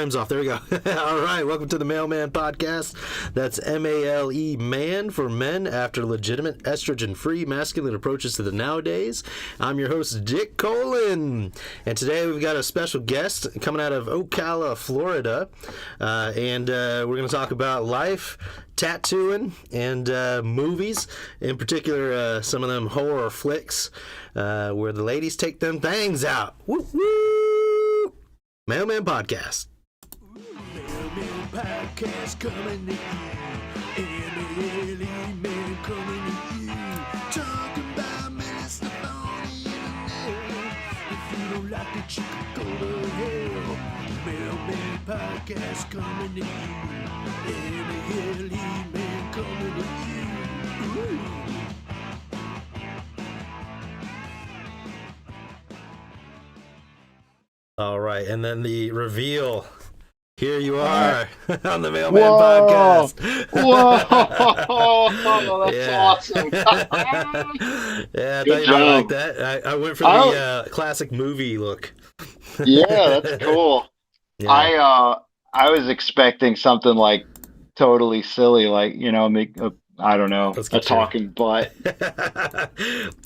Time's off. There we go. All right. Welcome to the Mailman Podcast. That's MALE man for men after legitimate estrogen-free masculine approaches to the nowadays. I'm your host, Dick Colin. And today we've got a special guest coming out of Ocala, Florida. And we're going to talk about life, tattooing, and movies. In particular, some of them horror flicks where the ladies take them things out. Woo woo! Mailman Podcast. Mailman Podcast coming to you. M-A-L-E man coming to you. Talking about minutes on the internet. If you don't like it, you can go to hell. Mailman Podcast coming to you. M-A-L-E man coming to you. Ooh. All right, and then the reveal. Here you are on the Mailman Podcast. Whoa, that's awesome. Yeah, I Good thought you might like job. that. I went for the classic movie look. Yeah, that's cool. Yeah. I was expecting something like totally silly, like, make I don't know, Let's a get talking butt.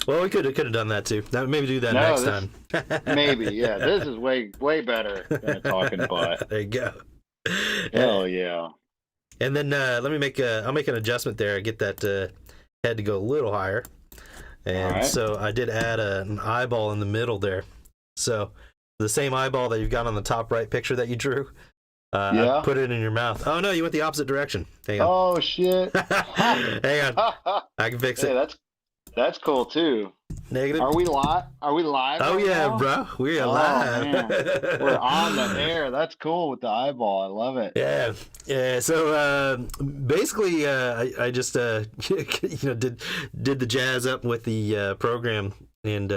Well, we could have done that too. Maybe do that No, next this- time. Maybe, yeah. This is way better than a talking butt. There you go. Hell yeah. And then I'll make an adjustment there. Get that head to go a little higher. And All right. so I did add an eyeball in the middle there. So the same eyeball that you've got on the top right picture that you drew, Yeah. I put it in your mouth. Oh no, you went the opposite direction. Hang on. Oh shit. Hang on. I can fix Hey, it. that's cool too. Negative. Are we live? Oh right yeah, now? bro. We're Oh, alive. man. We're on the air. That's cool with the eyeball. I love it. Yeah. So basically, I just did the jazz up with the program and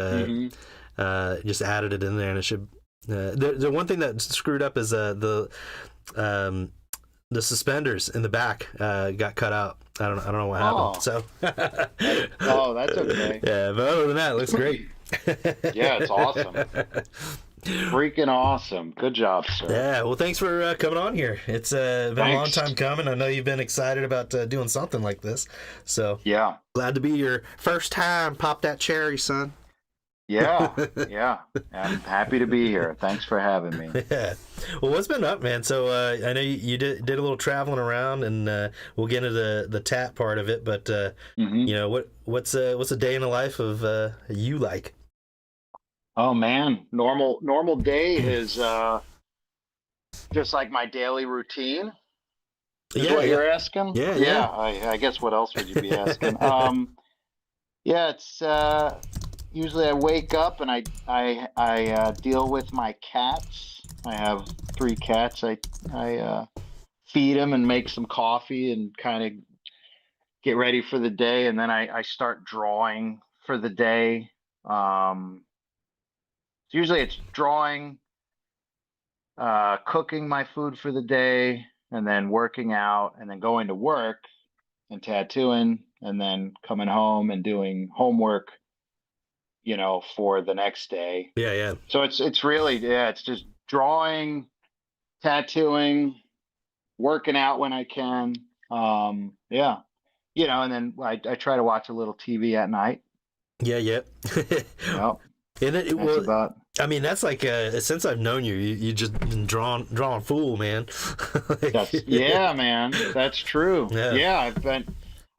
just added it in there, and it should. The one thing that screwed up is the suspenders in the back got cut out. I don't know what happened. Oh. So. Oh, that's okay. Yeah, but other than that, it looks great. Yeah, it's awesome. Freaking awesome. Good job, sir. Yeah, well, thanks for coming on here. It's been a long Thanks. time coming. I know you've been excited about doing something like this. So Yeah. glad to be your first time. Pop that cherry, son. Yeah. Yeah. I'm happy to be here. Thanks for having me. Yeah. Well, what's been up, man? So I know you did a little traveling around, and we'll get into the tat part of it. But what's a day in the life of you like? Oh man, normal day is just like my daily routine. Is what you're asking? Yeah. I guess what else would you be asking? Yeah, it's usually I wake up and I deal with my cats. I have 3 cats. I feed them and make some coffee and kind of get ready for the day, and then I start drawing for the day. Usually it's drawing, cooking my food for the day, and then working out, and then going to work and tattooing, and then coming home and doing homework, for the next day. Yeah. So it's really, it's just drawing, tattooing, working out when I can. Yeah. And then I try to watch a little TV at night. Yeah. Yep. And That's about. I mean, that's like since I've known you, you just been drawing fool, man. Yeah, man, that's true. Yeah. Yeah,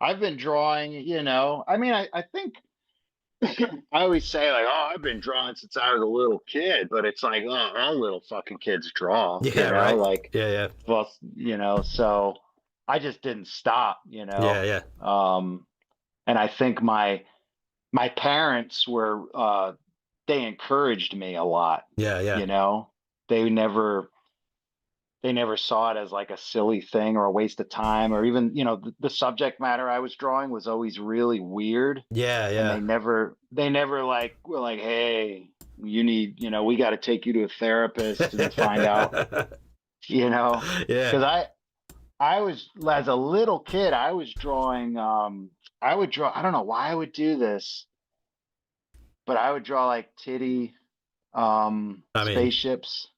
I've been drawing. I mean, I think I always say like, oh, I've been drawing since I was a little kid, but it's like, oh, all little fucking kids draw. Yeah, right. Like, yeah. well, so I just didn't stop. Yeah. And I think my parents were. They encouraged me a lot. Yeah. They never saw it as like a silly thing or a waste of time, or even, the subject matter I was drawing was always really weird. Yeah. And they never like were like, hey, you need, we got to take you to a therapist and find out, Yeah. because I was, as a little kid, I was drawing, I would draw, I don't know why I would do this, but I would draw like titty spaceships.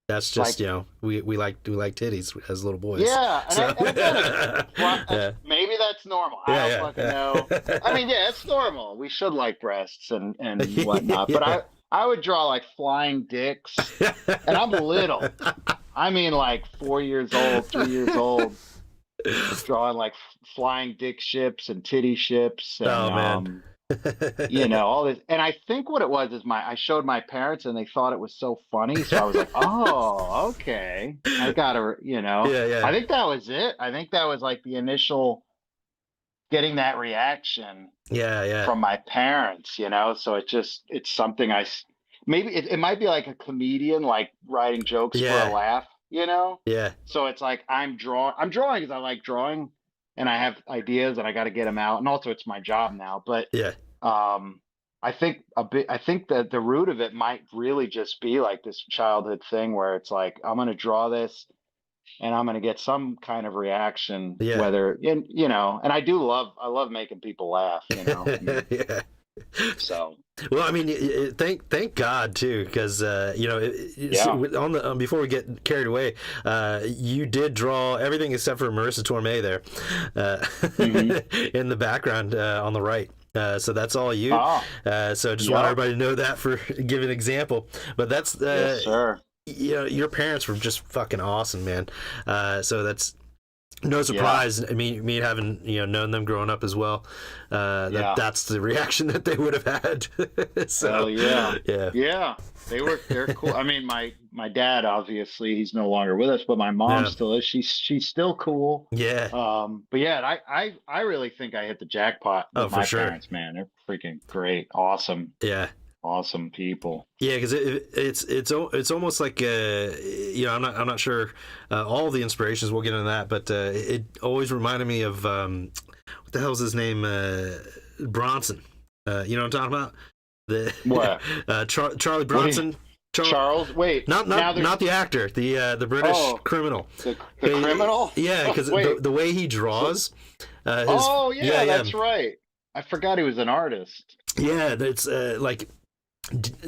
that's just, Like, we like titties as little boys. yeah, and, So- and again, Yeah. maybe that's normal. Yeah, I don't yeah, fucking yeah. know. I mean, yeah, it's normal. We should like breasts and whatnot. Yeah. But I would draw like flying dicks, and I'm little. I mean, like 4 years old, 3 years old, drawing like flying dick ships and titty ships, and Oh man. all this. And I think what it was is I showed my parents, and they thought it was so funny. So I was like, oh, okay, I gotta, Yeah, yeah. I think that was it. I think that was like the initial getting that reaction Yeah, yeah. from my parents, so it's something maybe it might be like a comedian, like writing jokes for Yeah. a laugh, Yeah. so it's like I'm drawing because I like drawing, and I have ideas, and I got to get them out, and also it's my job now. But Yeah. I think that the root of it might really just be like this childhood thing where it's like, I'm going to draw this, and I'm going to get some kind of reaction, Yeah. whether, and and I love making people laugh, Yeah. so. Well, I mean, thank God too, because Yeah. before we get carried away, you did draw everything except for Marissa Torme there, in the background on the right. So that's all you. Oh, So just want everybody to know that, for give an example. But that's yes, sir. your parents were just fucking awesome, man. So that's no surprise. I mean, me having known them growing up as well. That's the reaction that they would have had. So Hell yeah. yeah. They're cool. I mean, my dad, obviously he's no longer with us, but my mom still is. She's still cool. Yeah. But yeah, I really think I hit the jackpot with for my sure. parents, man. They're freaking great, awesome. Yeah. Awesome people. Yeah, because it's almost like I'm not sure all the inspirations. We'll get into that, but it always reminded me of what the hell's his name, Bronson. You know what I'm talking about? What? Charlie Bronson. Charles? Wait, not the actor, the British criminal. The criminal? Yeah, because the way he draws. That's right. I forgot he was an artist. Yeah, that's like.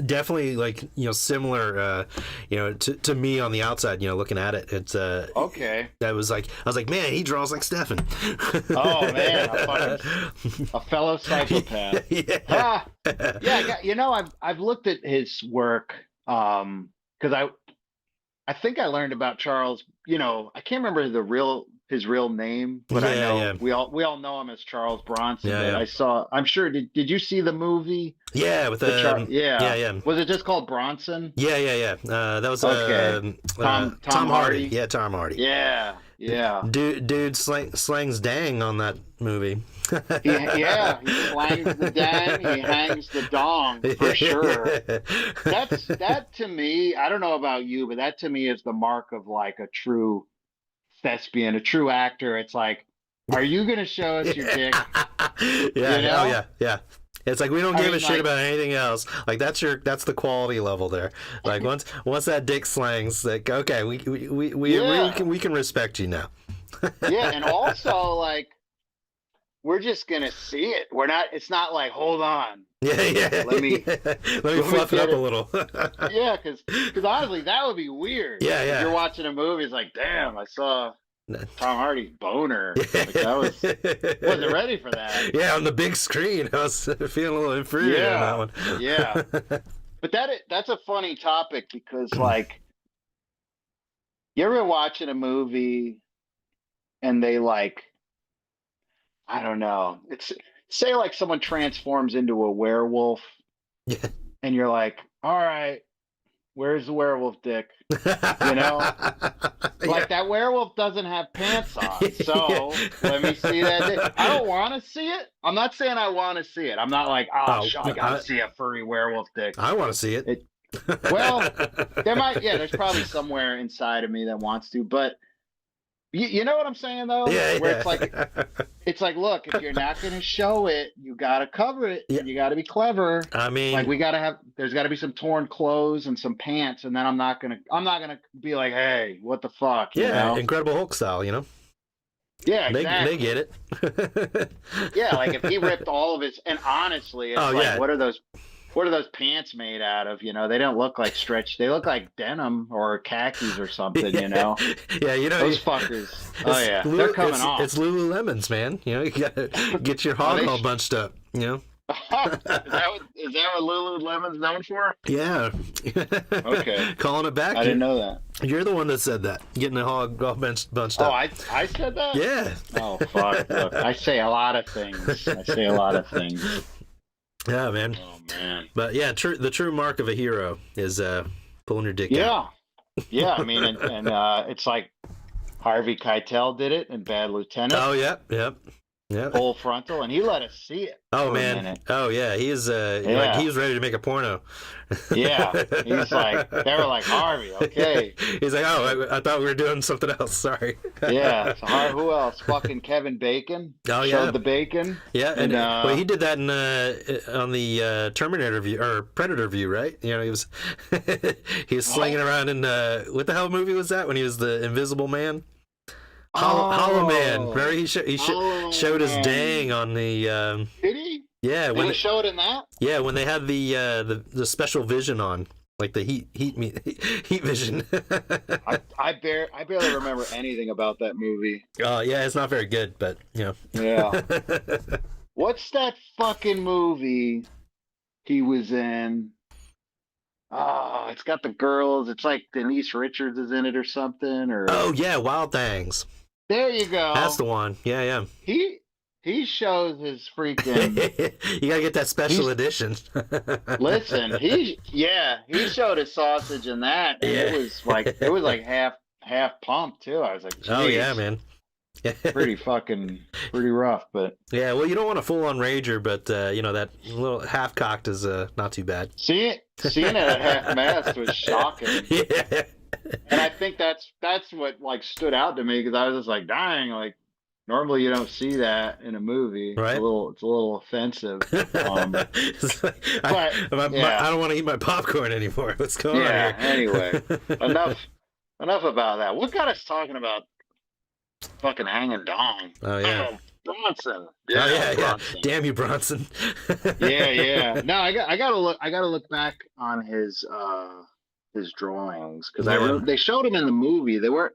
Definitely, like similar to me on the outside, looking at it. It's okay. I was like, man, he draws like Stefan. Oh man, a fellow psychopath. Yeah. Yeah. I've looked at his work because I think I learned about Charles. I can't remember his real name, but I know we all know him as Charles Bronson. Yeah, yeah. I'm sure. Did you see the movie? Yeah, with yeah. Was it just called Bronson? Yeah. That was Tom Hardy. Yeah, Tom Hardy. Yeah. Dude slangs dang on that movie. He slangs the dang, he hangs the dong, for sure. That to me, I don't know about you, but that to me is the mark of like a true thespian, a true actor. It's like, are you gonna show us your dick? Yeah. It's like we don't give a shit about anything else. Like that's the quality level there. Like once that dick slangs, like okay, we can respect you now. Yeah, and also like we're just gonna see it. It's not like, hold on. Yeah. Let me fluff it up a little. Yeah, because honestly, that would be weird. Yeah. If you're watching a movie, it's like, damn, I saw Tom Hardy's boner. Like, wasn't ready for that. Yeah, on the big screen, I was feeling a little inferior on that one. Yeah. But that's a funny topic because, like, you ever watching a movie and they like, I don't know, it's say like someone transforms into a werewolf, and you're like, all right, where's the werewolf dick? Like that werewolf doesn't have pants on, so let me see that dick. I don't want to see it. I'm not saying I want to see it. I'm not like, I gotta see a furry werewolf dick. I want to see it. Well, there's probably somewhere inside of me that wants to, but you know what I'm saying though? Where it's like, look, if you're not going to show it, you got to cover it. Yeah. You got to be clever. I mean, like there's got to be some torn clothes and some pants, and then I'm not gonna be like, hey, what the fuck? Incredible Hulk style, Yeah, exactly. They get it. Yeah, like if he ripped all of his, and honestly, it's what are those? what are those pants made out of? You know, they don't look like stretch. They look like denim or khakis or something. You know, Yeah, you know, those fuckers. Oh yeah, they're coming off. It's Lululemons, man. You know, you gotta get your Oh, hog all bunched up. You know. is that what Lululemon's known for? Yeah. Okay. Calling it back. I didn't know that. You're the one that said that. Getting the hog all bunched Oh, up. I said that? Yeah. Oh, fuck. Look, I say a lot of things. Yeah, man. Oh, man. But yeah, the true mark of a hero is pulling your dick out. Yeah. I mean, and it's like Harvey Keitel did it in Bad Lieutenant. Oh, yep. Full frontal, and he let us see it. Oh for man! a minute. Oh yeah, he is. Like he was ready to make a porno. Yeah, he's like, they were like, Harvey, okay. He's like, oh, I thought we were doing something else. Sorry. Yeah. So who else? Fucking Kevin Bacon. Oh yeah. Showed the bacon. Yeah, and well, he did that in on the Terminator view or Predator view, right? You know, he was slinging around in what the hell movie was that when he was the Invisible Man? Hollow Man. Remember he showed his dang on the. Did he? Yeah. Did he show it in that? Yeah, when they had the special vision on, like the heat vision. I barely remember anything about that movie. Yeah, it's not very good, but you know. Yeah. What's that fucking movie he was in? Oh, it's got the girls. It's like Denise Richards is in it or something. Or oh yeah, Wild Things. There you go. That's the one. Yeah. He shows his freaking. You gotta get that special edition. Listen, he showed his sausage in that. And Yeah. it was like half pumped too. I was like, geez, oh yeah, man. pretty rough, but yeah. Well, you don't want a full on rager, but you know that little half cocked is not too bad. seeing it at half mast was shocking. Yeah. And I think that's what like stood out to me because I was just like, dang, like normally you don't see that in a movie. Right. It's a little offensive. It's like, I don't want to eat my popcorn anymore. What's going on here? Anyway, enough about that. What got us talking about fucking hanging dong? Oh yeah. Oh, Bronson. Yeah. Bronson. Damn you, Bronson. Yeah. No, I gotta look back on his drawings because they showed him in the movie. They were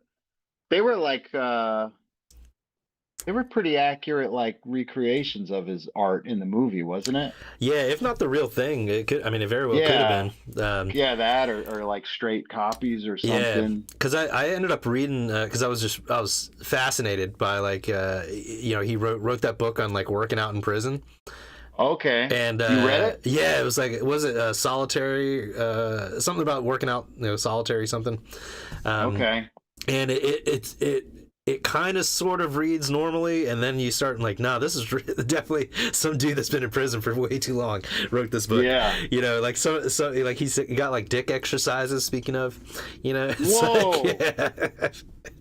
like they were pretty accurate, like recreations of his art in the movie, wasn't it? Yeah, if not the real thing, it could. I mean, it very well could have been. That or like straight copies or something. Yeah, because I ended up reading because I was fascinated by like he wrote that book on like working out in prison. Okay. And you read it? Yeah, it was like solitary something about working out, solitary something. Okay. And it kind of sort of reads normally, and then you start like, no, this is definitely some dude that's been in prison for way too long wrote this book. Yeah. Like so like he got like dick exercises. Speaking of, it's whoa. like, yeah.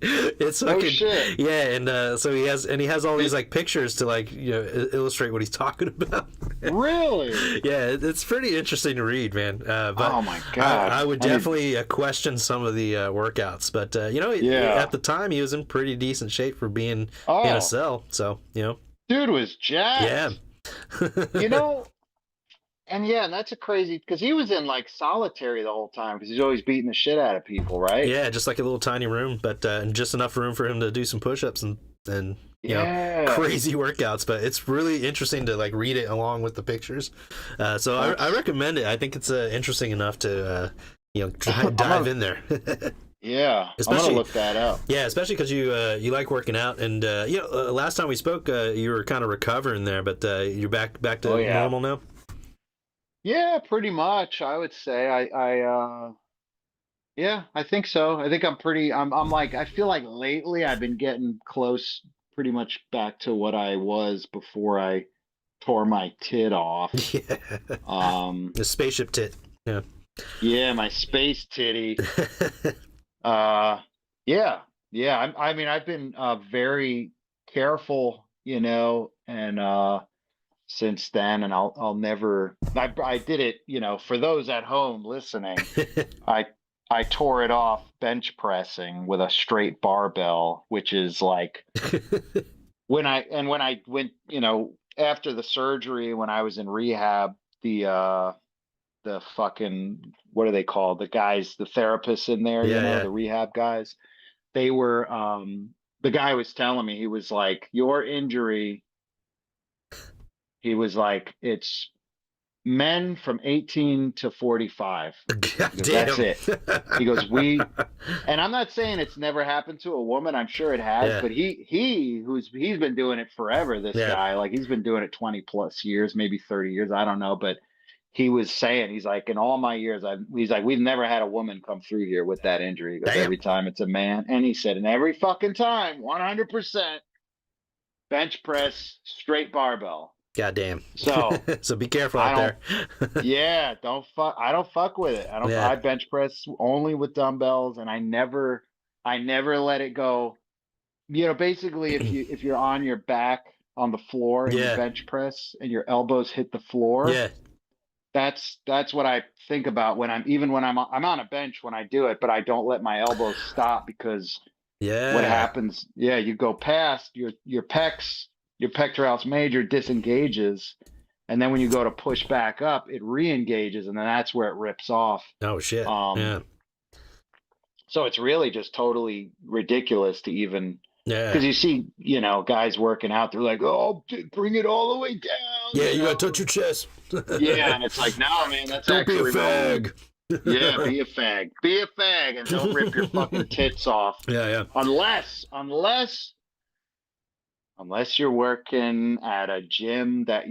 It's fucking shit. Yeah, and so he has all these like pictures to like illustrate what he's talking about. Really? Yeah, it's pretty interesting to read, man. But oh my god, I would definitely question some of the workouts, but at the time he was in pretty decent shape for being in a cell. So dude was jacked. Yeah. And that's a crazy because he was in like solitary the whole time because he's always beating the shit out of people, right? Yeah, just like a little tiny room, but and just enough room for him to do some push-ups and crazy workouts. But it's really interesting to like read it along with the pictures. So I recommend it. I think it's interesting enough to dive in there. Yeah, I'm gonna look that up. Yeah, especially because you like working out, and last time we spoke, you were kind of recovering there, but you're back to normal now. Yeah, pretty much. I would say I think so. I think I'm like I feel like lately I've been getting close, pretty much back to what I was before I tore my tit off. Yeah. The spaceship tit. Yeah. Yeah, my space titty. Yeah. I mean, I've been very careful, and since then, and I'll never. I did it, for those at home listening. I tore it off bench pressing with a straight barbell, which is like when I went, after the surgery when I was in rehab, the the fucking, what are they called? The guys, the therapists in there, Yeah, yeah. the rehab guys. They were, the guy was telling me, he was like, your injury, he was like, it's men from 18 to 45. God He goes, damn. that's it. He goes, and I'm not saying it's never happened to a woman. I'm sure it has, Yeah. but he's been doing it forever. This Yeah. guy, like he's been doing it 20 plus years, maybe 30 years. I don't know, but he was saying, he's like, in all my years, he's like, we've never had a woman come through here with that injury. He goes, Damn. every time it's a man. And he said, and every fucking time, 100% bench press, straight barbell. God damn. So So be careful I out there. yeah, I don't fuck with it. Yeah. I bench press only with dumbbells, and I never let it go. Basically if you're on your back on the floor and you Yeah. bench press and your elbows hit the floor, Yeah. that's what I think about when I'm on a bench when I do it, but I don't let my elbows stop, because Yeah. what happens, you go past your pectoralis major disengages. And then when you go to push back up, it re-engages, and then that's where it rips off. Oh shit. Yeah. So it's really just totally ridiculous to even, Yeah. because you see, guys working out, they're like, "Oh, bring it all the way down." Yeah, you gotta touch your chest. Yeah, and it's like, no, man, that's Don't be a actually wrong. fag. Yeah, be a fag. Be a fag, and don't rip your fucking tits off. Yeah, yeah. Unless you're working at a gym that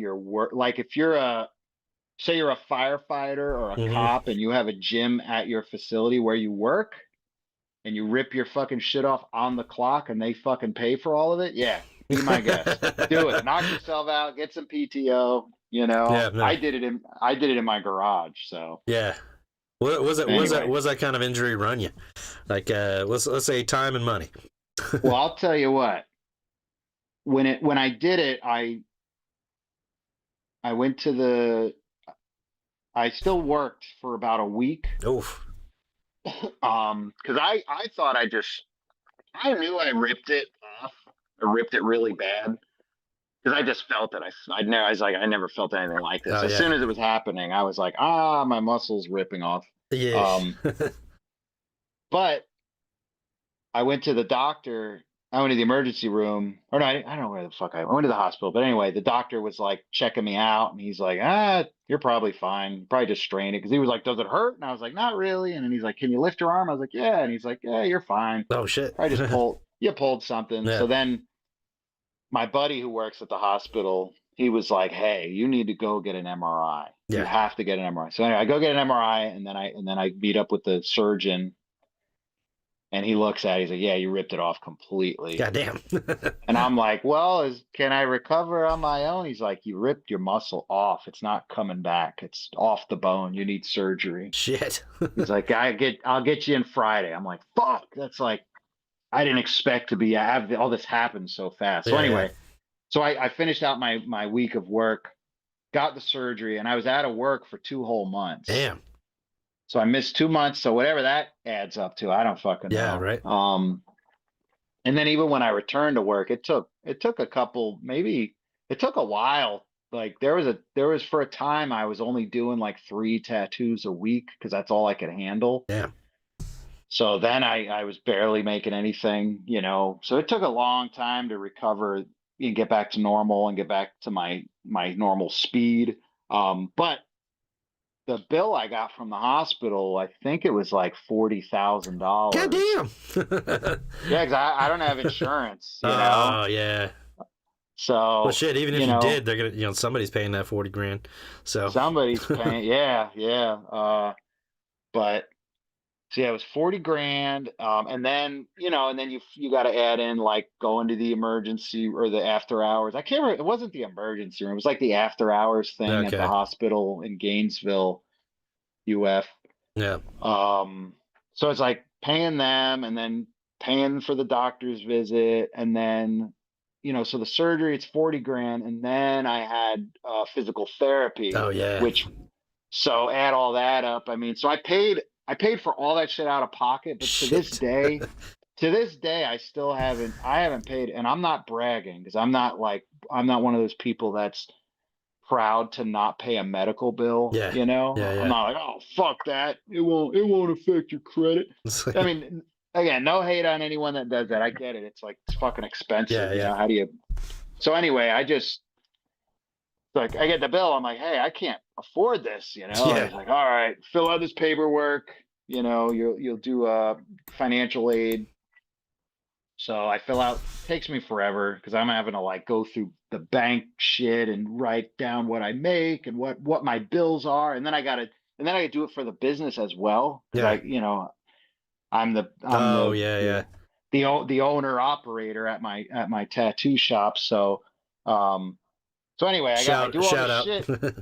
like if you're say you're a firefighter or a cop and you have a gym at your facility where you work, and you rip your fucking shit off on the clock and they fucking pay for all of it, yeah, be my guest. Do it. Knock yourself out, get some PTO, Yeah, no. I did it in my garage, so. Yeah. What was it? Anyway. Was that kind of injury run you? Like let's say time and money. Well, I'll tell you what. When I did it, I went to I still worked for about a week. Oof. Because I thought I knew I ripped it off. I ripped it really bad. Because I just felt it. I never felt anything like this. Oh, As soon as it was happening, I was like, my muscle's ripping off. Yeah. But I went to the doctor. I went to the emergency room. Or no, I don't know where the fuck I went to the hospital. But anyway, the doctor was like checking me out, and he's like, you're probably fine. Probably just strained it. Because he was like, does it hurt? And I was like, not really. And then he's like, can you lift your arm? I was like, yeah. And he's like, yeah, you're fine. Oh shit. I just pulled something. Yeah. So then my buddy who works at the hospital, he was like, hey, you need to go get an MRI. Yeah. You have to get an MRI. So anyway, I go get an MRI, and then I meet up with the surgeon, and he looks at it, he's like, yeah, you ripped it off completely. God damn. And I'm like, well, can I recover on my own? He's like, you ripped your muscle off. It's not coming back. It's off the bone. You need surgery. Shit. He's like, I'll get you in Friday. I'm like, fuck. That's like, I didn't expect to have all this happen so fast. So anyway, so I finished out my week of work, got the surgery, and I was out of work for 2 whole months. Damn. So I missed 2 months. So whatever that adds up to, I don't fucking know. Yeah, right. And then even when I returned to work, it took a couple, maybe it took a while. Like there was for a time I was only doing like 3 tattoos a week, because that's all I could handle. Yeah. So then I was barely making anything, So it took a long time to recover and get back to normal and get back to my normal speed. But the bill I got from the hospital, I think it was like $40,000. God damn. Yeah, because I don't have insurance. Oh yeah. So well, shit. Even if you did, they're gonna, somebody's paying that 40 grand. So somebody's paying. Yeah. But so yeah, it was 40 grand. And then you got to add in like going to the emergency or the after hours. I can't remember. It wasn't the emergency room. It was like the after hours thing at the hospital in Gainesville, UF. Yeah. So it's like paying them and then paying for the doctor's visit. And then, so the surgery, it's 40 grand. And then I had physical therapy. Oh yeah. So add all that up. I mean, so I paid for all that shit out of pocket, but to this day, I still haven't paid, and I'm not bragging, because I'm not one of those people that's proud to not pay a medical bill. Yeah. You know, Yeah, yeah. I'm not like, oh fuck that. It won't affect your credit. It's like- I mean, again, no hate on anyone that does that. I get it. It's like it's fucking expensive. Yeah, You yeah. know, how do you? So anyway, I just like I get the bill. I'm like, hey, I can't afford this. You know, Yeah. it's like, all right, fill out this paperwork. You know, you'll do a financial aid. So I fill out, takes me forever because I'm having to like go through the bank shit and write down what I make and what my bills are, and then I gotta do it for the business as well because Yeah. you know, I'm Oh, the yeah, yeah. the owner operator at my tattoo shop. So so anyway, I do all Shout this out. shit.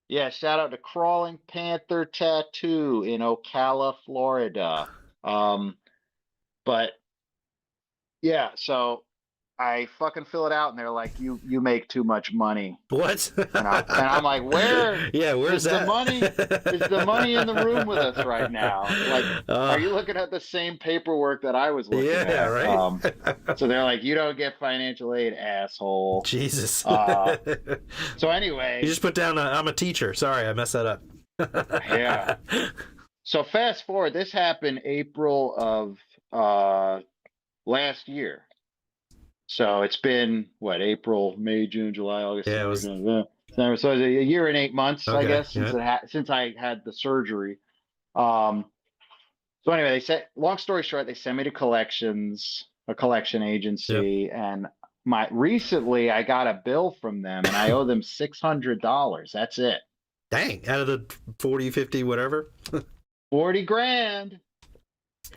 Yeah, shout out to Crawling Panther Tattoo in Ocala, Florida. But yeah, so I fucking fill it out and they're like, you make too much money. What? And I'm like, where Yeah, where's is the that? money? Is the money in the room with us right now? Like, Uh, are you looking at the same paperwork that I was looking yeah, at? right. So they're like, you don't get financial aid, asshole. Jesus. So anyway, You just put down I'm a teacher. Sorry, I messed that up. yeah. So fast forward, this happened April of last year. So it's been what, April, May, June, July, August, Yeah, it was- September, so it's a year and 8 months, I Okay, guess, since I had the surgery. So anyway, they said, long story short, they sent me to a collection agency, and recently I got a bill from them, and I owe them $600. That's it. Dang, out of the 40, 50, whatever. 40 grand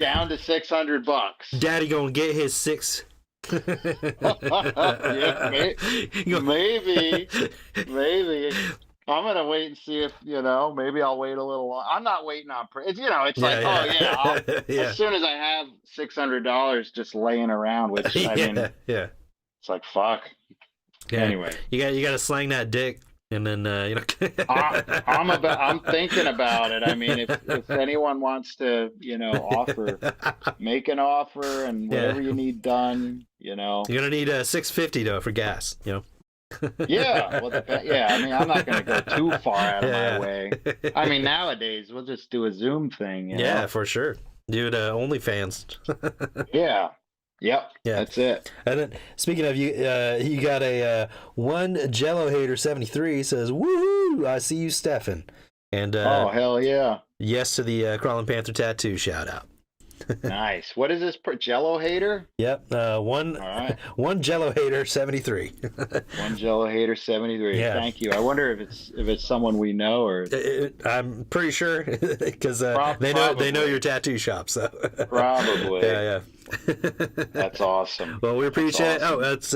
down to $600. Daddy gonna get his six. Yeah, maybe. I'm gonna wait and see if maybe I'll wait a little long. I'm not waiting on it's like, oh yeah, Yeah. as soon as I have $600 just laying around, which I mean, yeah. it's like fuck. Yeah. Anyway, you got to slang that dick, and then I'm thinking about it. I mean, if anyone wants to make an offer and whatever you need done, you're gonna need $650 though for gas, Yeah, well, I mean, I'm not going to go too far out of my way. I mean, nowadays we'll just do a Zoom thing. Yeah, for sure. Dude, OnlyFans. Yeah. Yep. Yeah. That's it. And then, speaking of you got a one Jello hater 73 says, "Woohoo! I see you, Stefan." And oh hell yeah! Yes to the Crawling Panther tattoo shout out. Nice. What is this Jello hater? Yep. One. All right. One Jello hater 73. One Jello hater 73. Yeah. Thank you. I wonder if it's someone we know or. I'm pretty sure because they know your tattoo shop. So. Probably. Yeah. That's awesome. Well, we appreciate it. Oh, it's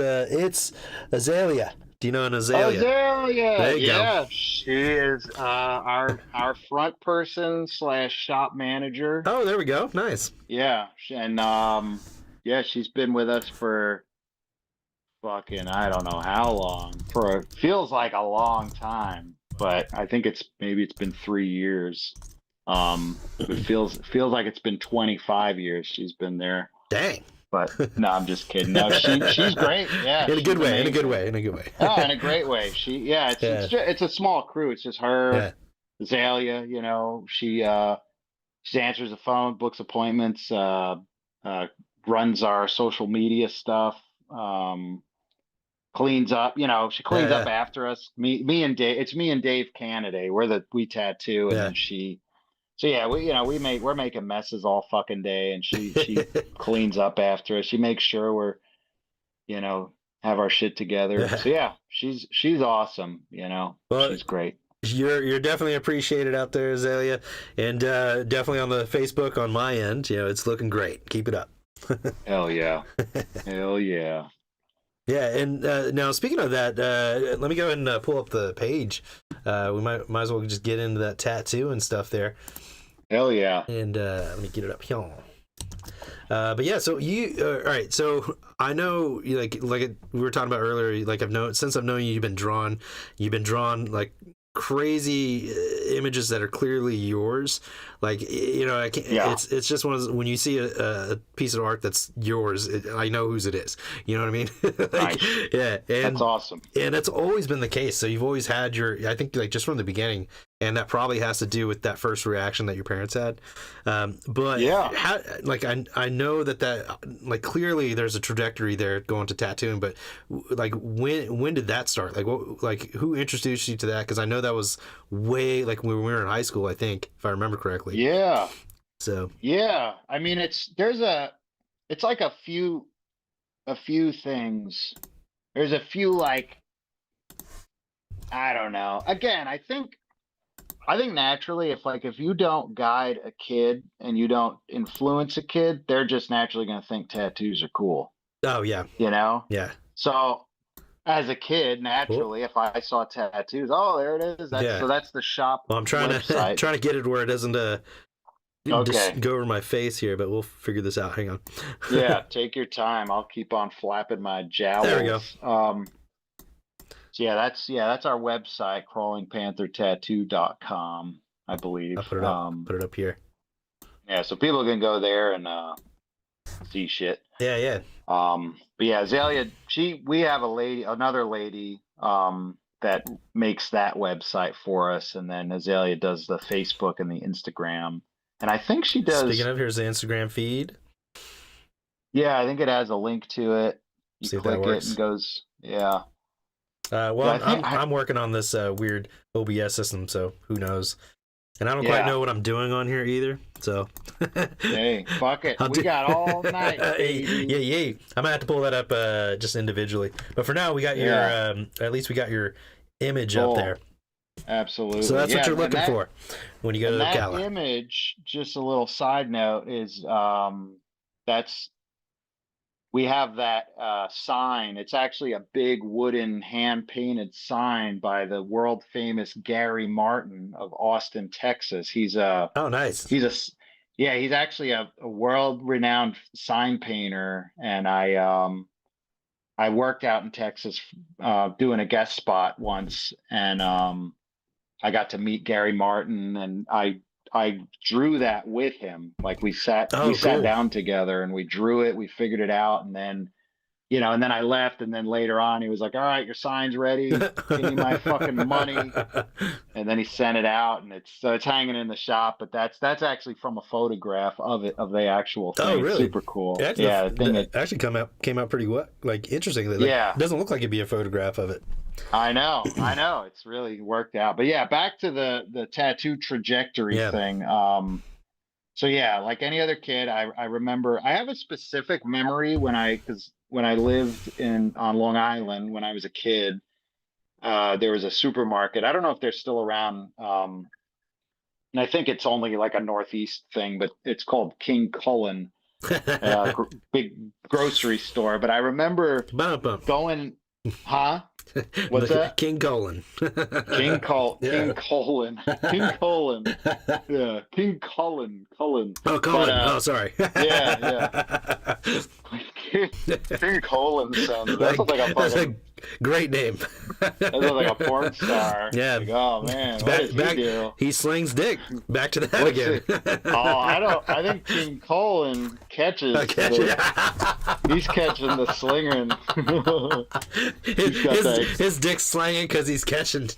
Azalea. Do you know an Azalea? Azalea. There you go. She is our front person / shop manager. Oh, there we go. Nice. Yeah, and she's been with us for fucking I don't know how long. Feels like a long time, but I think it's been 3 years. It feels like it's been 25 years she's been there. Dang. But no, I'm just kidding. No, she's great. Yeah, in a good way. In a good way. Oh, in a great way. It's a small crew. It's just her, Azalea. She answers the phone, books appointments, runs our social media stuff, cleans up. She cleans up after us. Me and Dave. It's me and Dave Canada. We tattoo, and then she. So yeah, we're making messes all fucking day, and she cleans up after us. She makes sure we're, have our shit together. Yeah. So yeah, she's awesome. Well, she's great. You're definitely appreciated out there, Azalea, and definitely on the Facebook on my end. It's looking great. Keep it up. Hell yeah, hell yeah. Yeah, and now speaking of that, let me go ahead and pull up the page. We might as well just get into that tattoo and stuff there. Hell yeah. And let me get it up here. But yeah, so you all right? So I know, like we were talking about earlier. Like I've known you, you've been drawn like crazy images that are clearly yours. Like, you know, I can't, it's just one of those, when you see a piece of art that's yours, I know whose it is. You know what I mean? Like, Nice. Yeah, and That's awesome. And that's always been the case. So you've always had I think, like, just from the beginning, and that probably has to do with that first reaction that your parents had. But Yeah. like, I know that like, clearly there's a trajectory there going to tattooing, but like, when did that start? Like, what, like, who introduced you to that? Because I know that was way, like, when we were in high school, I think, if I remember correctly. Yeah. So Yeah. I mean, it's like a few things. There's a few, like, I don't know. Again, I think naturally, if you don't guide a kid and you don't influence a kid, they're just naturally going to think tattoos are cool. Oh yeah. You know? Yeah. So as a kid, naturally, if I saw tattoos, oh, there it is. So that's the shop. Well, I'm trying website. to get it where it doesn't just go over my face here, but we'll figure this out. Hang on. Yeah, take your time. I'll keep on flapping my jowls. There we go. So that's our website, crawlingpanthertattoo.com, I believe. I'll put it up here. Yeah, so people can go there and see shit. Yeah. But yeah, Azalea, we have another lady that makes that website for us, and then Azalea does the Facebook and the Instagram. And I think she does. Speaking of, here's the Instagram feed. Yeah, I think it has a link to it. You See if click that works. it and goes, yeah. Well, I'm working on this weird OBS system, so who knows? And I don't quite know what I'm doing on here either. So hey, fuck it. We got all night. Yeah. I might have to pull that up just individually. But for now, we got your at least we got your image up there. Absolutely. So that's what you're looking for when you go to the Ocala. That image, just a little side note, is we have that sign. It's actually a big wooden hand-painted sign by the world-famous Gary Martin of Austin, Texas. He's oh, nice. He's actually a world-renowned sign painter, and I worked out in Texas doing a guest spot once, and I got to meet Gary Martin, and I drew that with him. Like, we sat down together and we drew it, we figured it out, and then, and then I left, and then later on he was like, all right, your sign's ready, give me my fucking money. And then he sent it out, and it's hanging in the shop, but that's actually from a photograph of the actual thing. Oh, really? It's super cool. Actually, yeah, it actually came out pretty well, like, interestingly. Like, it doesn't look like it'd be a photograph of it. I know. It's really worked out. But yeah, back to the tattoo trajectory thing. So yeah, like any other kid, I remember I have a specific memory when I lived on Long Island when I was a kid. There was a supermarket. I don't know if they're still around. And I think it's only like a Northeast thing, but it's called King Cullen, big grocery store. But I remember going, huh? What's that? King Colin. King Colin. Yeah, King Colin. Oh, Colin. Sorry. Yeah. King Colin sounds. That sounds like a fucking. That's a great name. That sounds like a porn star. Yeah. Like, oh man, what does he do? He slings dick. Back to that again. I think King Colin catches. He's catching the slinging. His dick's slanging because he's catching.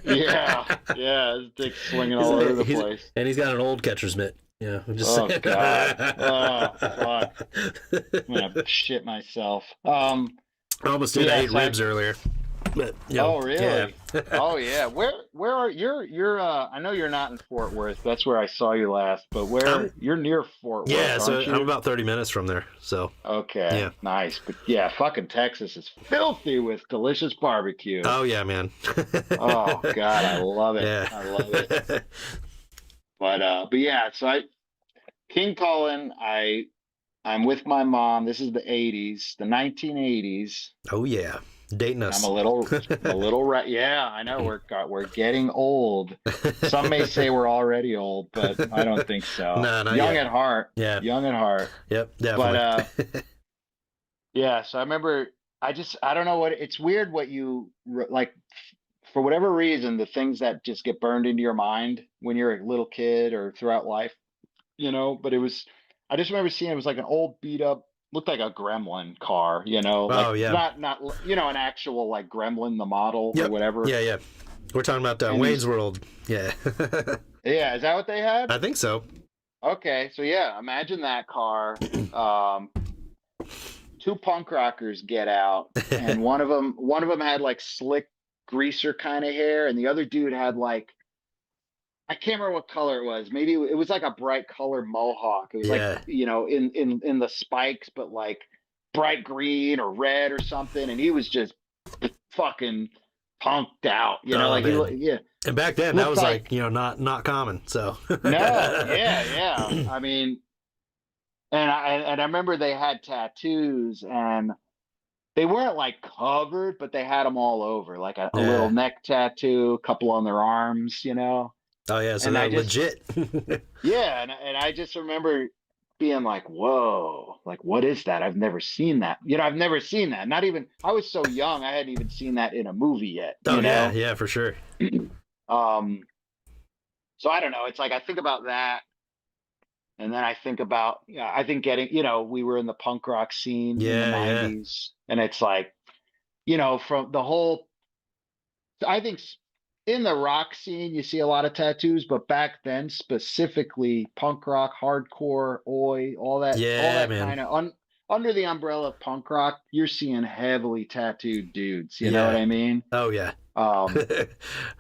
yeah, his dick's slinging all over the place. And he's got an old catcher's mitt. Yeah, I'm just saying. God. Oh, fuck. I'm gonna shit myself. I almost did. I ate ribs earlier. But, oh really? Yeah. Oh yeah. Where are you're I know you're not in Fort Worth. That's where I saw you last. But you're near Fort Worth? Yeah, so aren't you? I'm about 30 minutes from there. So okay, yeah, nice. But yeah, fucking Texas is filthy with delicious barbecue. Oh yeah, man. Oh God, I love it. Yeah. I love it. But yeah, so King Colin, I'm with my mom. This is the 1980s. Oh yeah. Dating us. I'm a little right. Yeah, I know we're getting old. Some may say we're already old, but I don't think so. No, not young yet. At heart. Yeah, young at heart. Yep, definitely. But yeah, so I remember. I don't know what it's weird what you like. for whatever reason, the things that just get burned into your mind when you're a little kid or throughout life, but I just remember seeing it was like an old beat up, looked like a Gremlin car, like Oh yeah. not, an actual like Gremlin, the model or Yep. whatever. Yeah, yeah. We're talking about And Wayne's World. Yeah. yeah, is that what they had? I think so. Okay, so yeah, imagine that car. Two punk rockers get out, and one of them had like slick greaser kind of hair, and the other dude had like, I can't remember what color it was. Maybe it was like a bright color mohawk. It was like, Yeah. in the spikes, but like bright green or red or something. And he was just fucking punked out. Oh, Like man. yeah, And back then, that looked was like not common. So. no, yeah. I mean, and I remember they had tattoos, and they weren't like covered, but they had them all over, like a little Yeah. neck tattoo, a couple on their arms. Oh yeah. So And I that just, legit. yeah, and I just remember being like, whoa, like what is that? I've never seen that. I've never seen that. Not even, I was so young, I hadn't even seen that in a movie yet, Oh yeah. Yeah, for sure. Um, so I don't know. It's like I think about that, and then I think about, yeah, I think getting, we were in the punk rock scene in the Yeah. Yeah. 90s, and it's like, from the whole, I think in the rock scene, you see a lot of tattoos, but back then, specifically punk rock, hardcore, oi, all Yeah, that man. kind of under the umbrella of punk rock, you're seeing heavily tattooed dudes. You know what Yeah. I mean? Oh yeah.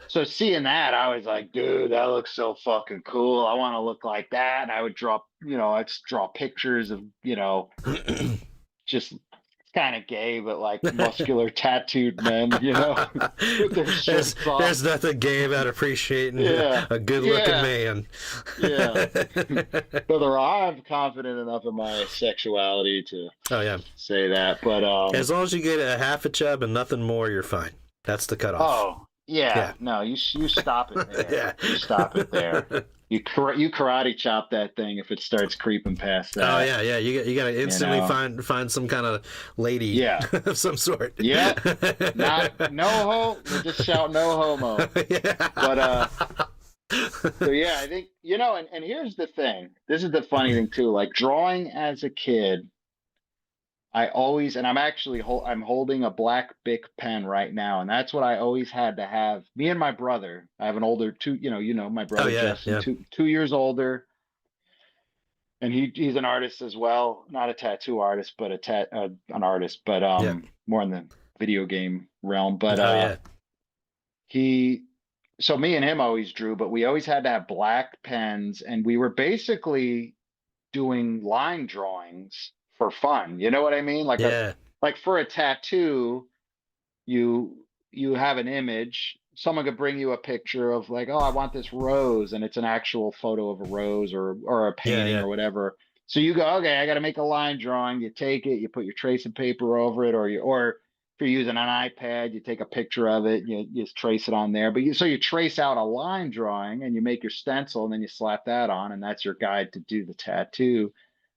So seeing that, I was like, dude, that looks so fucking cool. I want to look like that. And I would I'd draw pictures of, just kind of gay, but like muscular tattooed men, with their shirts off. There's nothing gay about appreciating Yeah. a good looking Yeah. man. Yeah. Whether I'm confident enough in my sexuality to Oh yeah. say that, but As long as you get a half a chub and nothing more, you're fine. That's the cutoff. oh yeah, Yeah. no, you stop it there. Yeah. You stop it there. You karate chop that thing if it starts creeping past that. Oh yeah, yeah. You gotta instantly find some kind of lady, Yeah. of some sort. Yeah. We just shout no homo. Yeah. But so yeah, I think, and here's the thing. This is the funny thing too. Like drawing as a kid, I always, and I'm actually I'm holding a black Bic pen right now, and that's what I always had to have. Me and my brother, I have an older my brother Justin, 2 years older, and he's an artist as well, not a tattoo artist, but an artist, but more in the video game realm. But so me and him always drew, but we always had to have black pens, and we were basically doing line drawings for fun. You know what I mean? Like like for a tattoo, you have an image. Someone could bring you a picture of like, oh, I want this rose, and it's an actual photo of a rose or a painting or whatever. So you go, okay, I got to make a line drawing. You take it, you put your tracing paper over it, or if you're using an iPad, you take a picture of it, you just trace it on there. But you trace out a line drawing, and you make your stencil, and then you slap that on, and that's your guide to do the tattoo.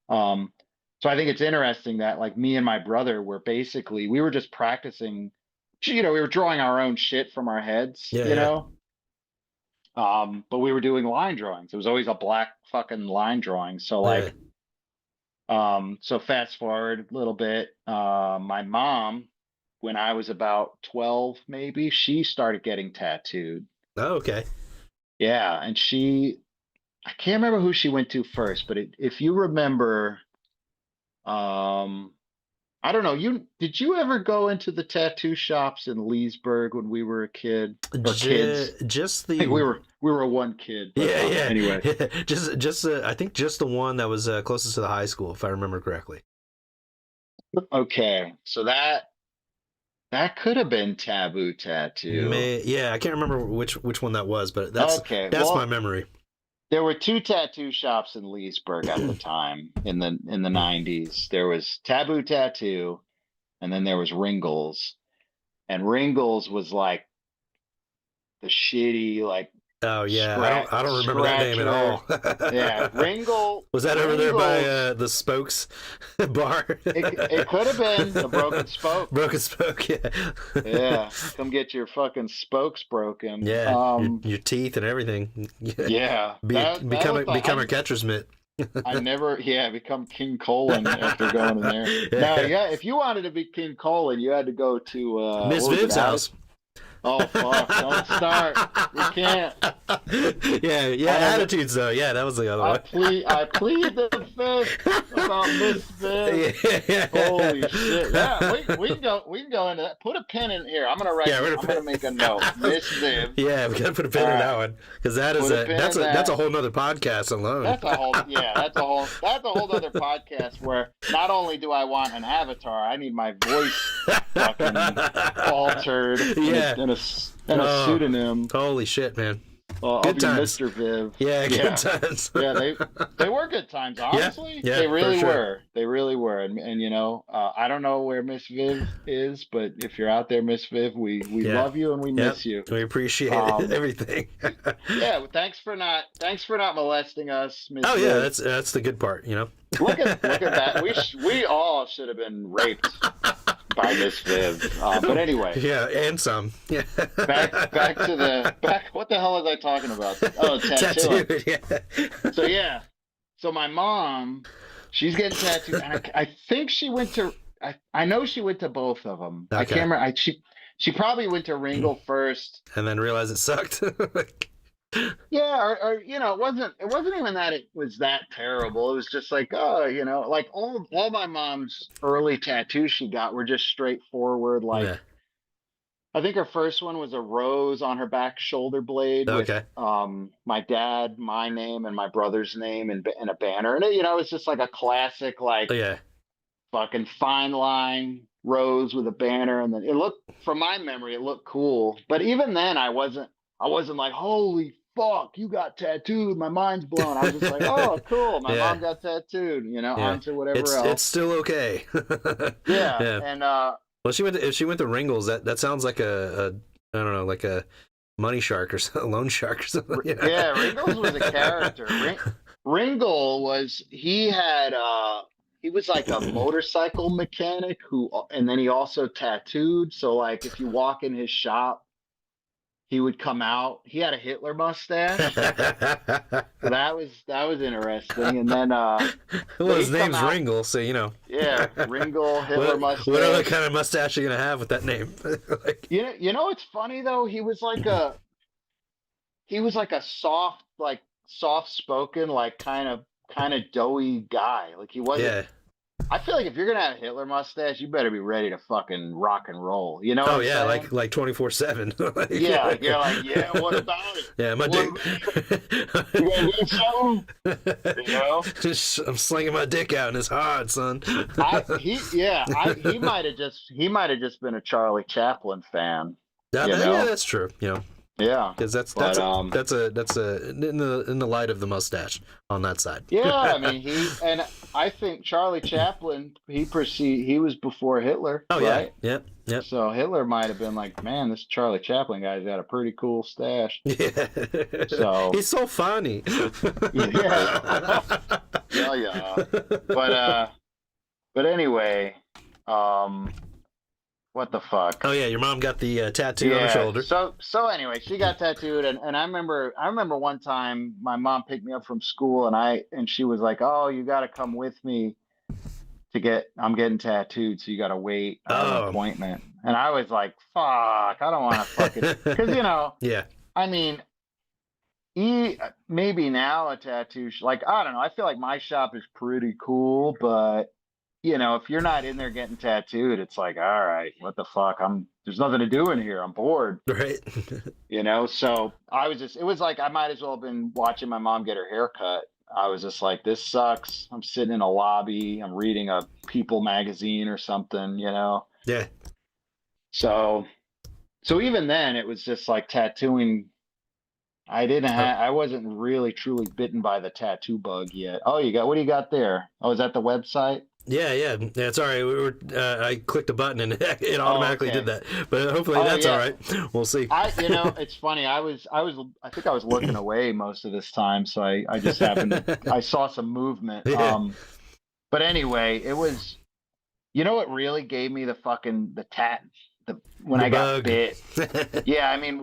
So I think it's interesting that like me and my brother we were just practicing, we were drawing our own shit from our heads, but we were doing line drawings. It was always a black fucking line drawing. So like, so fast forward a little bit, my mom, when I was about 12, maybe, she started getting tattooed. Oh, okay. Yeah. And I can't remember who she went to first, but if you remember, I don't know. Did you ever go into the tattoo shops in Leesburg when we were a kid? Or kids? Just I think we were one kid. But, yeah. Anyway, just I think just the one that was closest to the high school, if I remember correctly. Okay, so that could have been Taboo Tattoo. I can't remember which one that was, but that's my memory. There were two tattoo shops in Leesburg at the time in the 90s. There was Taboo Tattoo, and then there was Ringles. And Ringles was like the shitty, like Oh yeah, I don't remember that name at all. Yeah, Ringle. Was that over there by the Spokes bar? It could have been the Broken Spoke. Broken Spoke, yeah. Yeah, come get your fucking spokes broken. Yeah, your teeth and everything. Yeah, Become a catcher's mitt. I never, become King Colin after going in there. Now, if you wanted to be King Colin, you had to go to Miss Viv's house. Oh fuck! Don't start. We can't. Attitudes though. Yeah, that was the other one. I plead the fifth about Miss Viv. Yeah. Holy shit! Yeah, we can go into that. Put a pin in here. I'm gonna write. I'm gonna make a note. Miss Viv. Yeah, we gotta put a pin in that one because that's a whole nother podcast alone. That's a whole other podcast where not only do I want an avatar, I need my voice fucking altered. And a pseudonym. Holy shit, man. I'll be times. Mr. Viv. Yeah, good times. Yeah, they were good times, honestly. Yeah, they really sure. were. They really were. And you know, I don't know where Miss Viv is, but if you're out there, Miss Viv, we love you and we miss you. We appreciate everything. Yeah, thanks for not molesting us, Miss Oh Viv. yeah, that's the good part, you know. Look at that. We all should have been raped by Miss Viv. But anyway. Yeah, and some. Yeah. Back to what the hell was I talking about? Oh, tattooing. Yeah. So my mom, she's getting tattooed, and I think she went to. I know she went to both of them. Okay. I can't remember. She probably went to Ringle first, and then realized it sucked. Yeah, or you know, it wasn't even that it was that terrible. It was just like, oh, you know, like all my mom's early tattoos she got were just straightforward. Like, I think her first one was a rose on her back shoulder blade with my dad, my name, and my brother's name, and a banner. And you know, it's just like a classic, like, fucking fine line rose with a banner. And then it looked, from my memory, it looked cool. But even then, I wasn't like, holy fuck, you got tattooed, my mind's blown. I was just like, oh, cool, my mom got tattooed, you know, onto whatever else. It's still okay. And well, if she went to Ringles, that sounds like a I don't know, like a money shark or a loan shark or something. You know? Yeah, Ringles was a character. Ringle was, he was like a motorcycle mechanic and then he also tattooed. So like if you walk in his shop, he would come out. He had a Hitler mustache. That was interesting. And then well, his name's Ringle, so you know. Yeah, Ringle, Hitler mustache. What other kind of mustache are you gonna have with that name? Like, you know what's funny though? He was like a soft spoken, like kind of doughy guy. Like he wasn't. Yeah. I feel like if you're gonna have a Hitler mustache, you better be ready to fucking rock and roll. You know? Oh yeah, like 24/7. Yeah, you're like, yeah. What about it? Yeah, my dick. You gonna do something? You know? I'm slinging my dick out and it's hard, son. He might have just been a Charlie Chaplin fan. Yeah, that's true. You know. Yeah, because that's in the light of the mustache on that side. Yeah, I mean I think Charlie Chaplin he was before Hitler. Oh right? Yep. So Hitler might have been like, man, this Charlie Chaplin guy's got a pretty cool stash. Yeah. So he's so funny. Yeah. But anyway, what the fuck? Oh yeah, your mom got the tattoo on her shoulder. So anyway, she got tattooed, and I remember one time my mom picked me up from school, and she was like, "Oh, you got to come with me I'm getting tattooed, so you got to wait an appointment." And I was like, "Fuck, I don't want to fucking," because you know, yeah. I mean, maybe now a tattoo like I don't know. I feel like my shop is pretty cool, but. You know, if you're not in there getting tattooed, it's like, all right, what the fuck? There's nothing to do in here. I'm bored. Right. You know, so it was like, I might as well have been watching my mom get her hair cut. I was just like, this sucks. I'm sitting in a lobby. I'm reading a People magazine or something, you know? Yeah. So even then it was just like tattooing. I wasn't really truly bitten by the tattoo bug yet. Oh, what do you got there? Oh, is that the website? Yeah. It's all right. We were. I clicked a button and it automatically okay. did that. But hopefully that's all right. We'll see. It's funny. I think I was looking away most of this time, so I just happened to, I saw some movement. Yeah. But anyway, it was, what really gave me when The I got bug. bit. Yeah, I mean,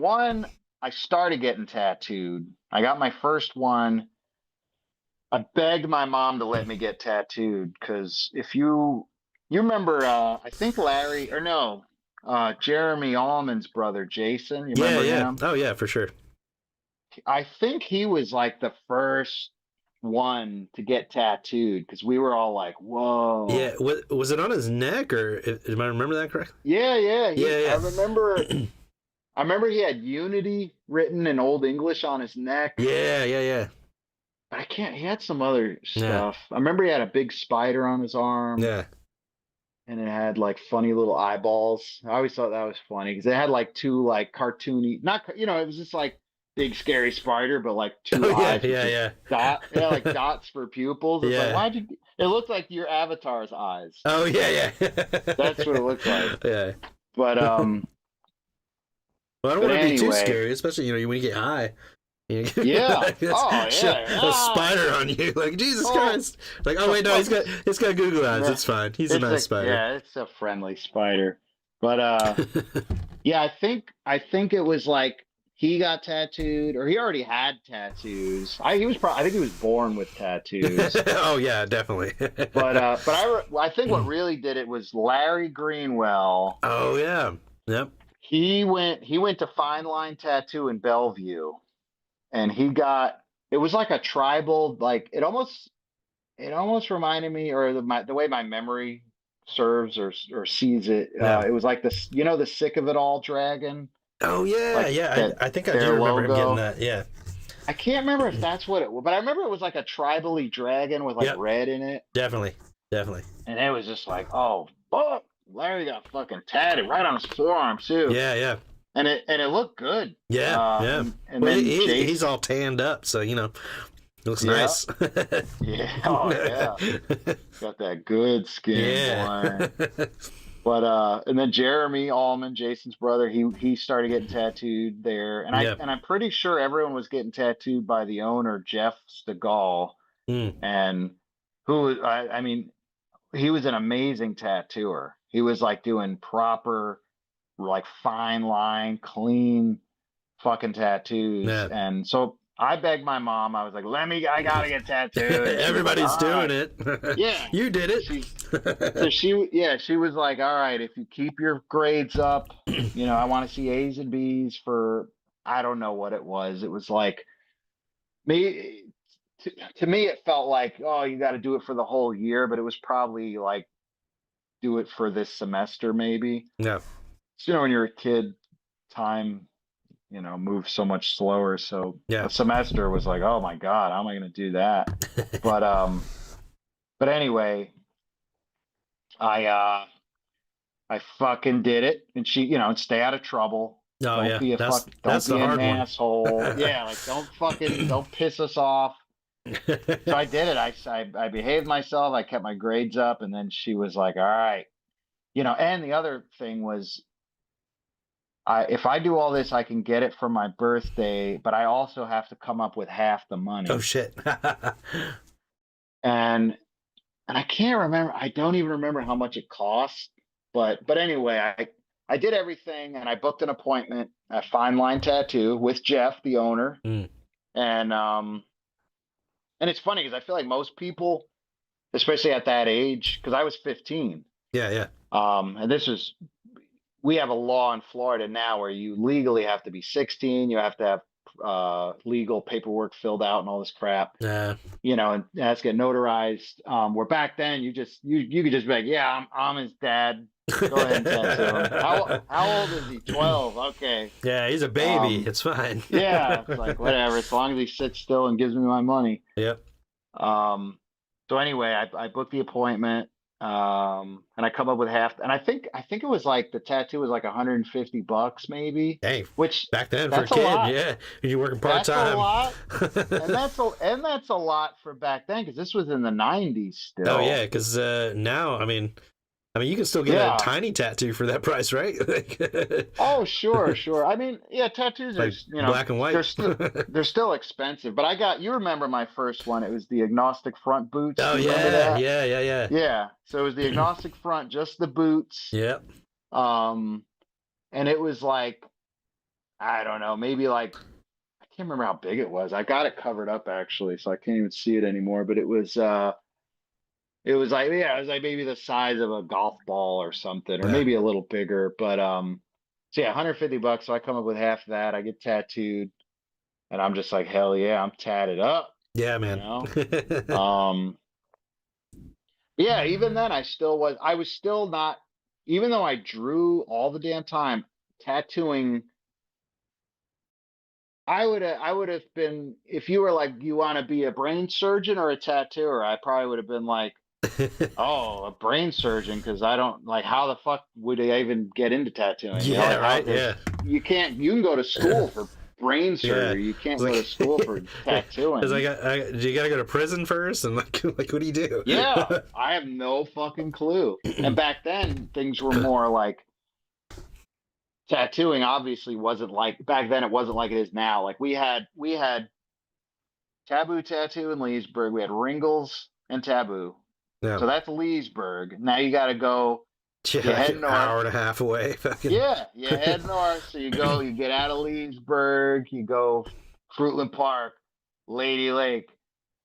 I started getting tattooed. I got my first one. I begged my mom to let me get tattooed because if you remember, I think Larry, or no, Jeremy Allman's brother, Jason, you remember Yeah. him? Oh yeah, for sure. I think he was like the first one to get tattooed because we were all like, Yeah. whoa. Was it on his neck or am I remember that correct? Yeah. I Yeah. remember he had Unity written in Old English on his neck. Yeah. But he had some other Yeah. stuff. I remember he had a big spider on his arm. Yeah. And it had like funny little eyeballs. I always thought that was funny because it had like two like cartoony, not it was just like big scary spider, but like two Oh yeah. eyes with just Yeah. like dots for pupils. It's like Yeah. why'd you? It looked like your avatar's eyes. Oh yeah. That's what it looked like. Yeah. But Well, I don't but want to be too anyway, scary, especially when you get high. yeah. Oh A yeah. spider on you, like Jesus Oh, Christ! Like, oh wait, no, it's got Google eyes. It's fine. He's a nice spider. Yeah, it's a friendly spider. But yeah, I think it was like he got tattooed, or he already had tattoos. I think he was born with tattoos. Oh yeah, definitely. I think what really did it was Larry Greenwell. Oh yeah, yep. He went to Fine Line Tattoo in Bellevue, and it was like a tribal, like it almost reminded me, or the way my memory serves or sees it. Yeah. It was like this, the Sick of It All dragon. Oh yeah, Like yeah. I think I do their remember him getting logo. that. Yeah. I can't remember if that's what it was, but I remember it was like a tribally dragon with like Yep. red in it. Definitely. And it was just like, oh, fuck. Larry got fucking tatted right on his forearm too. Yeah. And it looked good. Yeah. And Well, then he's all tanned up, so it looks nice. Yeah. Oh yeah. Got that good skin. Boy. But and then Jeremy Allman, Jason's brother, he started getting tattooed there, and I'm pretty sure everyone was getting tattooed by the owner, Jeff Stegall, and I mean, he was an amazing tattooer. He was like doing proper, like fine line, clean, fucking tattoos, and so I begged my mom. I was like, I gotta get tattooed. Everybody's doing it. Yeah. You did it. So she was like, all right, if you keep your grades up, I want to see A's and B's for, I don't know what it was. It was like, to me, it felt like, oh, you got to do it for the whole year, but it was probably like, do it for this semester, maybe. Yeah. So, when you're a kid, time moves so much slower. So a semester was like, oh my God, how am I going to do that? But anyway, I fucking did it, and she, stay out of trouble. Oh don't yeah, be a that's don't be the hard an one. asshole. Yeah, like don't piss us off. So I did it. I behaved myself. I kept my grades up, and then she was like, all right, and the other thing was, if I do all this, I can get it for my birthday, but I also have to come up with half the money. Oh shit. And I can't remember. I don't even remember how much it cost. But anyway, I did everything, and I booked an appointment at Fine Line Tattoo with Jeff, the owner. And it's funny because I feel like most people, especially at that age, because I was 15. Yeah. And we have a law in Florida now where you legally have to be 16. You have to have legal paperwork filled out and all this crap. Yeah. And it has to get notarized. Where back then you could just be like, yeah, I'm his dad. Go ahead and tattoo him. How old is he? 12. Okay. Yeah, he's a baby. It's fine. Yeah, it's like whatever. As long as he sits still and gives me my money. Yep. So anyway, I booked the appointment. And I come up with half, and I think it was like the tattoo was like $150 maybe, Hey, which back then for a that's a kid, lot. yeah, you're working part That's a time. lot, and that's a lot for back then because this was in the '90s Oh still. yeah, because now, I mean, you can still get a Yeah. tiny tattoo for that price, right? Oh, sure, sure. I mean, yeah, tattoos are, Like black and they're white. still they're still expensive. But you remember my first one? It was the agnostic front boots. Oh Do you remember yeah, that? yeah, yeah, Yeah. So it was the agnostic front, just the boots. yeah. Um, and it was like, I don't know, maybe like I can't remember how big it was. I got it covered up actually, so I can't even see it anymore. But it was like, yeah, it was like maybe the size of a golf ball or something, or Yeah, maybe a little bigger. But so yeah, $150. So I come up with half of that. I get tattooed, and I'm just like, hell yeah, I'm tatted up, yeah, you man. know. Um, yeah, even then, I was still not, even though I drew all the damn time, tattooing. I would have been, if you were like, you want to be a brain surgeon or a tattooer, I probably would have been like, oh, a brain surgeon, because I don't like, how the fuck would I even get into tattooing? You know, Yeah, like how right. there's Yeah, you can go to school for brain yeah. surgery. You It's can't go like, to school for it's tattooing. like, do you gotta go to prison first? And like, what do you do? Yeah, I have no fucking clue. And back then things were more like tattooing obviously wasn't like back then it wasn't like it is now. Like we had Taboo Tattoo in Leesburg. We had Ringles and Taboo. Yeah, So that's Leesburg. Now you got to go, yeah, you like head an north. hour and a half away. Fucking. Yeah, you head north. So you get out of Leesburg, you go Fruitland Park, Lady Lake,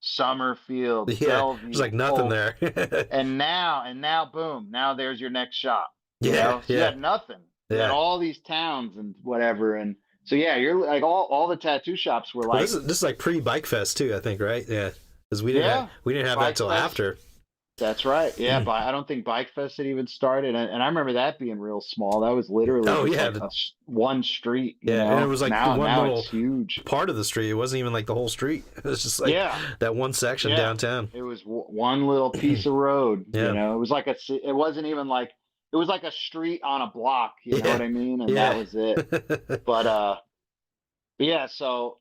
Summerfield, Yeah, there's Bellevue, like nothing Polk. there. And now, boom, now there's your next shop, Yeah, So you yeah, had nothing. You had yeah. all these towns and whatever. And so, yeah, you're like all the tattoo shops were Well, like, this is like pre-bike fest too, I think, right? Yeah, because yeah, we didn't have that Bike till Fest. after. That's right. Yeah, but I don't think Bike Fest had even started, and I remember that being real small. That was literally Oh just yeah, like one street, yeah, and it was like Now, one now it's little huge. part of the street. It wasn't even like the whole street. It was just like Yeah, that one section yeah. downtown. It was one little piece of road. Yeah, It was like it wasn't even like it was like a street on a block. You know yeah, what I mean? And that yeah. was it. But yeah. So,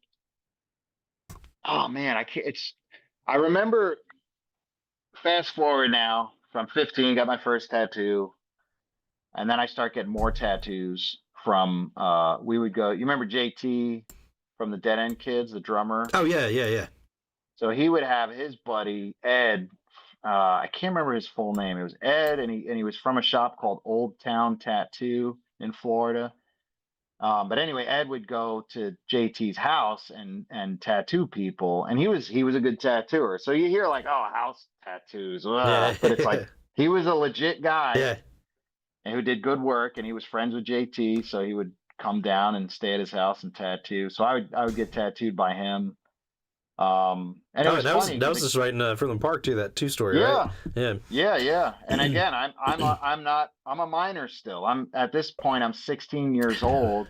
oh man, I can't. I remember. Fast forward now from 15, got my first tattoo. And then I start getting more tattoos from we would go, you remember JT from the Dead End Kids, the drummer? Oh yeah, yeah, yeah. So he would have his buddy Ed, I can't remember his full name. It was Ed, and he was from a shop called Old Town Tattoo in Florida. But anyway, Ed would go to JT's house and tattoo people, and he was a good tattooer. So you hear like, oh, house tattoos, Yeah, but it's like he was a legit guy yeah. and who did good work, and he was friends with JT, so he would come down and stay at his house and tattoo. So I would get tattooed by him. And it Oh, was and that was funny that because was just right in Freeland Park too. That two-story, right? yeah, Yeah. yeah. And again, I'm a minor still. I'm at this point I'm 16 years old,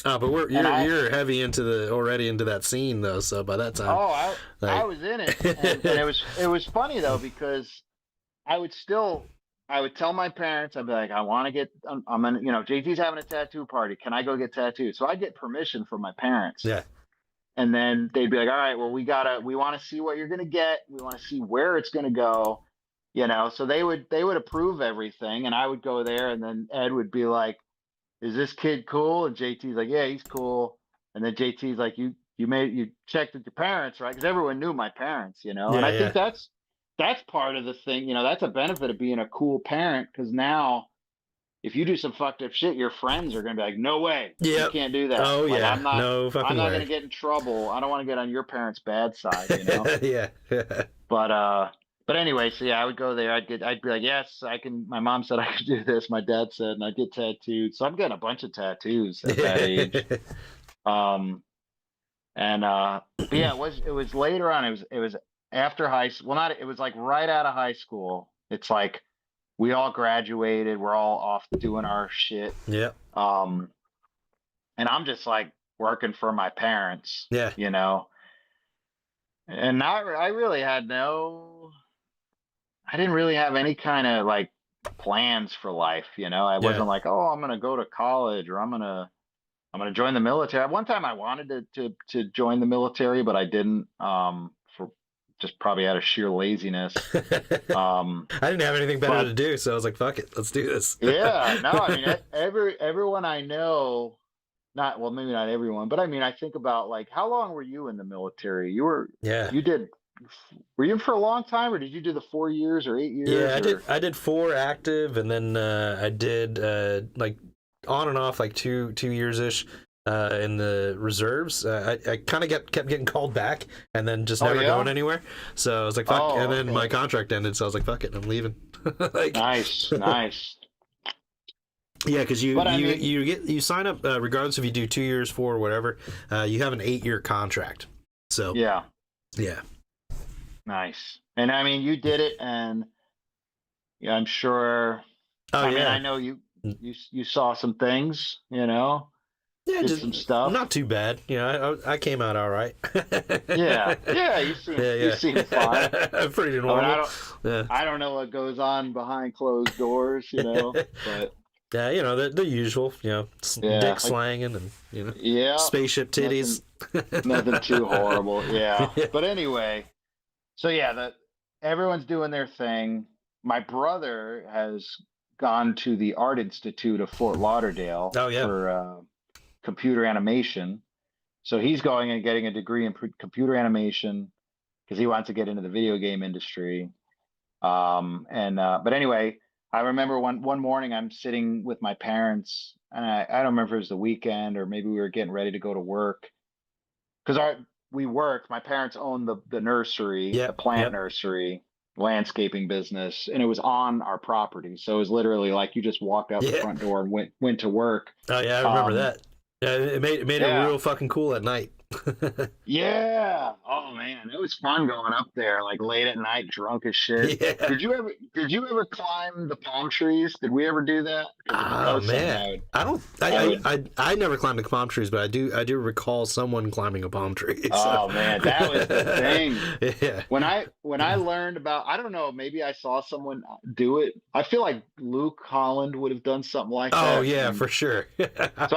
Oh, but and you're heavy into already into that scene though. So by that time, oh I like, was in it, and it was funny though because I would still I would tell my parents, I'd be like, I want to get, I'm gonna, JT's having a tattoo party. Can I go get tattooed? So I get permission from my parents. yeah, And then they'd be like, all right, well, we want to see what you're going to get. We want to see where it's going to go, So they would approve everything. And I would go there. And then Ed would be like, is this kid cool? And JT's like, yeah, he's cool. And then JT's like, you checked with your parents, right? Because everyone knew my parents, And yeah, I yeah, think that's part of the thing, that's a benefit of being a cool parent. Because now if you do some fucked up shit, your friends are gonna be like, no way, you yep. can't do that. Oh Like yeah, no I'm fucking not gonna way. get in trouble. I don't want to get on your parents' bad side, Yeah, But anyway, so yeah, I would go there. I'd be like, yes, I can. My mom said I could do this. My dad said, and I'd get tattooed. So I'm getting a bunch of tattoos at that age. Um, but yeah, it was later on. It was after high school. Well, not it was like right out of high school. It's like we all graduated. We're all off doing our shit. yeah, Um, and I'm just like working for my parents, yeah. And I really had no. I didn't really have any kind of like plans for life, you know. I Yeah. wasn't like, oh, I'm gonna go to college or I'm gonna join the military. At one time I wanted to join the military, but I didn't, for just probably out of sheer laziness. Um, I didn't have anything better to but do, so I was like, "Fuck it, let's do this." yeah, no, I mean everyone I know, not well, maybe not everyone, but I mean I think about like how long were you in the military? Yeah. You did were you in for a long time or did you do the 4 years or 8 years Yeah, I did. or I did 4 active, and then I did like on and off like 2 years ish in the reserves. I kind of kept getting called back, and then just oh never going yeah? anywhere. So I was like, "Fuck!" And Oh, then my okay. contract ended, so I was like, "Fuck it, I'm leaving." Like, Nice, nice. yeah, because But I mean, you sign up regardless if you do 2 years, 4, or whatever. You have an 8-year contract. So yeah, yeah. nice. And I mean, you did it, and yeah, I'm sure. Oh I mean, yeah. I know you saw some things, you know, Yeah, did just some stuff. not too bad. You know, I came out all right. Yeah, yeah, you Yeah, seem fine. yeah. Pretty I mean, normal. Yeah. I don't know what goes on behind closed doors, you know, but Yeah, you know, the usual, you know, yeah, dick like slanging and, you know, yeah, spaceship titties. nothing nothing too horrible. Yeah. Yeah. But anyway, so yeah, that everyone's doing their thing. My brother has gone to the Art Institute of Fort Lauderdale Oh, yeah. for computer animation. So he's going and getting a degree in computer animation because he wants to get into the video game industry. And but anyway, I remember one morning I'm sitting with my parents, and I don't remember if it was the weekend or maybe we were getting ready to go to work because our we worked. My parents owned the nursery, the Yep, plant yep. nursery, landscaping business, and it was on our property. So it was literally like you just walked out the Yeah. front door and went to work. Oh, yeah, I remember Um, that. Yeah, it made it yeah, real fucking cool at night. yeah. Oh man, it was fun going up there like late at night, drunk as shit. Yeah. Did you ever climb the palm trees? Did we ever do that? Because if it Oh was something, man, I don't. I I, would. I I never climbed the palm trees, but I do recall someone climbing a palm tree. So. Oh man, that was the thing. Yeah. When I learned about, I don't know, maybe I saw someone do it. I feel like Luke Holland would have done something like Oh that. yeah, And for sure. so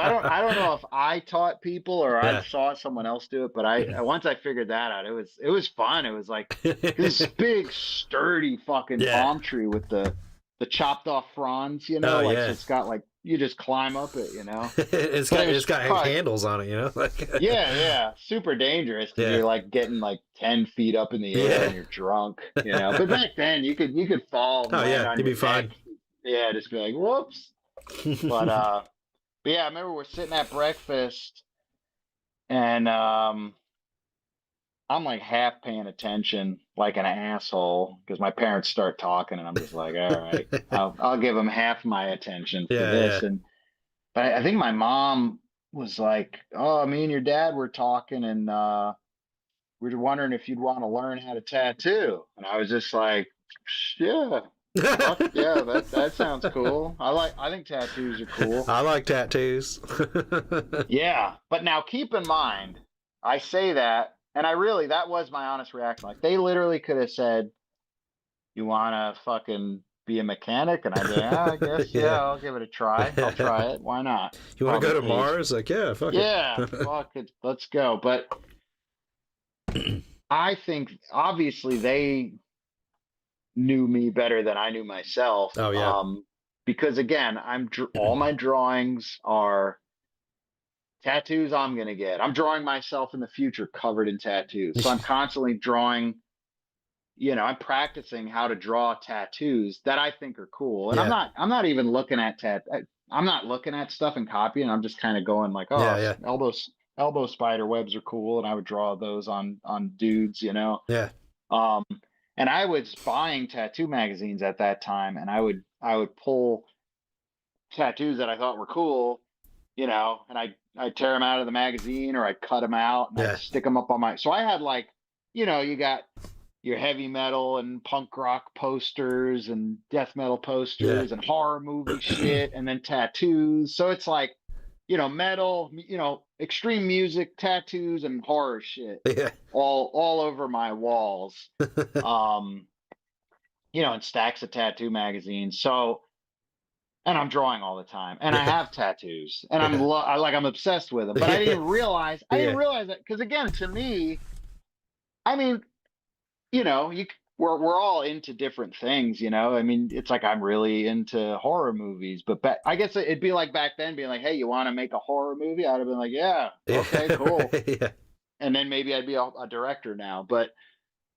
I don't know if I taught people or I Yeah. saw someone else do it, but I once I figured that out, it was fun. It was like this big sturdy fucking Yeah. palm tree with the chopped off fronds, you Oh know, like so yeah. it's got like you just climb up it, you know. it's But got it it's was got probably handles on it, you know. Like. yeah, yeah, super dangerous because Yeah. you're like getting like 10 feet up in the air Yeah. and you're drunk, you know. But back then you could fall and Oh land yeah, on you'd your be neck. fine. Yeah, just be like, whoops. But but yeah, I remember we're sitting at breakfast and I'm like half paying attention like an asshole because my parents start talking and I'm just like, all right, I'll give them half my attention for Yeah, yeah. this. And but I think my mom was like, oh, me and your dad were talking and we were wondering if you'd want to learn how to tattoo. And I was just like, yeah, fuck yeah, that sounds cool. I think tattoos are cool. I like tattoos. Yeah, but now keep in mind, I say that, and that was my honest reaction. Like they literally could have said, "You want to fucking be a mechanic?" And I'd be like, I guess Yeah. yeah, I'll give it a try. I'll try it. Why not? You want to Probably go to pays. Mars? Like, yeah, fuck it. Yeah, fuck it, let's go. But I think obviously they knew me better than I knew myself. Oh yeah. Because again, all my drawings are tattoos I'm gonna get. I'm drawing myself in the future covered in tattoos. So I'm constantly drawing, I'm practicing how to draw tattoos that I think are cool. And Yeah. I'm not even looking at I'm not looking at stuff and copying. I'm just kind of going like, Yeah, oh, yeah. elbow spider webs are cool, and I would draw those on dudes, you know. Yeah. Um, and I was buying tattoo magazines at that time, and I would pull tattoos that I thought were cool, and I'd tear them out of the magazine or I'd cut them out and I'd Yeah. stick them up on my. So I had like, you got your heavy metal and punk rock posters and death metal posters and horror movie shit, and then tattoos. So it's like, metal, extreme music, tattoos, and horror shit Yeah. all over my walls. Um, in stacks of tattoo magazines. So, and I'm drawing all the time, and I Yeah. have tattoos, and Yeah. I'm obsessed with them. But I didn't Yeah. realize that, because again, to me, I mean, you know, you c- we're all into different things, I mean, it's like I'm really into horror movies, but I guess it'd be like back then being like, "Hey, you want to make a horror movie?" I'd have been like, "Yeah, okay, Yeah. cool." Right. Yeah. And then maybe I'd be a director now. But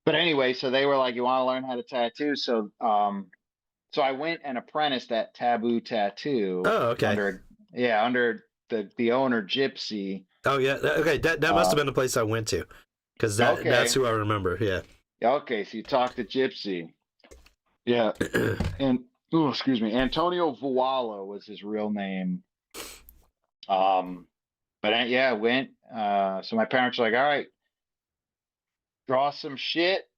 anyway, so they were like, "You want to learn how to tattoo?" So I went and apprenticed at Taboo Tattoo Oh, okay. under the owner Gypsy. Oh, yeah. Okay. That must have been the place I went to, because that's Okay, who I remember. Yeah. okay, so you talked to Gypsy, yeah, and oh, excuse me, Antonio Vuala was his real name. But yeah, I went. So my parents were like, "All right, draw some shit."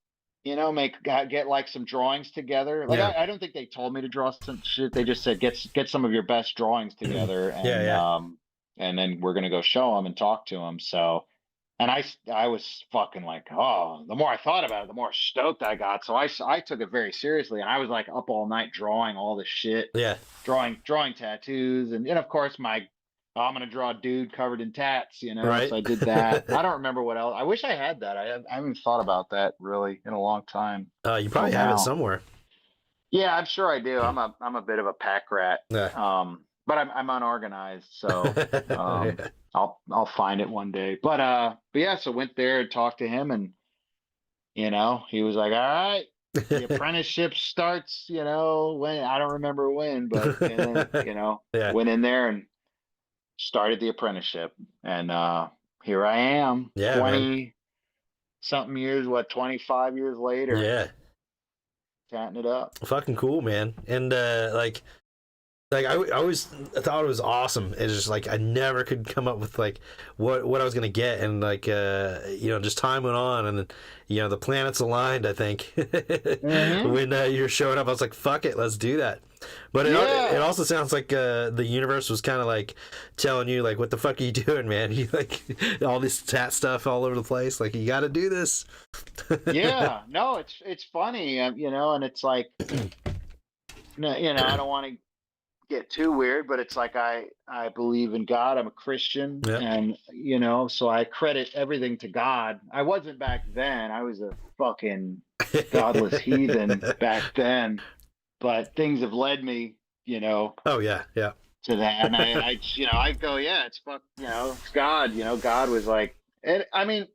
Get like some drawings together. Like Yeah. I don't think they told me to draw some shit. They just said get some of your best drawings together, Yeah. Yeah. and then we're gonna go show them and talk to them. So, and I was fucking like, oh, the more I thought about it, the more stoked I got. So I took it very seriously, and I was like up all night drawing all this shit, Yeah. drawing tattoos, and of course I'm gonna draw a dude covered in tats, Right. So I did that. I don't remember what else. I wish I had that. I haven't thought about that really in a long time. You Till probably have it now. somewhere. Yeah, I'm sure I do. I'm a bit of a pack rat. Yeah. But I'm unorganized, so Yeah. I'll find it one day. But yeah, so went there and talked to him, and he was like, "All right, the apprenticeship starts, when I don't remember when, but and then Yeah. went in there and started the apprenticeship, and here I am, Yeah, man. 20 something years, 25 years later, Yeah. tatting it up. Fucking cool, man. And I always thought it was awesome. It's just like I never could come up with like what I was gonna get, and like just time went on, and the planets aligned. I think when you're showing up, I was like, "Fuck it, let's do that." But it also sounds like the universe was kind of like telling you like, "What the fuck are you doing, man? You like all this tat stuff all over the place. Like you got to do this." Yeah, no, it's funny, and it's like, I don't want to get too weird, but it's like I believe in God. I'm a Christian, Yeah. and so I credit everything to God. I wasn't back then. I was a fucking godless heathen back then, but things have led me, Oh yeah, yeah. to that. And I go, yeah, it's it's God. God was like, I mean,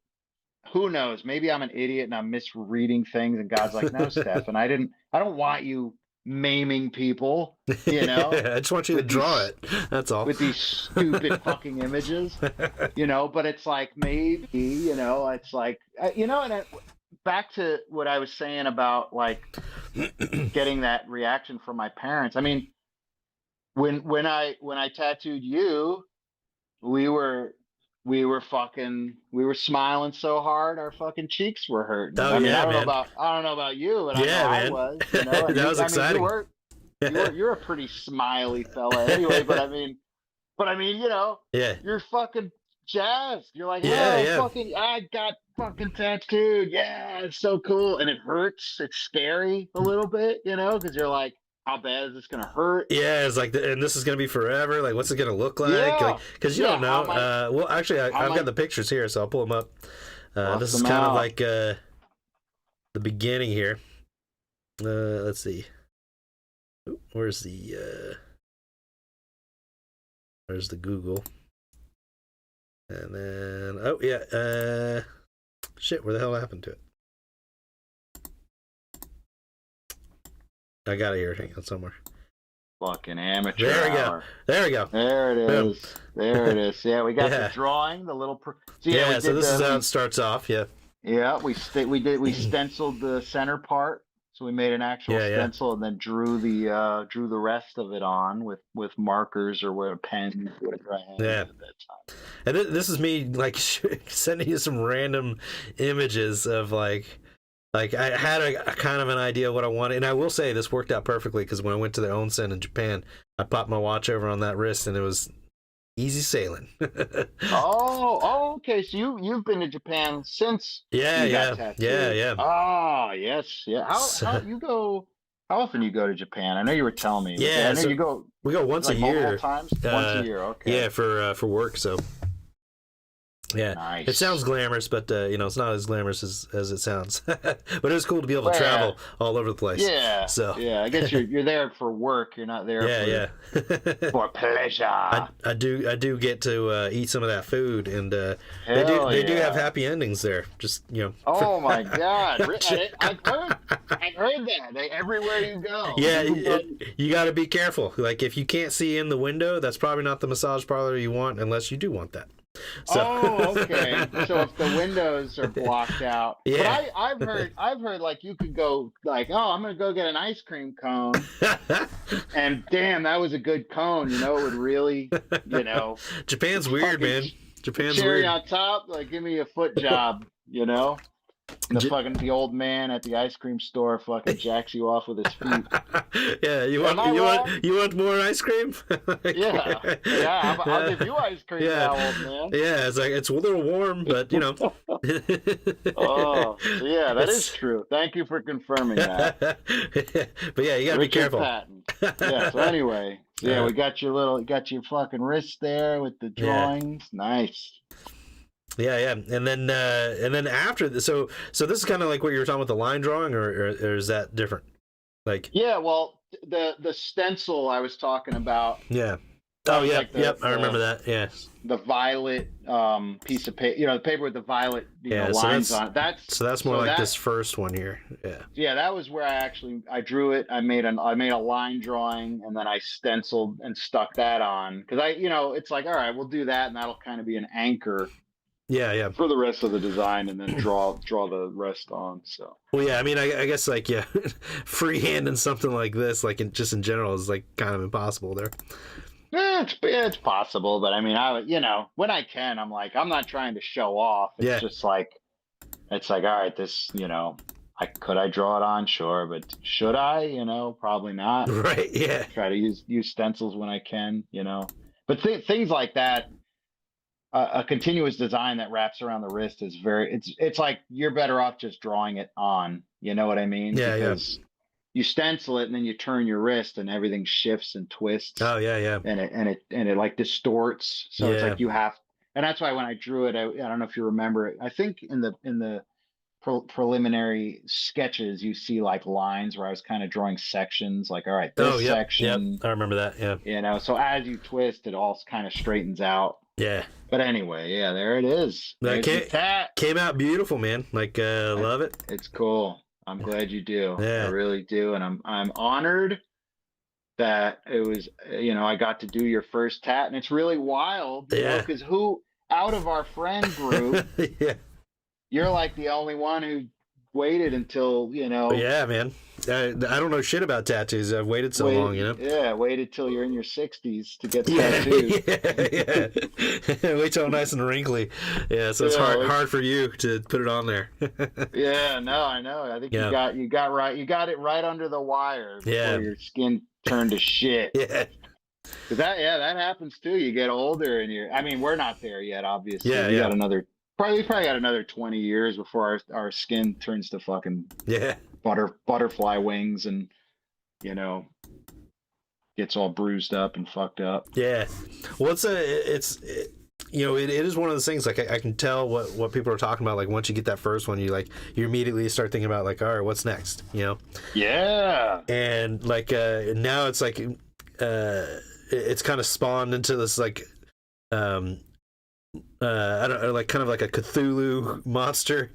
who knows? Maybe I'm an idiot and I'm misreading things, and God's like, no, Steph, and I don't want you maiming people, I just want you to with draw these it. That's all. with these stupid fucking images, but it's like, maybe, it's like, and back to what I was saying about like getting that reaction from my parents. I mean, when I tattooed you, we were we were smiling so hard our fucking cheeks were hurting. Oh I mean, yeah, man. I don't know about you, but Yeah, I know I man. was, That and was exciting. you're a pretty smiley fella anyway, but I mean, Yeah. you're fucking jazzed. You're like, Yeah, "Oh, yeah. I got fucking tattooed. Yeah, it's so cool." And it hurts. It's scary a little bit, because you're like, how bad is this gonna hurt? Yeah, it's like, and this is gonna be forever. Like, what's it gonna look like? Yeah. Like, because you don't know. Well, actually, I've might- got the pictures here, so I'll pull them up. This is them kind of out. like the beginning here. Let's see. Ooh, where's the Google? And then, oh yeah, shit, where the hell happened to it? I got it here. Hang on somewhere. Fucking amateur There we go. hour. There we go. There it Boom. is. There it is. Yeah, we got Yeah. the drawing, the little. Yeah, so this is how it starts off. Yeah. Yeah, we stenciled the center part, so we made an actual Yeah, yeah. stencil, and then drew the rest of it on with markers or with a pen, whatever I had Yeah. at that time. And this is me like sending you some random images of like I had a kind of an idea of what I wanted, and I will say this worked out perfectly because when I went to the onsen in Japan, I popped my watch over on that wrist, and it was easy sailing. Okay. So you've been to Japan since Yeah, you got yeah, yeah, tattooed. yeah. Oh, yes, yeah. How So, you go? How often you go to Japan? I know you were telling me. I yeah, know so you go we go once a like multiple year. times. Once a year. Okay. Yeah, for work. So yeah, it sounds Nice. glamorous, but it's not as glamorous as it sounds. But it's cool to be able to Well, travel all over the place. yeah, So yeah. I guess you're there for work. You're not there yeah, yeah. for pleasure. I do get to eat some of that food, and they do Hell they do have yeah. happy endings there. Just Oh my God! I've heard that. Everywhere you go. Yeah, you got to be careful. Like if you can't see in the window, that's probably not the massage parlor you want, unless you do want that. So. Oh, okay. So if the windows are blocked out, Yeah. but I've heard like you could go like, oh, I'm gonna go get an ice cream cone, and damn, that was a good cone. It would really, Japan's weird, man. Japan's cherry weird. on top, like give me a foot job, And the old man at the ice cream store fucking jacks you off with his feet. Yeah, you Am I want wrong? you want more ice cream? Yeah. I'll give you ice cream now, old man. Yeah, it's like it's a little warm, but Oh, yeah, that is true. Thank you for confirming that. But yeah, you gotta be Richard careful. Patton. Yeah. So anyway, we got your fucking wrist there with the drawings. Nice. Yeah, yeah, and then after this, so this is kind of like what you were talking about, the line drawing, or is that different? Like, yeah, well, the stencil I was talking about. Yeah. Oh yeah, like yep, I remember that. Yeah. The violet piece of paper, the paper with the violet lines on it. That's more like this first one here. Yeah. Yeah, that was where I drew it. I made a line drawing, and then I stenciled and stuck that on because it's like, all right, we'll do that, and that'll kind of be an anchor. Yeah, yeah. For the rest of the design, and then draw the rest on. So. Well, yeah. I mean, I guess like freehanding something like this, like in general, is like kind of impossible there. Yeah, it's possible, but I mean, when I can, I'm like, I'm not trying to show off. It's just like, all right, this, could I draw it on? Sure, but should I? Probably not. Right. Yeah. Try to use stencils when I can. But things like that. A continuous design that wraps around the wrist is it's like you're better off just drawing it on, you know what I mean? Yeah, because you stencil it and then you turn your wrist and everything shifts and twists. Oh yeah, yeah. And it like distorts. So it's like and that's why when I drew it, I don't know if you remember it. I think in the preliminary sketches you see like lines where I was kind of drawing sections, like, all right, this section. Yep. I remember that. Yeah. So as you twist, it all kind of straightens out. Yeah. But anyway, yeah, there it is. That came out beautiful, man. Like, love it. It's cool. I'm glad you do. Yeah. I really do, and I'm honored that it was. I got to do your first tat, and it's really wild. Because who out of our friend group, you're like the only one who waited until Yeah, man. I don't know shit about tattoos. I've waited so long, Yeah, waited till you're in your 60s to get tattoos. Yeah. Wait till I'm nice and wrinkly. Yeah, so it's hard for you to put it on there. Yeah, no, I know. I think you got it right under the wire before your skin turned to shit. Yeah. Cause that happens too. You get older and we're not there yet, obviously. Yeah, we got another probably got another 20 years before our skin turns to fucking butterfly wings and gets all bruised up and fucked up. Yeah. Well, it is one of those things, like I can tell what people are talking about. Like once you get that first one, you immediately start thinking about like, all right, what's next? Yeah. And like now it's like it's kind of spawned into this like I don't know, like kind of like a Cthulhu monster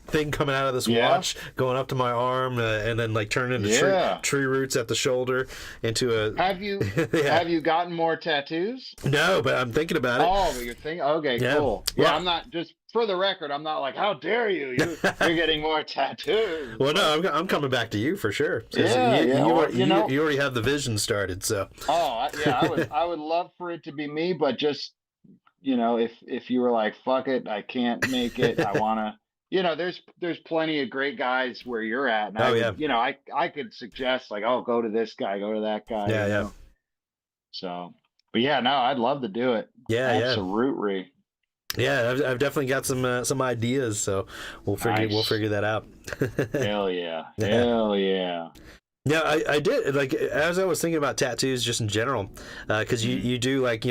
thing coming out of this watch, going up to my arm, and then like turning into tree roots at the shoulder into a. Have you have you gotten more tattoos? No, but I'm thinking about it. Oh, but you're thinking. Okay, cool. Yeah, I'm not, just for the record, I'm not like, how dare you? You're getting more tattoos. Well, no, I'm coming back to you for sure. You already have the vision started, so. Oh yeah, I would love for it to be me, but just. If you were like, fuck it, I can't make it, I want to, there's plenty of great guys where you're at. And I could suggest like, oh, go to this guy, go to that guy. Yeah. So, But yeah, no, I'd love to do it. Yeah, Absolutely. Yeah, I've definitely got some ideas, so we'll figure that out. Hell yeah. Yeah. Hell yeah. Yeah, I did, like, as I was thinking about tattoos just in general, because you do, like,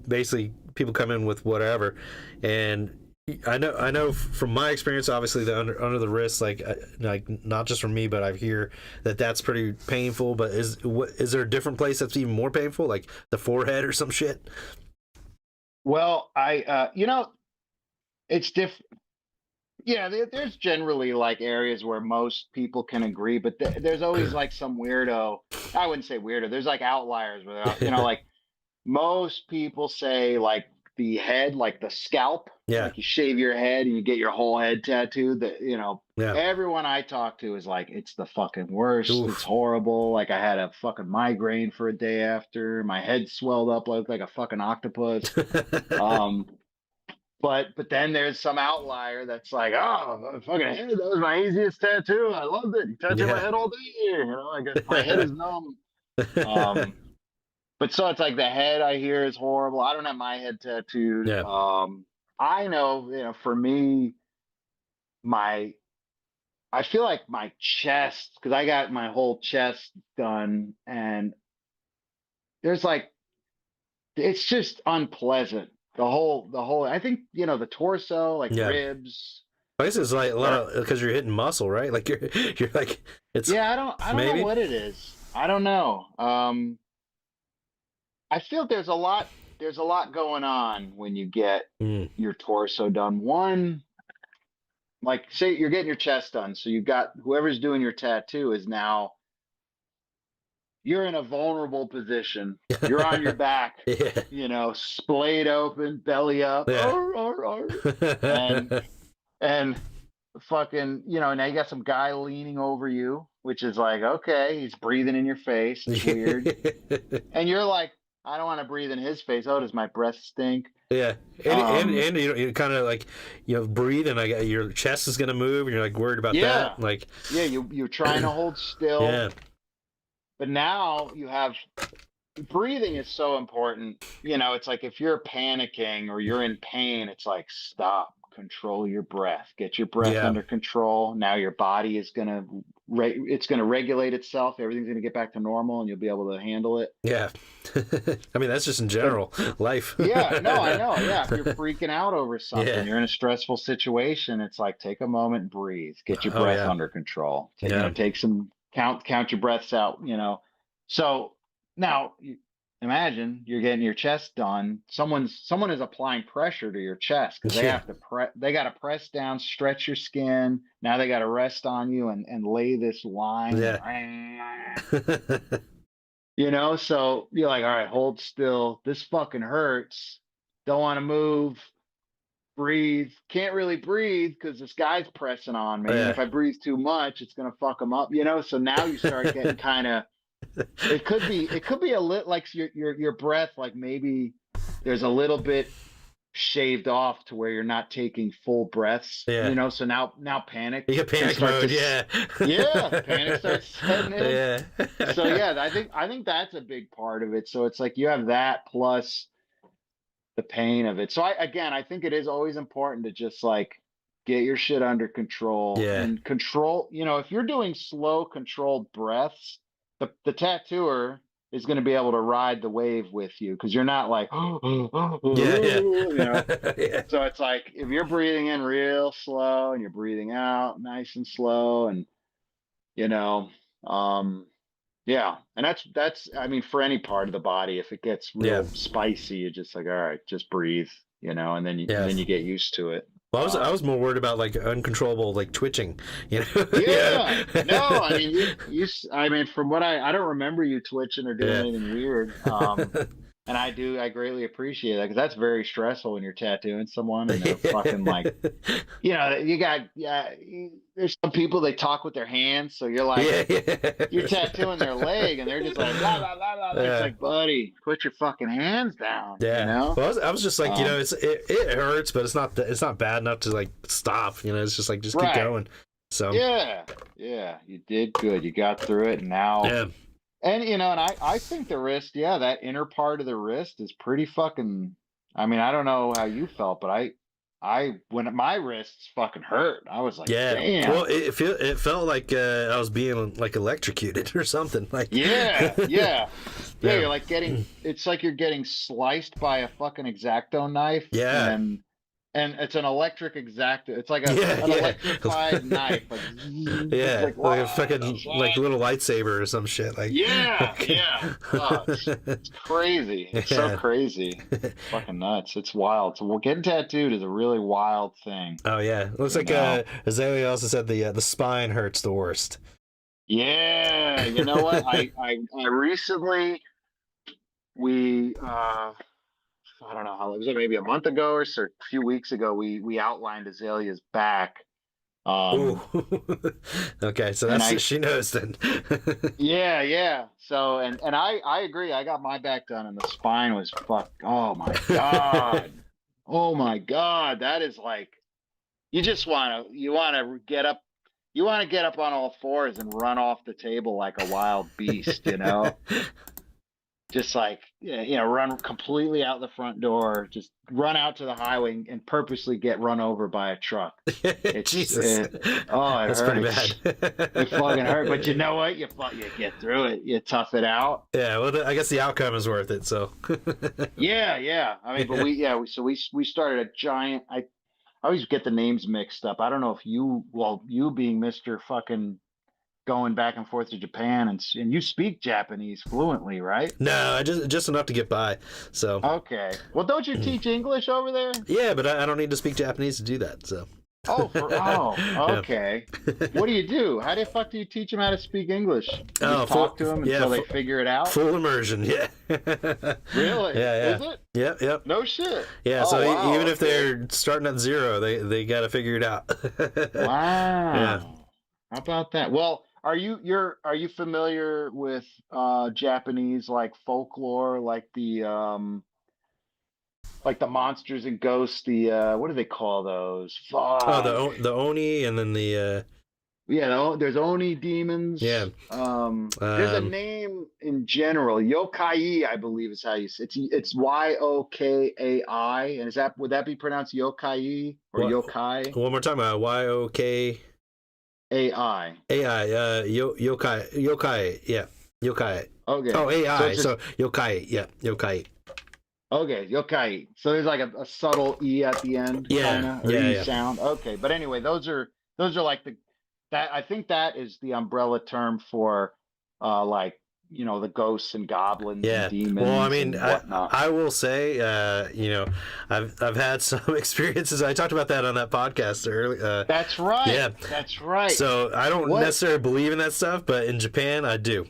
basically people come in with whatever, and I know from my experience, obviously the under the wrist, like not just from me, but I hear that's pretty painful. But is there a different place that's even more painful, like the forehead or some shit? Well, it's different. Yeah, there's generally like areas where most people can agree, but there's always like some weirdo. I wouldn't say weirdo. There's like outliers where, like most people say like the head, like the scalp, Yeah. like you shave your head and you get your whole head tattooed. That Yeah. everyone I talk to is like, it's the fucking worst. Oof. It's horrible. Like I had a fucking migraine for a day after. My head swelled up like a fucking octopus. But then there's some outlier that's like, oh, fucking head, that was my easiest tattoo. I loved it. You tattoo my head all day. I guess my head is numb. But so it's like the head I hear is horrible. I don't have my head tattooed. Yeah. I know, for me, I feel like my chest, because I got my whole chest done, and there's like, it's just unpleasant. The whole, I think, the torso, like ribs. I guess it's like a lot of, because you're hitting muscle, right? Like you're like, it's. Yeah, I don't know what it is. I don't know. I feel there's a lot going on when you get your torso done. One, like say you're getting your chest done, so you've got whoever's doing your tattoo is now, you're in a vulnerable position. You're on your back, splayed open, belly up, and fucking, now you got some guy leaning over you, which is like, okay, he's breathing in your face. It's weird. And you're like, I don't want to breathe in his face. Oh, does my breath stink? Yeah, and you kind of like, breathe, and like your chest is gonna move, and you're like worried about that. Like, yeah, you're trying to hold still. Yeah. But now you have, breathing is so important. It's like if you're panicking or you're in pain, it's like, stop, control your breath, get your breath under control. Now your body is going to, it's going to regulate itself. Everything's going to get back to normal and you'll be able to handle it. Yeah. I mean, that's just in general life. Yeah, no, I know. Yeah. If you're freaking out over something, you're in a stressful situation. It's like, take a moment and breathe, get your breath under control. Take some, count your breaths out, So now imagine you're getting your chest done. Someone is applying pressure to your chest because they have to they got to press down, stretch your skin. Now they got to rest on you and lay this line. So you're like, all right, hold still. This fucking hurts. Don't want to move. Breathe. Can't really breathe because this guy's pressing on me. And if I breathe too much, it's gonna fuck him up. So now you start getting kind of. It could be a little like your breath, like maybe there's a little bit shaved off to where you're not taking full breaths. So now panic. You get panic mode. Panic starts setting in. So I think that's a big part of it. So it's like you have that plus the pain of it. So I think it is always important to just like get your shit under control and control, if you're doing slow controlled breaths, the tattooer is going to be able to ride the wave with you because you're not like, So it's like if you're breathing in real slow and you're breathing out nice and slow and, and that's, I mean, for any part of the body, if it gets real spicy, you're just like, all right, just breathe, and then you get used to it. Well, I was more worried about like uncontrollable like twitching, No, I mean, I mean, from what I don't remember you twitching or doing anything weird. And I greatly appreciate that because that's very stressful when you're tattooing someone and they're fucking like, there's some people, they talk with their hands. So you're like, you're tattooing their leg and they're just like, blah, blah, blah, blah. It's like, buddy, put your fucking hands down. Well, I was just like, it hurts, but it's not bad enough to like stop, it's just like, just keep going. So, you did good. You got through it. And now, And and I think the wrist, yeah, that inner part of the wrist is pretty fucking. I mean, I don't know how you felt, but I when my wrists fucking hurt, I was like, Yeah. Well, damn. it felt like I was being like electrocuted or something. Like, Yeah, yeah, yeah. yeah, You're like getting. It's like you're getting sliced by a fucking X-Acto knife, yeah, and it's an electric X-Acto. It's like yeah, an yeah, electrified knife, like it's yeah, like like a what the fucking like fuck? little lightsaber or some shit. Like, Yeah, okay. yeah. Oh, it's crazy. It's so Yeah. crazy. Fucking nuts. It's wild. So well, getting tattooed is a really wild thing, Oh yeah, looks you like know. Azalea also said the spine hurts the worst. Yeah, you know what? I recently we I don't know how it was, maybe a month ago or so, a few weeks ago, we outlined Azalea's back. Ooh. Um, Okay, so and that's I she knows then. Yeah, yeah. So and I agree. I got my back done, and the spine was fuck. Oh my god. Oh my god. That is like you wanna get up. You want to get up on all fours and run off the table like a wild beast, just like yeah, run completely out the front door, just run out to the highway and purposely get run over by a truck. It's Jesus, oh, it that's pretty hurts. It bad. fucking hurt, but you know what? You get through it. You tough it out. Yeah, well, I guess the outcome is worth it. So, Yeah, yeah. I mean, but yeah. we started a giant. I always get the names mixed up. I don't know if you being Mister fucking going back and forth to Japan and you speak Japanese fluently, right? No, I just enough to get by. So, Okay. Well, don't you teach English over there? yeah, but I don't need to speak Japanese to do that. So, yeah. Okay. What do you do? How the fuck do you teach them how to speak English? You Oh, just talk to them yeah, until they figure it out? full immersion. Yeah. Really? Yeah, Is it? yeah, yep. No shit. Yeah, Oh so wow. even if Okay. they're starting at zero, they got to figure it out. Yeah. Wow. How about that? Well, are you familiar with Japanese like folklore, like the monsters and ghosts, the what do they call those? Oh, Fuck. the oni, and then the Yeah, there's Oni yeah, demons. There's a um, name in general. Yokai, I believe is how you say it's Yokai. And would that be pronounced Yokai or what Yokai? one more time? YOK AI. AI, yokai, yeah, yokai. Okay. Oh, So AI, it's just so yokai, yeah, yokai. okay, Yokai. So there's like a subtle E at the end, Yeah, kinda, or yeah, E yeah, sound. Okay. But anyway, those are like that I think that is the umbrella term for like, the ghosts and goblins and yeah. Well, I demons mean, and whatnot. I will say, I've had some experiences. I talked about that on that podcast earlier. That's right. Yeah. That's right. So I don't What? necessarily believe in that stuff, but in Japan, I do.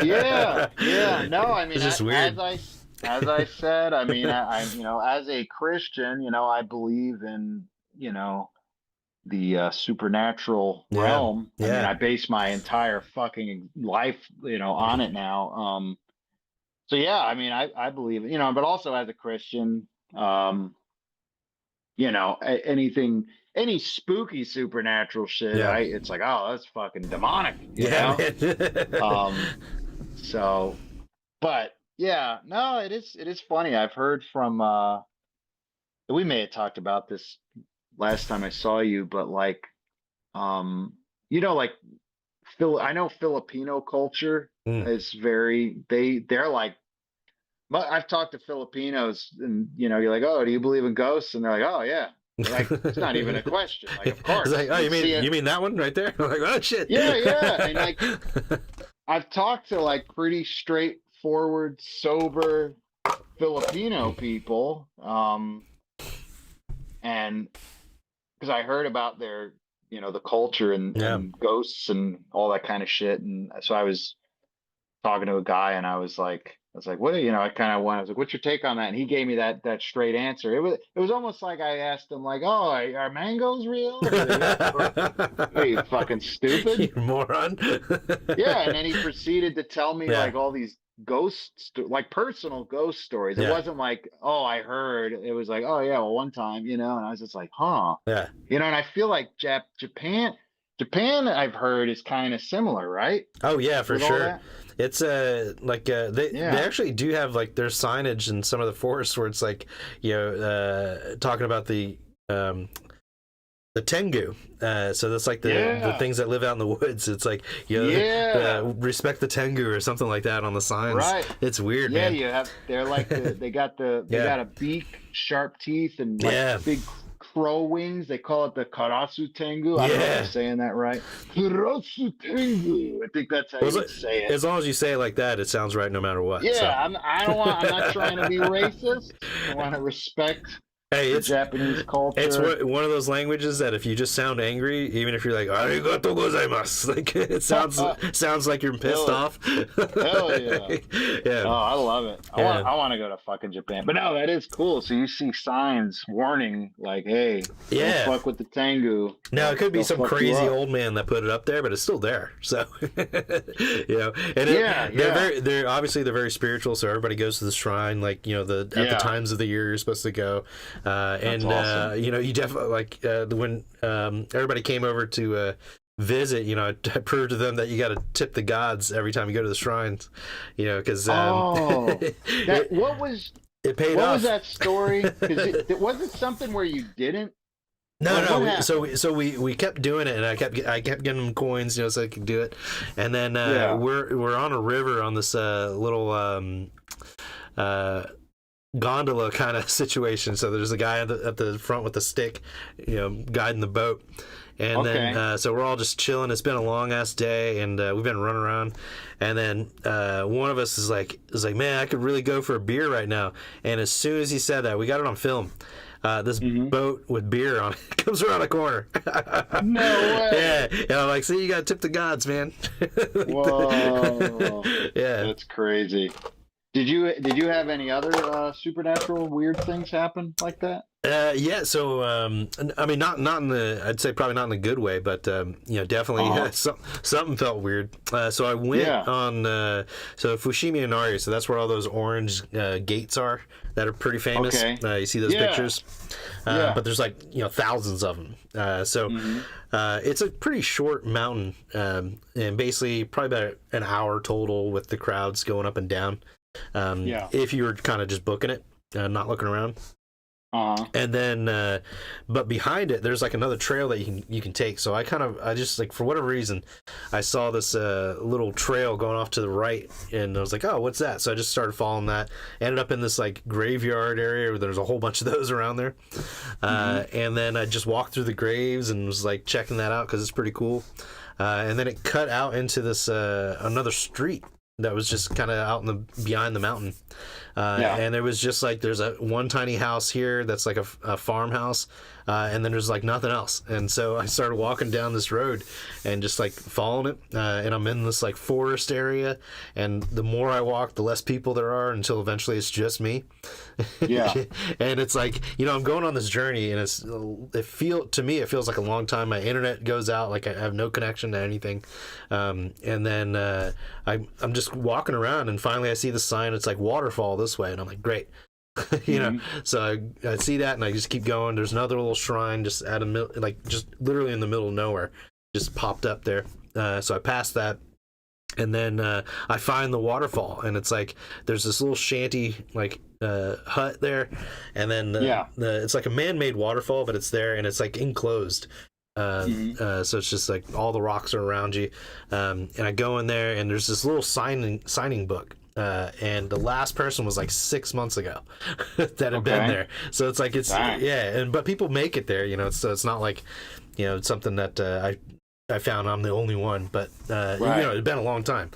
Yeah, yeah. No, I mean, It's just weird. as I said, I mean, as a Christian, I believe in, the supernatural Yeah, realm. I mean, yeah, I base my entire fucking life, on it now. So yeah, I mean, I believe, but also as a Christian, um, any spooky supernatural shit, yeah, it's like, oh, that's fucking demonic, yeah, man. Um, so, but yeah, no, it is funny. I've heard from we may have talked about this last time I saw you, but like um, like I know Filipino culture Mm. is they're like but I've talked to Filipinos and you're like, "Oh, do you believe in ghosts?" And they're like, "Oh, yeah." They're like, it's not even a question. Like, of It's course. like, oh, We see you it. mean that one right there? I'm like, oh shit. Yeah, yeah. And like I've talked to like pretty straightforward, sober Filipino people. And because I heard about their, the culture and, Yeah. and ghosts and all that kind of shit. And so I was talking to a guy and I was like, what, I was like, what's your take on that? And he gave me that straight answer. It was almost like I asked him like, oh, are mangoes real? Or are you fucking stupid? You moron. Yeah. And then he proceeded to tell me Yeah. like all these like personal ghost stories. It Yeah. wasn't like, oh, I heard. It was like, oh yeah, well, one time, and I was just like, huh. Yeah. And I feel like Japan, Japan, I've heard, is kind of similar, right? Oh yeah, for With all sure. that? It's they Yeah. actually do have like their signage in some of the forests where it's like, talking about the tengu. So that's like the things that live out in the woods. It's like, respect the tengu or something like that on the signs. Right. It's weird, Yeah, man. they're like they got a beak, sharp teeth, and like big crow wings. They call it the Karasu Tengu. I don't know if I'm saying that right. Karasu Tengu. I think that's how you say it. As long as you say it like that, it sounds right no matter what. Yeah, so. I'm not trying to be racist. I want to respect the Japanese culture. It's one of those languages that if you just sound angry, even if you're like "arigato gozaimasu," like it sounds like you're pissed off. Hell yeah! Yeah. Oh, I love it. I want to go to fucking Japan. But no, that is cool. So you see signs warning like, "Hey, don't fuck with the Tengu." Now it could be some crazy old man that put it up there, but it's still there. So and they're obviously they're very spiritual. So everybody goes to the shrine, like at the times of the year you're supposed to go. Awesome. You definitely like when everybody came over to visit. I proved to them that you got to tip the gods every time you go to the shrines. Because what was it paid off? What was that story? Because was it something where you didn't? No. So we kept doing it, and I kept getting them coins, so I could do it. And then we're on a river on this little gondola kind of situation. So there's a guy at the front with a stick, guiding the boat. And then so we're all just chilling. It's been a long ass day, and we've been running around. And then one of us is like, man, I could really go for a beer right now. And as soon as he said that, we got it on film. This boat with beer on it comes around a corner. No way. Yeah, and I'm like, see, you gotta tip the gods, man. Whoa. Yeah, that's crazy. Did you have any other supernatural weird things happen like that? Yeah. So I mean, not in the, I'd say probably not in a good way, but definitely something felt weird. So I went on so Fushimi Inari, so that's where all those orange gates are that are pretty famous. Okay. You see those pictures, but there's like thousands of them. So it's a pretty short mountain, and basically probably about an hour total with the crowds going up and down. If you were kind of just booking it, not looking around. And then but behind it there's like another trail that you can take. So I just like, for whatever reason, I saw this little trail going off to the right, and I was like, oh, what's that? So I just started following that, ended up in this like graveyard area where there's a whole bunch of those around there. And then I just walked through the graves and was like checking that out because it's pretty cool. And then it cut out into this another street that was just kind of out in behind the mountain. And there was just like, there's one tiny house here that's like a farmhouse, and then there's like nothing else. And so I started walking down this road and just like following it, and I'm in this like forest area, and the more I walk, the less people there are, until eventually it's just me. And it's like, I'm going on this journey, and it feels like a long time. My internet goes out, like I have no connection to anything. And then I'm just walking around, and finally I see the sign. It's like waterfall this way, and I'm like, great. So I see that, and I just keep going. There's another little shrine just just literally in the middle of nowhere, just popped up there. So I passed that, and then I find the waterfall, and it's like there's this little shanty like hut there, and then it's like a man-made waterfall, but it's there, and it's like enclosed. So it's just like all the rocks are around you, and I go in there, and there's this little signing book. And the last person was like 6 months ago that had been there. So it's like, but people make it there, so it's not like, it's something that I found I'm the only one, but it'd been a long time.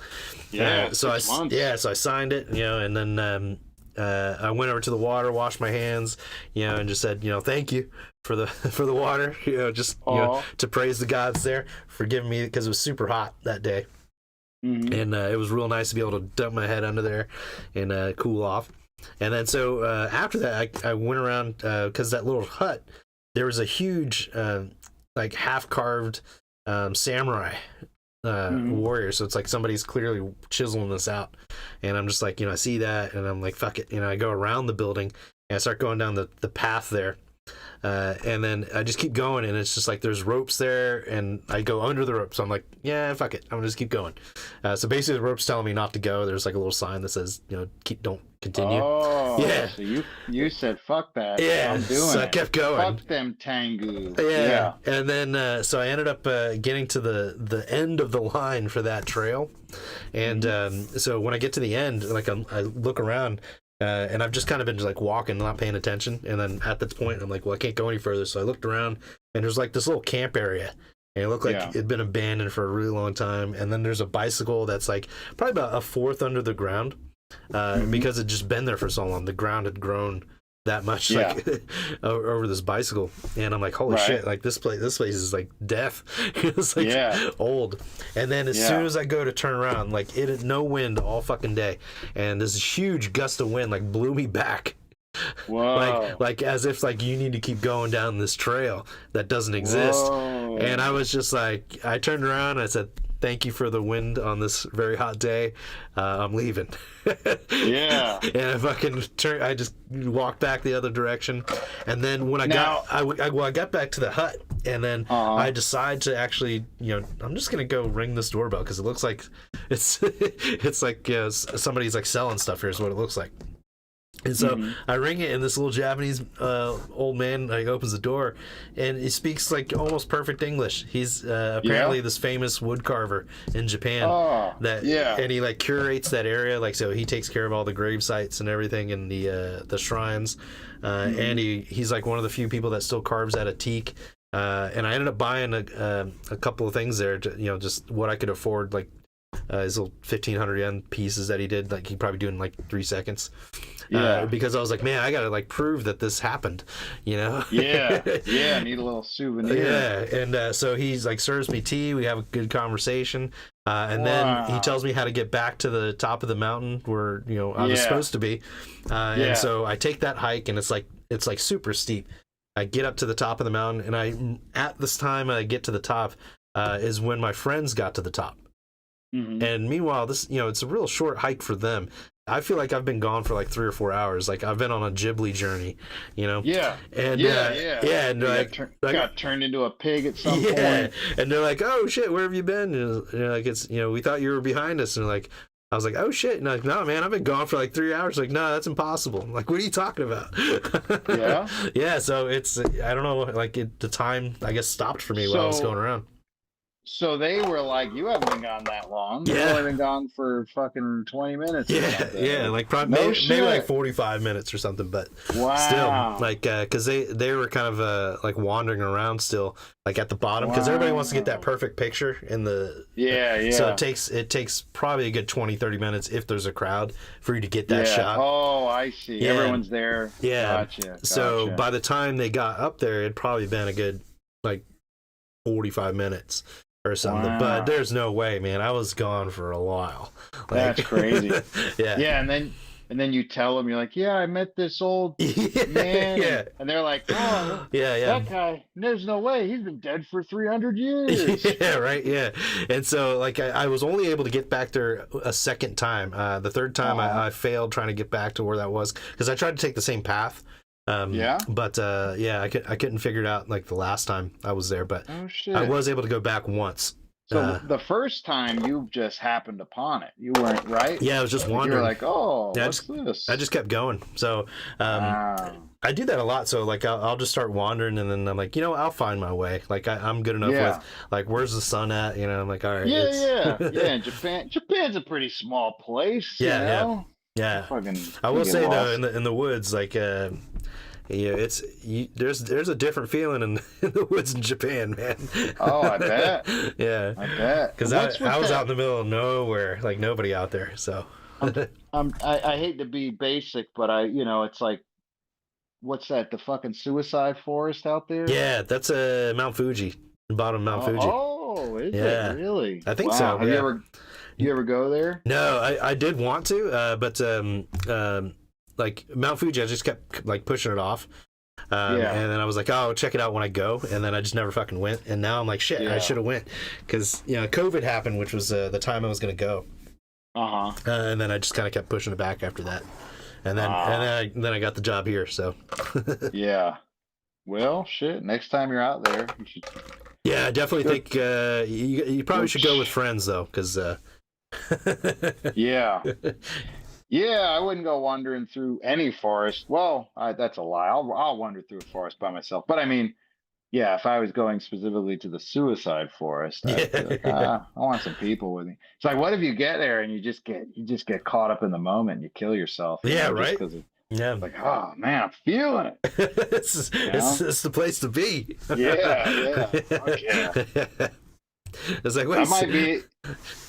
So I signed it, and then I went over to the water, washed my hands, and just said, thank you for the water, to praise the gods there for giving me, because it was super hot that day. And it was real nice to be able to dump my head under there and cool off. And then so after that, I went around, because that little hut, there was a huge like half-carved samurai warrior. So it's like somebody's clearly chiseling this out. And I'm just like, I see that, and I'm like, fuck it. I go around the building, and I start going down the path there. And then I just keep going, and it's just like there's ropes there, and I go under the rope. So I'm like, yeah, fuck it, I'm gonna just keep going. So basically, the rope's telling me not to go. There's like a little sign that says, don't continue. Oh, yeah. So you said fuck that. Yeah, I'm doing so it. I kept going. Fuck them Tengu. Yeah. And then so I ended up getting to the end of the line for that trail, and so when I get to the end, like I look around. And I've just kind of been like walking, not paying attention. And then at that point, I'm like, well, I can't go any further. So I looked around, and there's like this little camp area. And it looked like it'd been abandoned for a really long time. And then there's a bicycle that's like probably about a fourth under the ground because it'd just been there for so long. The ground had grown that much like over this bicycle, and I'm like, holy shit, like this place is like death. It's like old. And then as soon as I go to turn around, like it had no wind all fucking day, and this huge gust of wind like blew me back. Whoa. like as if like you need to keep going down this trail that doesn't exist. Whoa. And I was just like, I turned around and I said, thank you for the wind on this very hot day. I'm leaving. Yeah. And I fucking turned. I just walked back the other direction, and then when I got back to the hut, and then I decide to actually, I'm just gonna go ring this doorbell because it looks like it's like somebody's like selling stuff here is what it looks like. And so I ring it, and this little Japanese old man like opens the door, and he speaks like almost perfect English. He's apparently this famous wood carver in Japan. And he like curates that area, like so he takes care of all the grave sites and everything, and the shrines. And he's like one of the few people that still carves out of teak. And I ended up buying a couple of things there, to, just what I could afford, like his little 1,500 yen pieces that he did, like he probably do in like 3 seconds. Because I was like, man, I gotta like prove that this happened, I need a little souvenir. And so he's like serves me tea, we have a good conversation, and then he tells me how to get back to the top of the mountain where I was supposed to be, and so I take that hike, and it's like super steep. I get up to the top of the mountain, and at this time I get to the top is when my friends got to the top. And meanwhile, this, it's a real short hike for them. I feel like I've been gone for like 3 or 4 hours. Like I've been on a Ghibli journey, And And got turned into a pig at some point. And they're like, "Oh shit, where have you been?" And you're like, "It's we thought you were behind us." And like, I was like, "Oh shit!" And like, "No, man, I've been gone for like 3 hours." Like, "No, that's impossible." I'm like, what are you talking about? So it's I don't know, like the time I guess stopped for me while I was going around. So they were like, you haven't been gone that long. You've only been gone for fucking 20 minutes. Like probably maybe like 45 minutes or something. But still, like, because they were kind of like wandering around still, like at the bottom, because everybody wants to get that perfect picture in the. So it takes probably a good 20-30 minutes if there's a crowd for you to get that shot. Oh, I see. Everyone's there. Gotcha. So by the time they got up there, it'd probably been a good like 45 minutes. Or something, but there's no way, man. I was gone for a while. Like, that's crazy. And then you tell them, you're like, I met this old man, and they're like, oh, that guy, there's no way, he's been dead for 300 years. And so like I was only able to get back there a second time. The third time I failed trying to get back to where that was because I tried to take the same path. But I couldn't figure it out like the last time I was there, but I was able to go back once. So the first time you just happened upon it, you weren't right. Yeah, I was just wandering. You were like, oh, what's this? I just kept going. So I do that a lot. So like I'll just start wandering, and then I'm like, I'll find my way. Like I'm good enough with like where's the sun at? I'm like, all right. And Japan's a pretty small place. Yeah. I will say though, in the woods, like there's a different feeling in the woods in Japan, man. Oh, I bet. I bet. Because I was out in the middle of nowhere, like nobody out there. So I hate to be basic, but it's like, what's that? The fucking suicide forest out there? Yeah, that's Mount Fuji, the bottom of Mount Fuji. Oh, is it really? I think so. Have you ever go there? No, I did want to, but like Mount Fuji, I just kept like pushing it off. And then I was like, oh, I'll check it out when I go. And then I just never fucking went. And now I'm like, shit, I should have went. Because, COVID happened, which was the time I was going to go. And then I just kind of kept pushing it back after that. And then I got the job here, so. Well, shit. Next time you're out there, you should. Yeah, I definitely think you probably should go with friends though, because Yeah. Yeah, I wouldn't go wandering through any forest. Well, that's a lie. I'll wander through a forest by myself. But I mean, yeah, if I was going specifically to the suicide forest, I'd be like, yeah, I want some people with me. It's like, what if you get there and you just get caught up in the moment, and you kill yourself, yeah, just right, because it's yeah. like, oh man, I'm feeling it. It's the place to be. Yeah, fuck yeah. It's like, wait, That might be.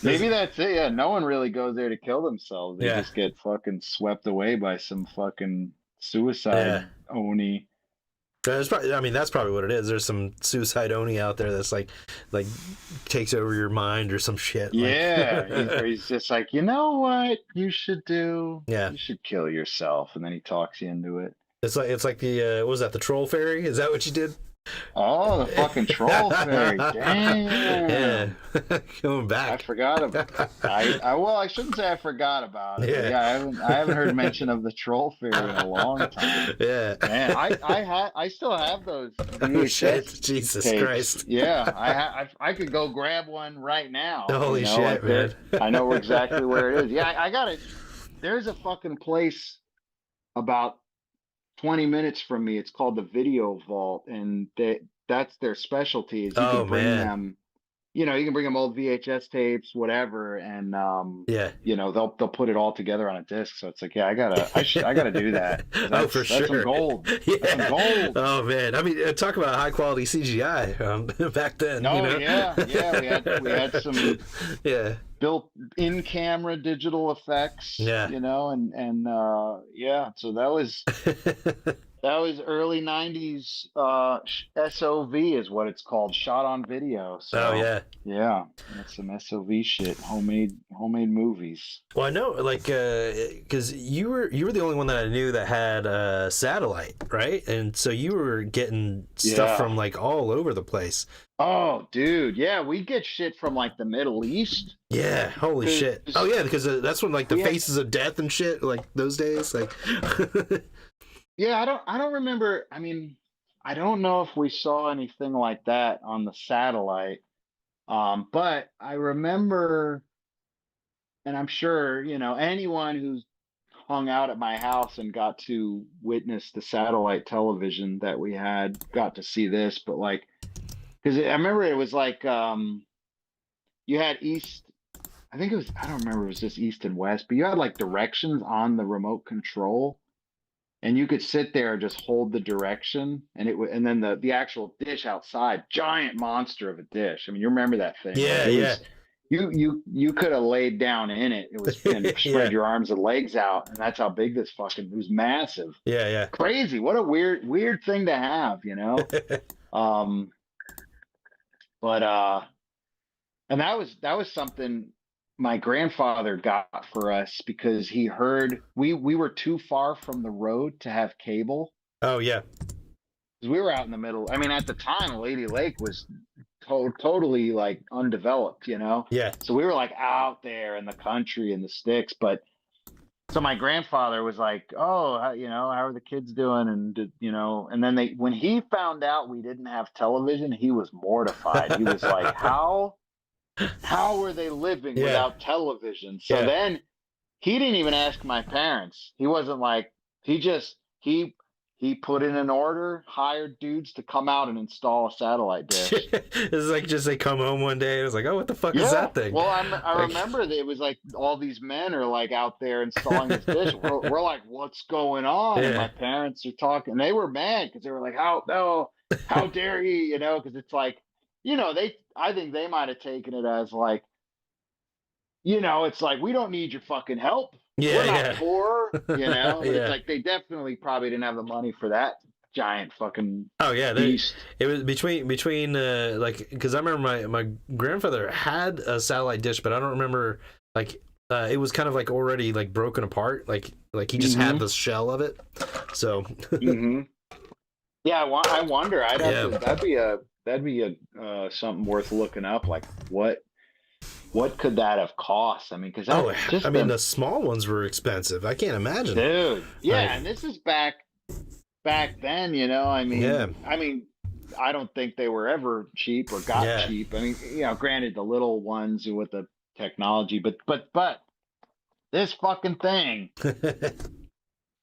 Maybe that's it. Yeah, no one really goes there to kill themselves. They yeah, just get fucking swept away by some fucking yeah. suicide oni. I mean, that's probably what it is. There's some suicide oni out there that's like takes over your mind or some shit. Yeah, Like, he's just like, you know what you should do? yeah. You should kill yourself, and then he talks you into it. It's like the what was that, the troll fairy? Is that what you did? Oh, the fucking troll fairy! Damn. Yeah, going I back. forgot about. Well, I shouldn't say I forgot about it. Yeah. But yeah, I haven't heard mention of the troll fairy in a long time. Yeah. Man, I still have those Oh shit! VHS Jesus tapes. Christ! Yeah, I could go grab one right now. Holy shit, like man! I know exactly where it is. Yeah, I got it. There's a fucking place about 20 minutes from me. It's called the Video Vault, and that's their specialty. Is you Oh can bring man! them. You can bring them old VHS tapes, whatever, and Yeah. they'll put it all together on a disc. So it's like, yeah, I gotta do that. Oh, for That's some sure. gold. Yeah. That's some gold. Oh man! I mean, talk about high quality CGI back then. No, you know? yeah, we had some Yeah. built in camera digital effects. Yeah. And yeah, so that was early 90s. SOV is what it's called, shot on video. So Oh yeah. yeah, that's some SOV shit, homemade movies. Well, I know, like, because you were the only one that I knew that had satellite, right? And so you were getting stuff Yeah. from like all over the place. Oh, dude, yeah, we get shit from like the Middle East. Yeah, holy Cause- shit! Oh yeah, because that's when like the we had- Faces of Death and shit, like those days, like. Yeah, I don't remember. I mean, I don't know if we saw anything like that on the satellite. But I remember, and I'm sure, anyone who's hung out at my house and got to witness the satellite television that we had got to see this. But like, because I remember it was like, you had East, I think it was, I don't remember if it was just East and West, but you had like directions on the remote control. And you could sit there and just hold the direction, and it would, and then the actual dish outside, giant monster of a dish. I mean, you remember that thing? Yeah, It yeah. was, you could have laid down in it. It was and Yeah. spread your arms and legs out, and that's how big this fucking. It was massive, Yeah, yeah. crazy. What a weird thing to have, But and that was something my grandfather got for us because he heard we were too far from the road to have cable. Oh yeah. Because we were out in the middle. I mean, at the time, Lady Lake was totally like undeveloped, Yeah. So we were like out there in the country in the sticks. But so my grandfather was like, "Oh, how are the kids doing?" And then when he found out we didn't have television, he was mortified. He was like, How were they living Yeah. without television? So Yeah. then he didn't even ask my parents. He wasn't like, he put in an order, hired dudes to come out and install a satellite dish. It's like just they come home one day. It was like, oh, what the fuck is that thing? Well, I Like- remember that it was like all these men are like out there installing this dish. We're like, what's going on? And Yeah. my parents are talking. They were mad because they were like, how dare he? Because it's like, I think they might have taken it as like, it's like, we don't need your fucking help. Yeah, We're yeah. not poor, But Yeah. it's like they definitely probably didn't have the money for that giant fucking Oh yeah, beast. it was between like, because I remember my grandfather had a satellite dish, but I don't remember like it was kind of like already like broken apart, like he just had the shell of it. So Mhm. Yeah, I wonder. I'd have Yeah. to. That'd be a something worth looking up. Like what could that have cost? I mean, because the small ones were expensive. I can't imagine. dude, yeah, Like- and this is back. back then, you know, I mean, Yeah. I don't think they were ever cheap or got Yeah. cheap. I mean, you know, granted the little ones with the technology, but this fucking thing,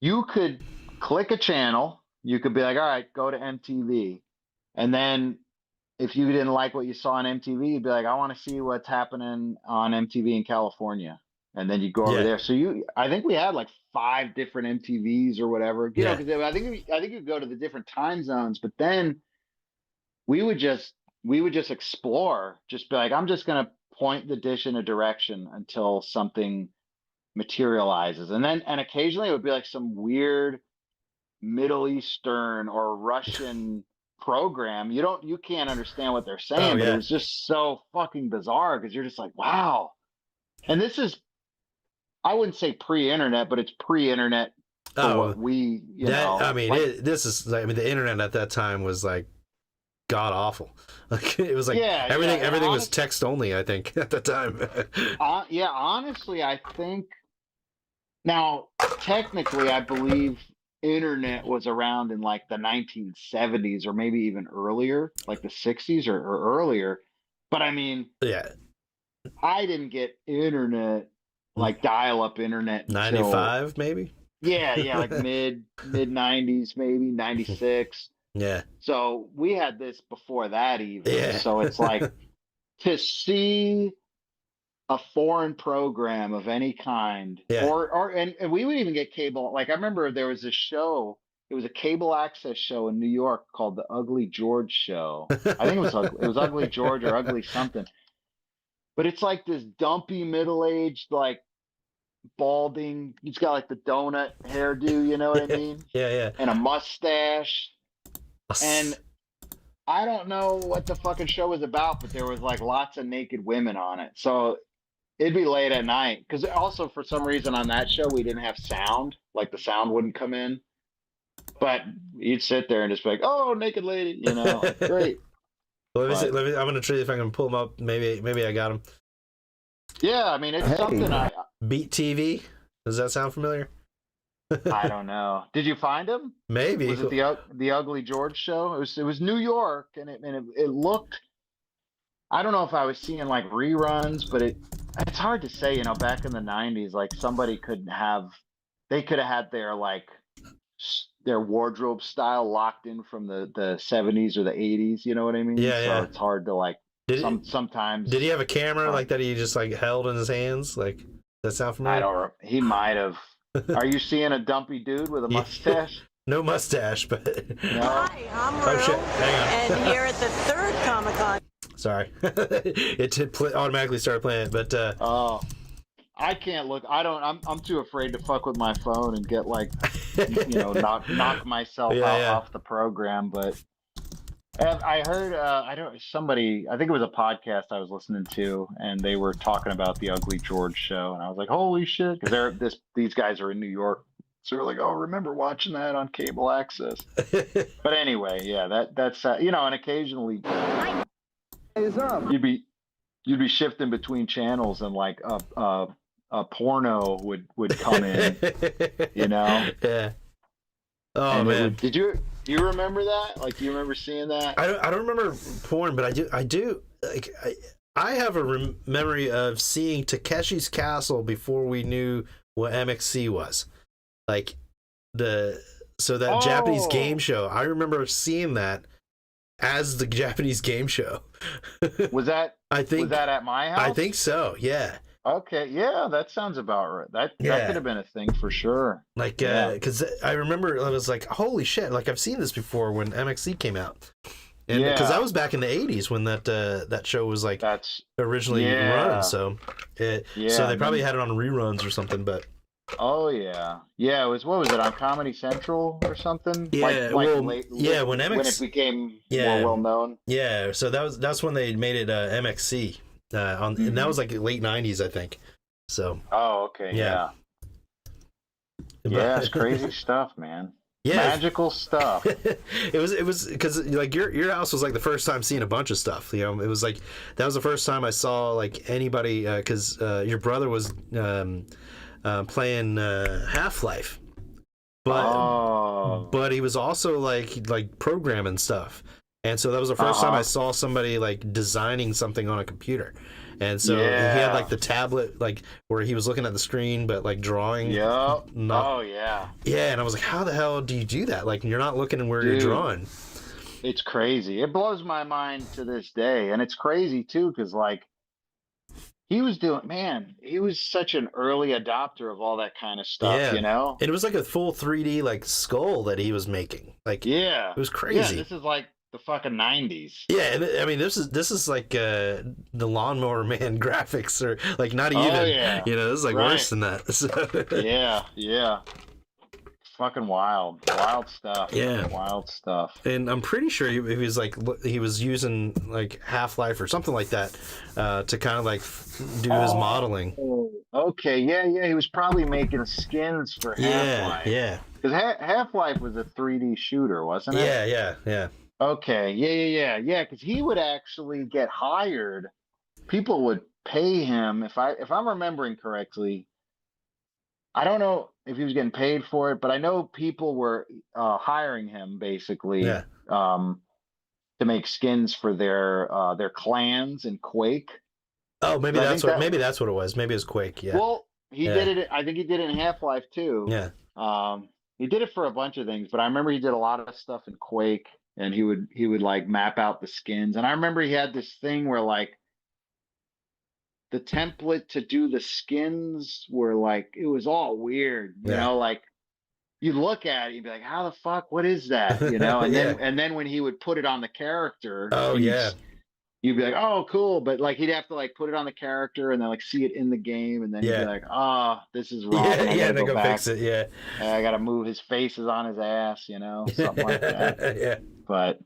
you could click a channel, you could be like, all right, go to MTV. And then if you didn't like what you saw on MTV, you'd be like, I want to see what's happening on MTV in California. And then you go over Yeah. there. So I think we had like 5 different MTVs or whatever, you know, Yeah. because I think you go to the different time zones, but then we would just, explore, just be like, I'm just going to point the dish in a direction until something materializes. And occasionally it would be like some weird Middle Eastern or Russian program. You can't understand what they're Oh saying, but it yeah. was just so fucking bizarre because you're just like, wow. And this is, I wouldn't say pre-internet, but it's pre-internet for Oh, what we, that I mean, like, this is. I mean, the internet at that time was like god awful. Like it was like yeah, everything. yeah. Everything was text only. I think at the time. Yeah, honestly, I think now technically, I believe internet was around in like the 1970s or maybe even earlier, like the 60s or earlier. But I mean, Yeah. I didn't get internet, like dial-up internet, until 95 maybe. yeah, like mid 90s, maybe 96. Yeah. So we had this before that even. Yeah. So it's like to see a foreign program of any kind, Yeah. and we would even get cable. Like I remember there was a show. It was a cable access show in New York called the Ugly George Show. I think it was Ugly George or Ugly something. But it's like this dumpy middle-aged, like balding. He's got like the donut hairdo, you know what I mean? Yeah. And a mustache. Yeah. And I don't know what the fucking show was about, but there was like lots of naked women on it. So it'd be late at night. Because also for some reason on that show we didn't have sound. Like the sound wouldn't come in. But you'd sit there and just be like, "Oh, naked lady," you know, like, great. Let me see, I'm gonna try if I can pull them up. Maybe I got them. Yeah, I mean it's something Beat TV. Does that sound familiar? I don't know. Did you find him? Maybe. Was it the Ugly George show? It was New York, and it looked. I don't know if I was seeing like reruns, but it's hard to say. You know, back in the '90s, like somebody they could have had their like their wardrobe style locked in from the '70s or the '80s. You know what I mean? Yeah, so yeah. it's hard to like. Sometimes. Did he have a camera like that he just like held in his hands? Like, does that sound familiar? I don't. He might have. Are you seeing a dumpy dude with a mustache? No mustache, but. No. Hi, I'm Rue, Oh, shit. Hang on. and here at the 3rd Comic-Con. Sorry. It automatically started playing it, but. Oh, I can't look. I don't. I'm too afraid to fuck with my phone and get like, knock myself off the program. But I heard. I think it was a podcast I was listening to, and they were talking about the Ugly George show, and I was like, holy shit, because these guys are in New York. So we're like, oh, remember watching that on cable access? But anyway, yeah, that's and occasionally you'd be shifting between channels, and like a porno would come in, Yeah. Oh and man, do you remember that? Like, do you remember seeing that? I don't remember porn, but I do. Like I have a memory of seeing Takeshi's Castle before we knew what MXC was. Like Japanese game show. I remember seeing that as the Japanese game show. Was that at my house? I think so. Yeah. Okay, yeah, that sounds about right. That could have been a thing for sure. Like, because I remember I was like, holy shit! Like I've seen this before when MXC came out, and because that was back in the '80s when that show was like originally run. So they probably had it on reruns or something. But oh yeah, it was. What was it on Comedy Central or something? Yeah, when it became more well known. Yeah, so that's when they made it MXC. And that was like late '90s, I think. So. Oh, okay. Yeah. It's crazy stuff, man. Yeah, magical stuff. It was because like your house was like the first time seeing a bunch of stuff. It was like that was the first time I saw like anybody because your brother was playing Half-Life but he was also like programming stuff. And so that was the first time I saw somebody like designing something on a computer. And so he had like the tablet, like where he was looking at the screen, but like drawing. Yeah. Yeah, and I was like, how the hell do you do that? Like, you're not looking where you're drawing. It's crazy. It blows my mind to this day. And it's crazy too, because like he was such an early adopter of all that kind of stuff, you know? And it was like a full 3D like skull that he was making. Like, it was crazy. Yeah, this is like the fucking 90s. Yeah, and I mean, this is like the Lawnmower Man graphics, or like not even, you know, this is like worse than that. So. Yeah. Fucking wild stuff. Yeah, wild stuff. And I'm pretty sure he was using like Half-Life or something like that to kind of like do his modeling. Okay, yeah. He was probably making skins for Half-Life. Yeah. Because Half-Life was a 3D shooter, wasn't it? Yeah. Okay, yeah. Because he would actually get hired. People would pay him, if I'm remembering correctly. I don't know if he was getting paid for it, but I know people were hiring him basically to make skins for their clans in Quake. Oh, maybe that's what it was. Maybe it was Quake. Yeah. Well, he did it. I think he did it in Half-Life too. Yeah. He did it for a bunch of things, but I remember he did a lot of stuff in Quake, and he would like map out the skins. And I remember he had this thing where like the template to do the skins were like, it was all weird, you know, like you look at it, you'd be like, how the fuck, what is that? You know? And then when he would put it on the character, you'd be like, oh, cool. But like, he'd have to like put it on the character and then like see it in the game. And then he'd be like, this is wrong. Yeah, then go fix it. Yeah. I got to move his face is on his ass, you know, something like that. Yeah. But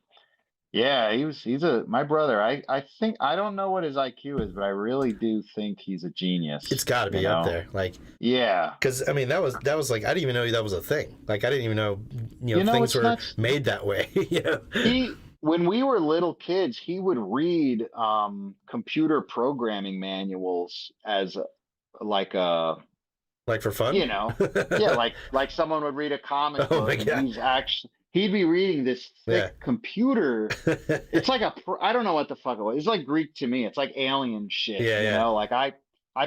yeah, he's my brother. I think, I don't know what his IQ is, but I really do think he's a genius. It's got to be up there. Like, because I mean, that was like, I didn't even know that was a thing. Like, I didn't even know, things were made that way. When we were little kids, he would read computer programming manuals as like for fun, you know, like someone would read a comic book. And he'd be reading this thick computer. It's like I don't know what the fuck it was. It's like Greek to me. It's like alien shit. You know, like I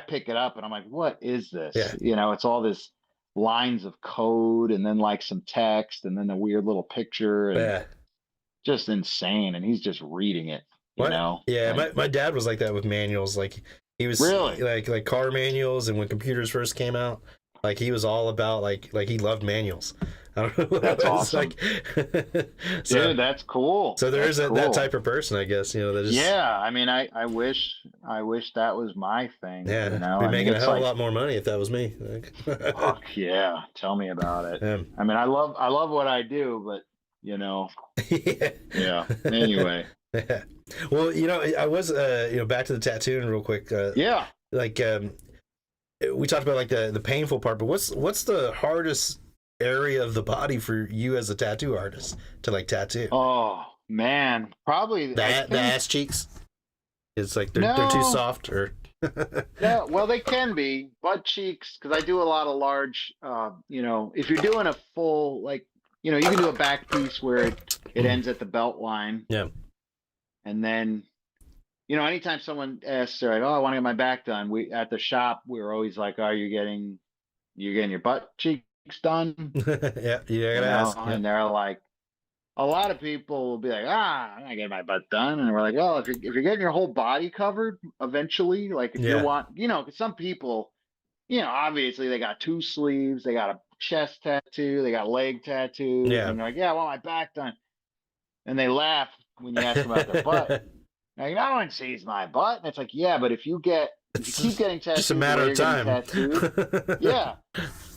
pick it up and I'm like, what is this? You know, it's all this lines of code and then like some text and then a weird little picture and just insane. And he's just reading it, you know? Yeah, my dad was like that with manuals. Like he was really like car manuals, and when computers first came out, like he was all about like he loved manuals. I don't know. That's awesome. Dude, that's cool. So there is that type of person, I guess, you know, that just... I mean, I wish that was my thing. Yeah, you know? I'd be making a hell of a lot more money if that was me. Fuck yeah, tell me about it. I mean, I love what I do, but you know, anyway. Yeah. Well, you know, I was back to the tattooing real quick. Like we talked about like the painful part, but what's the hardest area of the body for you as a tattoo artist to like tattoo? Oh man, probably the ass cheeks. It's like they're too soft, or yeah, well they can be butt cheeks, because I do a lot of large. If you're doing a full, like, you know, you can do a back piece where it ends at the belt line. Yeah, and then, you know, anytime someone asks, like, oh, I want to get my back done, we at the shop we're always like, oh, you're getting your butt cheeks done. You gotta ask. And they're like, a lot of people will be like, I'm not getting my butt done, and we're like, well, if you're getting your whole body covered eventually, like if you want, you know, because some people, you know, obviously they got 2 sleeves, they got a chest tattoo, they got leg tattoo, and they're like, I want my back done, and they laugh when you ask them about their butt. Like, no one sees my butt, and it's like, but if you keep getting tattooed, just a matter of time.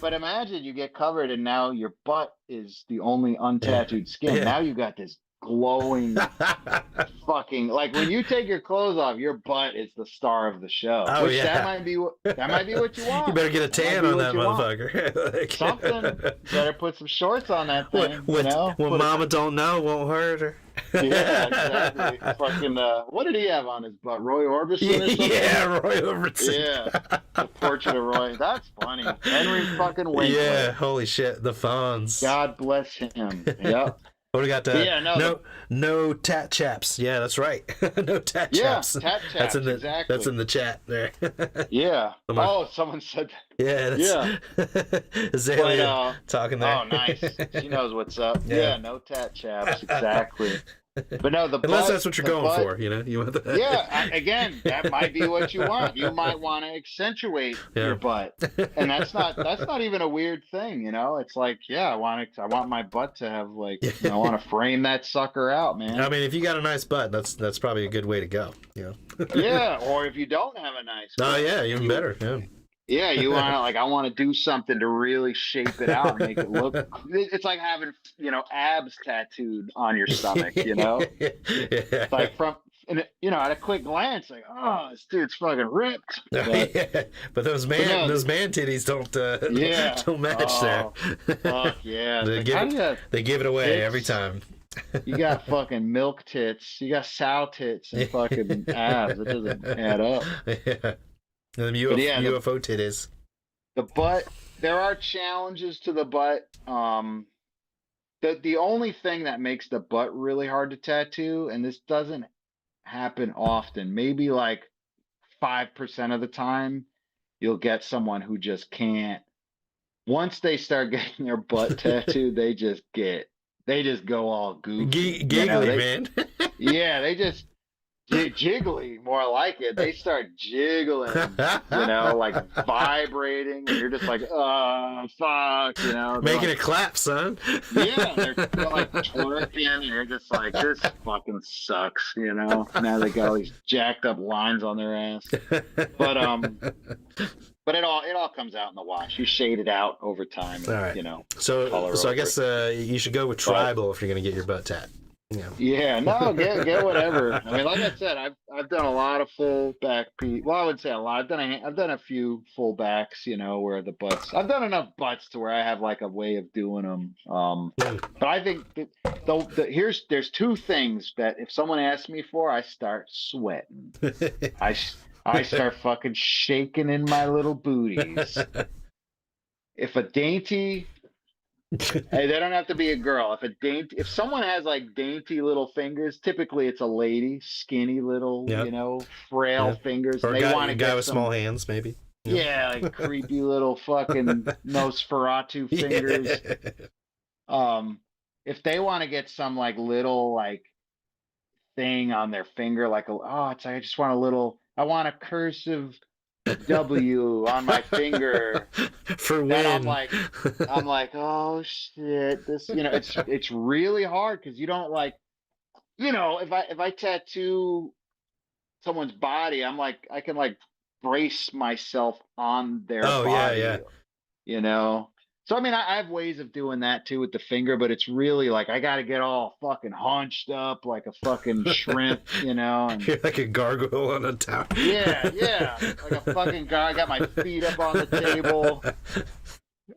But imagine you get covered and now your butt is the only untattooed skin. Now you got this glowing fucking, like when you take your clothes off, your butt is the star of the show. That might be what you want. You better get a tan on that motherfucker. Something. Better put some shorts on that thing. What mama don't know won't hurt her. Yeah, exactly. Fucking, what did he have on his butt? Roy Orbison or something? Yeah, Roy Orbison. Yeah, the portrait of Roy. That's funny. Henry fucking Winkler. Yeah, holy shit, the Fonz. God bless him. Yep. What do we got? But yeah, No tat chaps. Yeah, that's right. No tat yeah, chaps. tat chaps. That's in the exactly. that's in the chat there. Yeah. Come on. Oh, someone said that. Yeah, that's Azalea talking there. Oh, nice. She knows what's up. Yeah. Yeah, no tat chaps. Exactly. But no, Unless that's what you're going for, you know, you want the... Yeah, again, that might be what you want. You might want to accentuate your butt, and that's not even a weird thing, you know. It's like, yeah, I want my butt to have like, I want to frame that sucker out, man. I mean, if you got a nice butt, that's probably a good way to go, you know. Yeah, or if you don't have a nice butt, yeah, even better. Yeah. Yeah, you want to, like, I want to do something to really shape it out and make it look. It's like having, you know, abs tattooed on your stomach, you know. Yeah. Like you know, at a quick glance, like, oh, this dude's fucking ripped. But those man titties don't match there. Fuck yeah! They give it away every time. You got fucking milk tits, you got sow tits, and fucking abs. It doesn't add up. Yeah. And the UFO titties. The butt. There are challenges to the butt. The only thing that makes the butt really hard to tattoo, and this doesn't happen often, maybe like 5% of the time, you'll get someone who just can't. Once they start getting their butt tattooed, they just go all goofy. Giggly, man. Yeah, they just jiggly, more like it. They start jiggling, you know, like vibrating, and you're just like, oh, fuck, you know. Making like, it clap, son. Yeah, they're like twerking, and you're just like, this fucking sucks, you know. Now they got all these jacked up lines on their ass. But it all comes out in the wash. You shade it out over time, and, all right. You know. So I guess you should go with tribal if you're gonna get your butt tat. Yeah. Yeah, no, get whatever. I mean, like I said, I've done a lot of full back Well, I would say a lot. I've done a few full backs, you know, where the butts. I've done enough butts to where I have like a way of doing them. But I think there's two things that if someone asks me for, I start sweating. I start fucking shaking in my little booties. If a dainty. Hey, they don't have to be a girl. If someone has like dainty little fingers, typically it's a lady, skinny little, you know, frail fingers. Or they want a guy with small hands, maybe. Yeah, like creepy little fucking Nosferatu fingers. Yeah. If they want to get some like little like thing on their finger, like it's like I just want I want a cursive W on my finger for when I'm like, oh shit, this, you know, it's really hard because you don't like, you know, if I tattoo someone's body, I'm like, I can like brace myself on their body, you know. So I mean, I have ways of doing that too with the finger, but it's really like I got to get all fucking hunched up like a fucking shrimp, you know. And, you're like a gargoyle on a tower. Yeah, like a fucking guy. I got my feet up on the table.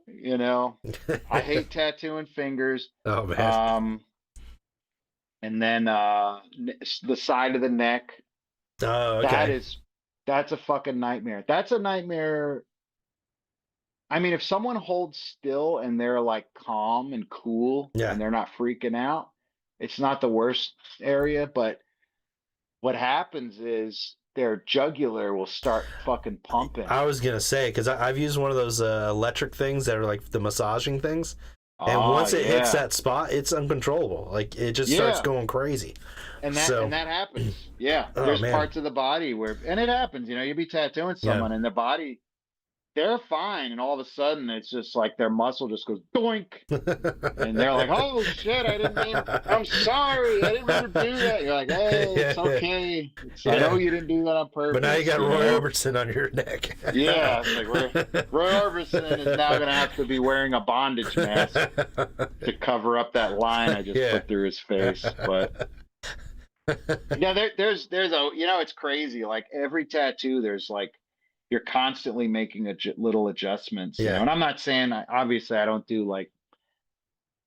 You know, I hate tattooing fingers. Oh man. And then the side of the neck. Oh, okay. That's a fucking nightmare. That's a nightmare. I mean, if someone holds still and they're like calm and cool and they're not freaking out, it's not the worst area. But what happens is their jugular will start fucking pumping. I was going to say, because I've used one of those electric things that are like the massaging things. And once it hits that spot, it's uncontrollable. Like it just starts going crazy. And that happens. Yeah. There's parts of the body and it happens, you know, you'll be tattooing someone and their body, they're fine, and all of a sudden it's just like their muscle just goes doink, and they're like, "Oh shit, I'm sorry, I didn't mean to do that." You're like, "Hey, it's okay. I know you didn't do that on purpose." But now you got Roy Orbison on your neck. Yeah, it's like Roy Orbison is now going to have to be wearing a bondage mask to cover up that line I just put through his face. But yeah, there's a, you know, it's crazy. Like every tattoo, there's like, you're constantly making little adjustments, you know? And I'm not saying, obviously I don't do like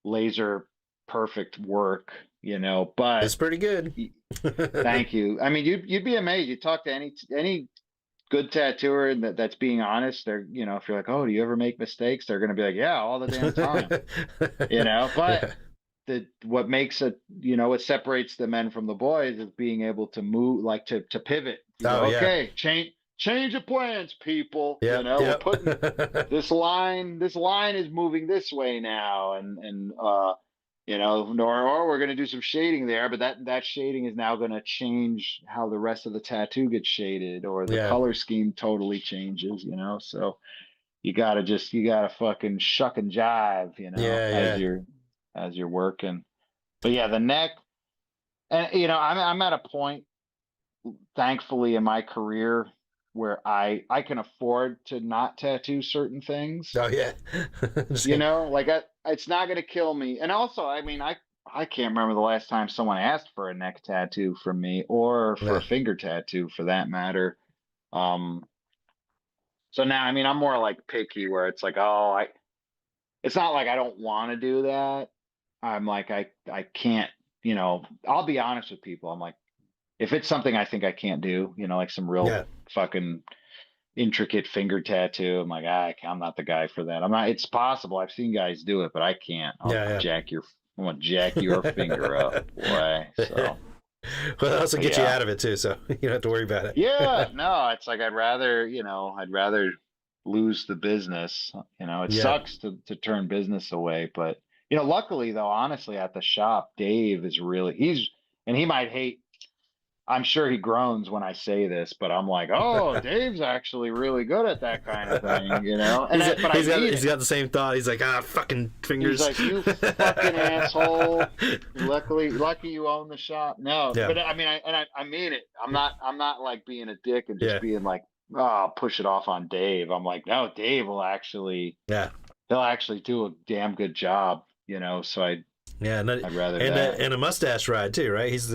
laser perfect work, but It's pretty good. thank you. I mean, you'd be amazed. You talk to any good tattooer that's being honest. They're, if you're like, oh, do you ever make mistakes? They're going to be like, yeah, all the damn time, but what makes it, what separates the men from the boys is being able to move, like to pivot. Okay, change of plans, people. We're putting this line is moving this way now, and or we're going to do some shading there, but that shading is now going to change how the rest of the tattoo gets shaded, or the color scheme totally changes. So you gotta fucking shuck and jive, as you're working. But yeah, the neck, and I'm at a point, thankfully, in my career where I can afford to not tattoo certain things. Oh yeah. Like it's not gonna kill me. And also, I mean, I can't remember the last time someone asked for a neck tattoo from me, or for a finger tattoo for that matter. So now, I mean, I'm more like picky, where it's like, it's not like I don't want to do that. I'm like, I can't, I'll be honest with people. I'm like, if it's something I think I can't do, like some real fucking intricate finger tattoo, I'm like, I'm not the guy for that. I'm not. It's possible. I've seen guys do it, but I can't. I'm gonna jack your finger up, boy. So. Well, that also get you out of it too, so you don't have to worry about it. Yeah, no, it's like I'd rather lose the business. It sucks to turn business away, but luckily though, honestly, at the shop, Dave is he might hate. I'm sure he groans when I say this, but I'm like, oh, Dave's actually really good at that kind of thing, And he's got the same thought. He's like, fucking fingers. He's like, you fucking asshole. Lucky you own the shop. No, but I mean, I mean it. I'm not like being a dick and just being like, oh, push it off on Dave. I'm like, no, Dave will actually, he'll actually do a damn good job, So I'd rather and a mustache ride too, right? He's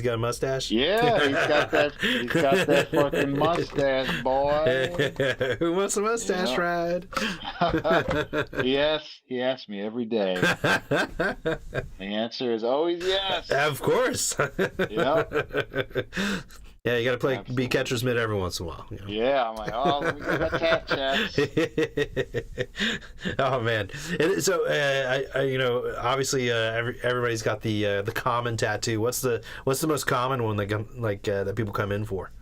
got a mustache. Yeah, he's got that fucking mustache, boy. Who wants a mustache ride? Yes, he asks me every day. The answer is always yes. Of course. Yep. Yeah, you got to be catcher's mitt every once in a while. Yeah, I'm like, let me get my tat checks. Oh man! So, obviously, everybody's got the common tattoo. What's the most common one that that people come in for?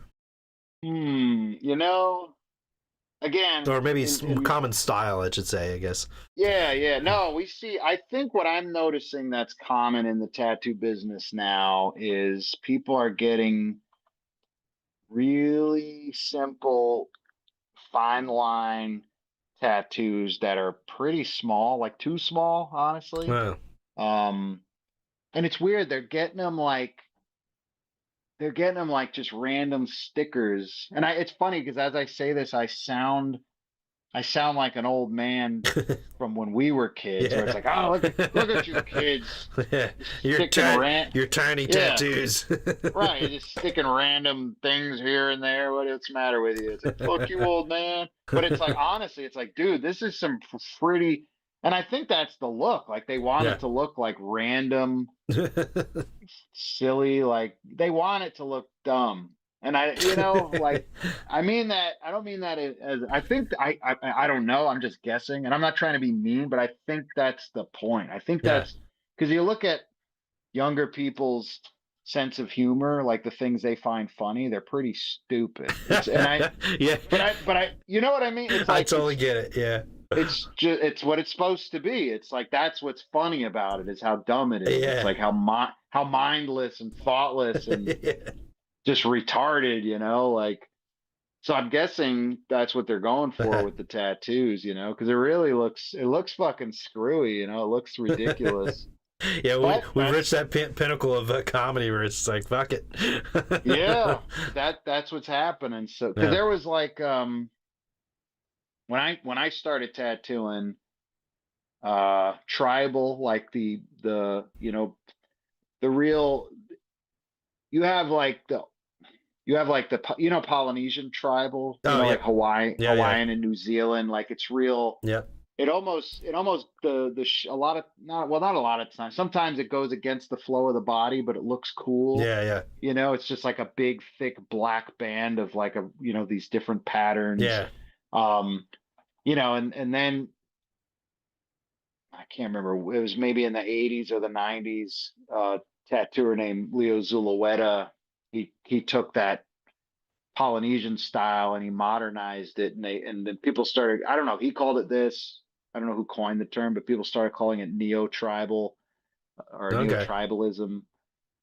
Again, or maybe common style, I should say. I guess. Yeah. No, we see. I think what I'm noticing that's common in the tattoo business now is people are getting really simple fine line tattoos that are pretty small, like too small, honestly. Wow. And it's weird, they're getting them like just random stickers. And it's funny because as I say this, I sound like an old man from when we were kids. Where it's like, oh, look at your kids. Your tiny tattoos. Right, you're just sticking random things here and there. What's the matter with you? It's like, fuck you, old man. But it's like, honestly, it's like, dude, this is some pretty. And I think that's the look. Like they want it to look like random, silly. Like they want it to look dumb. And I mean that, I don't mean that as, I think, I don't know, I'm just guessing, and I'm not trying to be mean, but I think that's the point. I think that's, because you look at younger people's sense of humor, like the things they find funny, they're pretty stupid. But I, you know what I mean? It's like, I totally get it, yeah. It's what it's supposed to be. It's like, that's what's funny about it, is how dumb it is. It's like how mindless and thoughtless and just retarded, like, so I'm guessing that's what they're going for with the tattoos, because it really looks fucking screwy, it looks ridiculous. Yeah, we've reached that pinnacle of comedy where it's like, fuck it. Yeah, that's what's happening. So, because there was like, when I started tattooing, tribal, like the real, you have like the Polynesian tribal, like Hawaiian and New Zealand, like it's real. Yep. it almost a lot of not a lot of times. Sometimes it goes against the flow of the body, but it looks cool. Yeah, yeah, You know, it's just like a big, thick black band of like these different patterns. yeah. And then I can't remember. It was maybe in the 80s or the 90s. Tattooer named Leo Zulueta. He took that Polynesian style and he modernized it, and then people started. I don't know. He called it this. I don't know who coined the term, but people started calling it neo-tribal or Okay. neo-tribalism.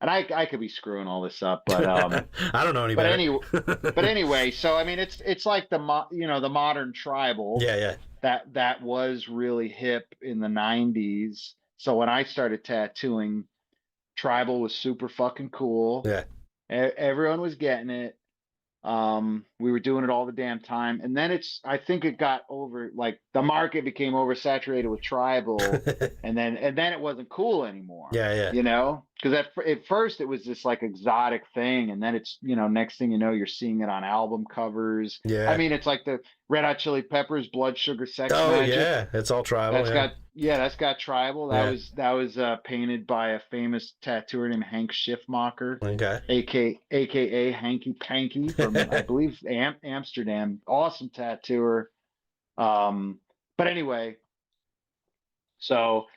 And I could be screwing all this up, but I don't know any but better. anyway, so I mean, it's like the modern tribal. Yeah, yeah. That was really hip in the 90s. So when I started tattooing, tribal was super fucking cool. Yeah. Everyone was getting it. We were doing it all the damn time. And then I think it got like the market became oversaturated with tribal and then it wasn't cool anymore. Yeah, yeah. Because at first it was this like exotic thing, and then it's next thing you know, you're seeing it on album covers. Yeah. I mean, it's like the Red Hot Chili Peppers Blood Sugar Sex Oh Magic. yeah, it's all tribal. That's got tribal. That was painted by a famous tattooer named Hank Schiffmacher. Okay. AKA Hanky Panky from I believe Amsterdam. Awesome tattooer. But anyway, so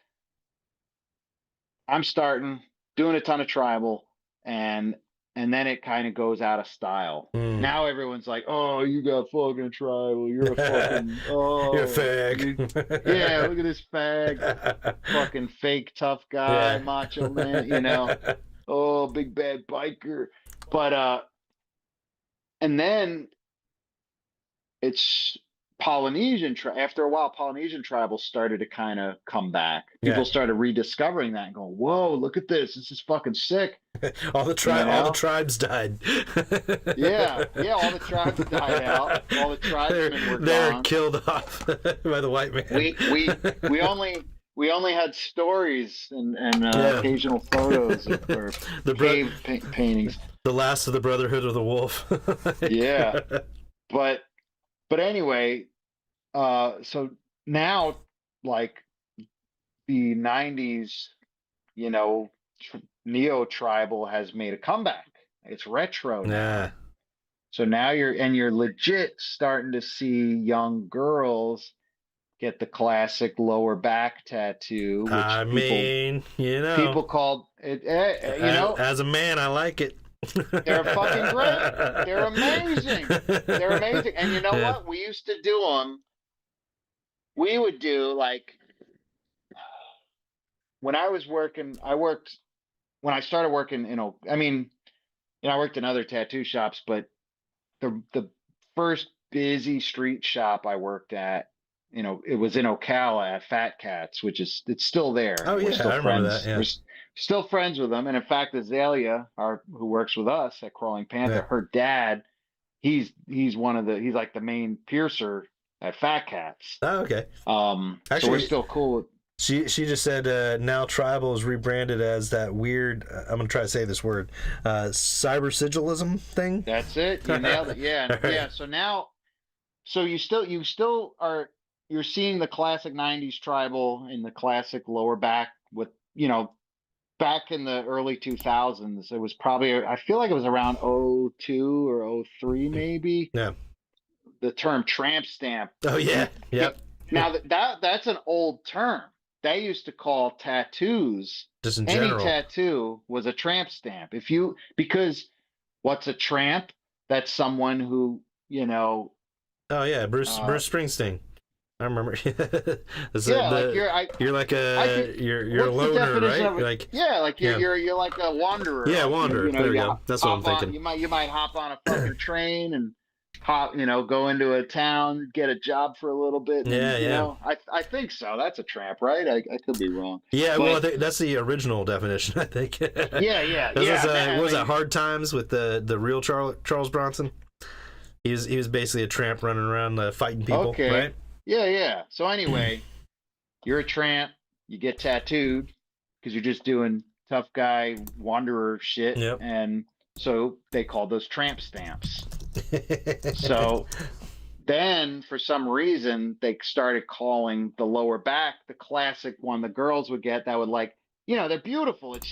I'm starting doing a ton of tribal, and then it kind of goes out of style. Now everyone's like, "Oh, you got fucking tribal. You're a fucking you're a fag." Yeah, look at this fag, fucking fake tough guy, macho man. Oh, big bad biker. But and then it's Polynesian. After a while, Polynesian tribal started to kind of come back. People started rediscovering that and going, "Whoa, look at this! This is fucking sick." all the tribes died. yeah, all the tribes died out. All the tribesmen were They're gone. killed off by the white man. We only had stories and occasional photos or cave paintings. The last of the Brotherhood of the Wolf. Yeah, but anyway, so now like the 90s, neo-tribal has made a comeback. It's retro now. Yeah. So now you're legit starting to see young girls get the classic lower back tattoo, which people called it. As a man, I like it. They're fucking great. They're amazing. They're amazing. And you know what? We used to do them. We would do like when I started working I worked in other tattoo shops, but the first busy street shop I worked at, it was in Ocala at Fat Cats, it's still there. Oh, yeah, I remember that. Yeah. We're still friends with them. And in fact, Azalea, who works with us at Crawling Panther, her dad, he's like the main piercer at Fat Cats. Oh, okay. Actually, so we're still cool. She just said now tribal is rebranded as that weird, I'm going to try to say this word, cyber sigilism thing. That's it. You nailed it. Yeah. Yeah. So you're seeing the classic 90s tribal in the classic lower back with, back in the early 2000s. It was probably, I feel like it was around 02 or 03 maybe. Yeah. The term tramp stamp. Oh, yeah. Yep. Now that's an old term. They used to call tattoos, just in any general. tattoo was a tramp stamp. Because what's a tramp? That's someone who, Oh yeah, Bruce Springsteen. I remember. You're like you're a loner, right? You're like a wanderer. Yeah, wanderer. There we go. That's what I'm thinking. You might hop on a fucking train and go into a town, get a job for a little bit. I think so. That's a tramp, right? I could be wrong. Yeah, well, I think that's the original definition, I think. Yeah. What was that, Hard Times with the real Charles Bronson? He was basically a tramp running around fighting people, right? Yeah. So anyway, you're a tramp. You get tattooed because you're just doing tough guy wanderer shit, and so they call those tramp stamps. So then for some reason they started calling the lower back the classic one the girls would get that would like, they're beautiful. It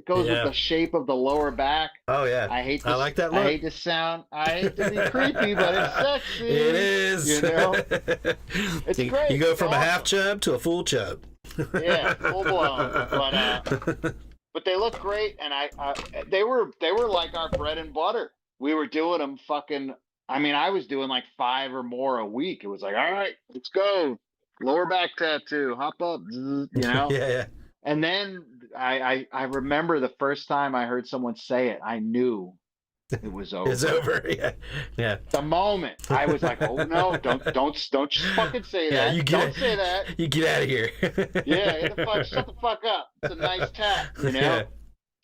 goes with Yeah. the shape of the lower back. Oh yeah. I like that look. I hate to be creepy, but it's sexy. It is. It's great. You go It's from a awesome. half chub to a full chub. Yeah, full blown. But they look great, and they were like our bread and butter. We were doing them fucking. I mean, I was doing like 5 or more a week. It was like, all right, let's go, lower back tattoo, hop up, Yeah. And then I remember the first time I heard someone say it, I knew it was over. It's over. Yeah. The moment I was like, oh no, don't just fucking say Yeah, that. Don't say that. You get out of here. Yeah, shut the fuck up. It's a nice tap, Yeah.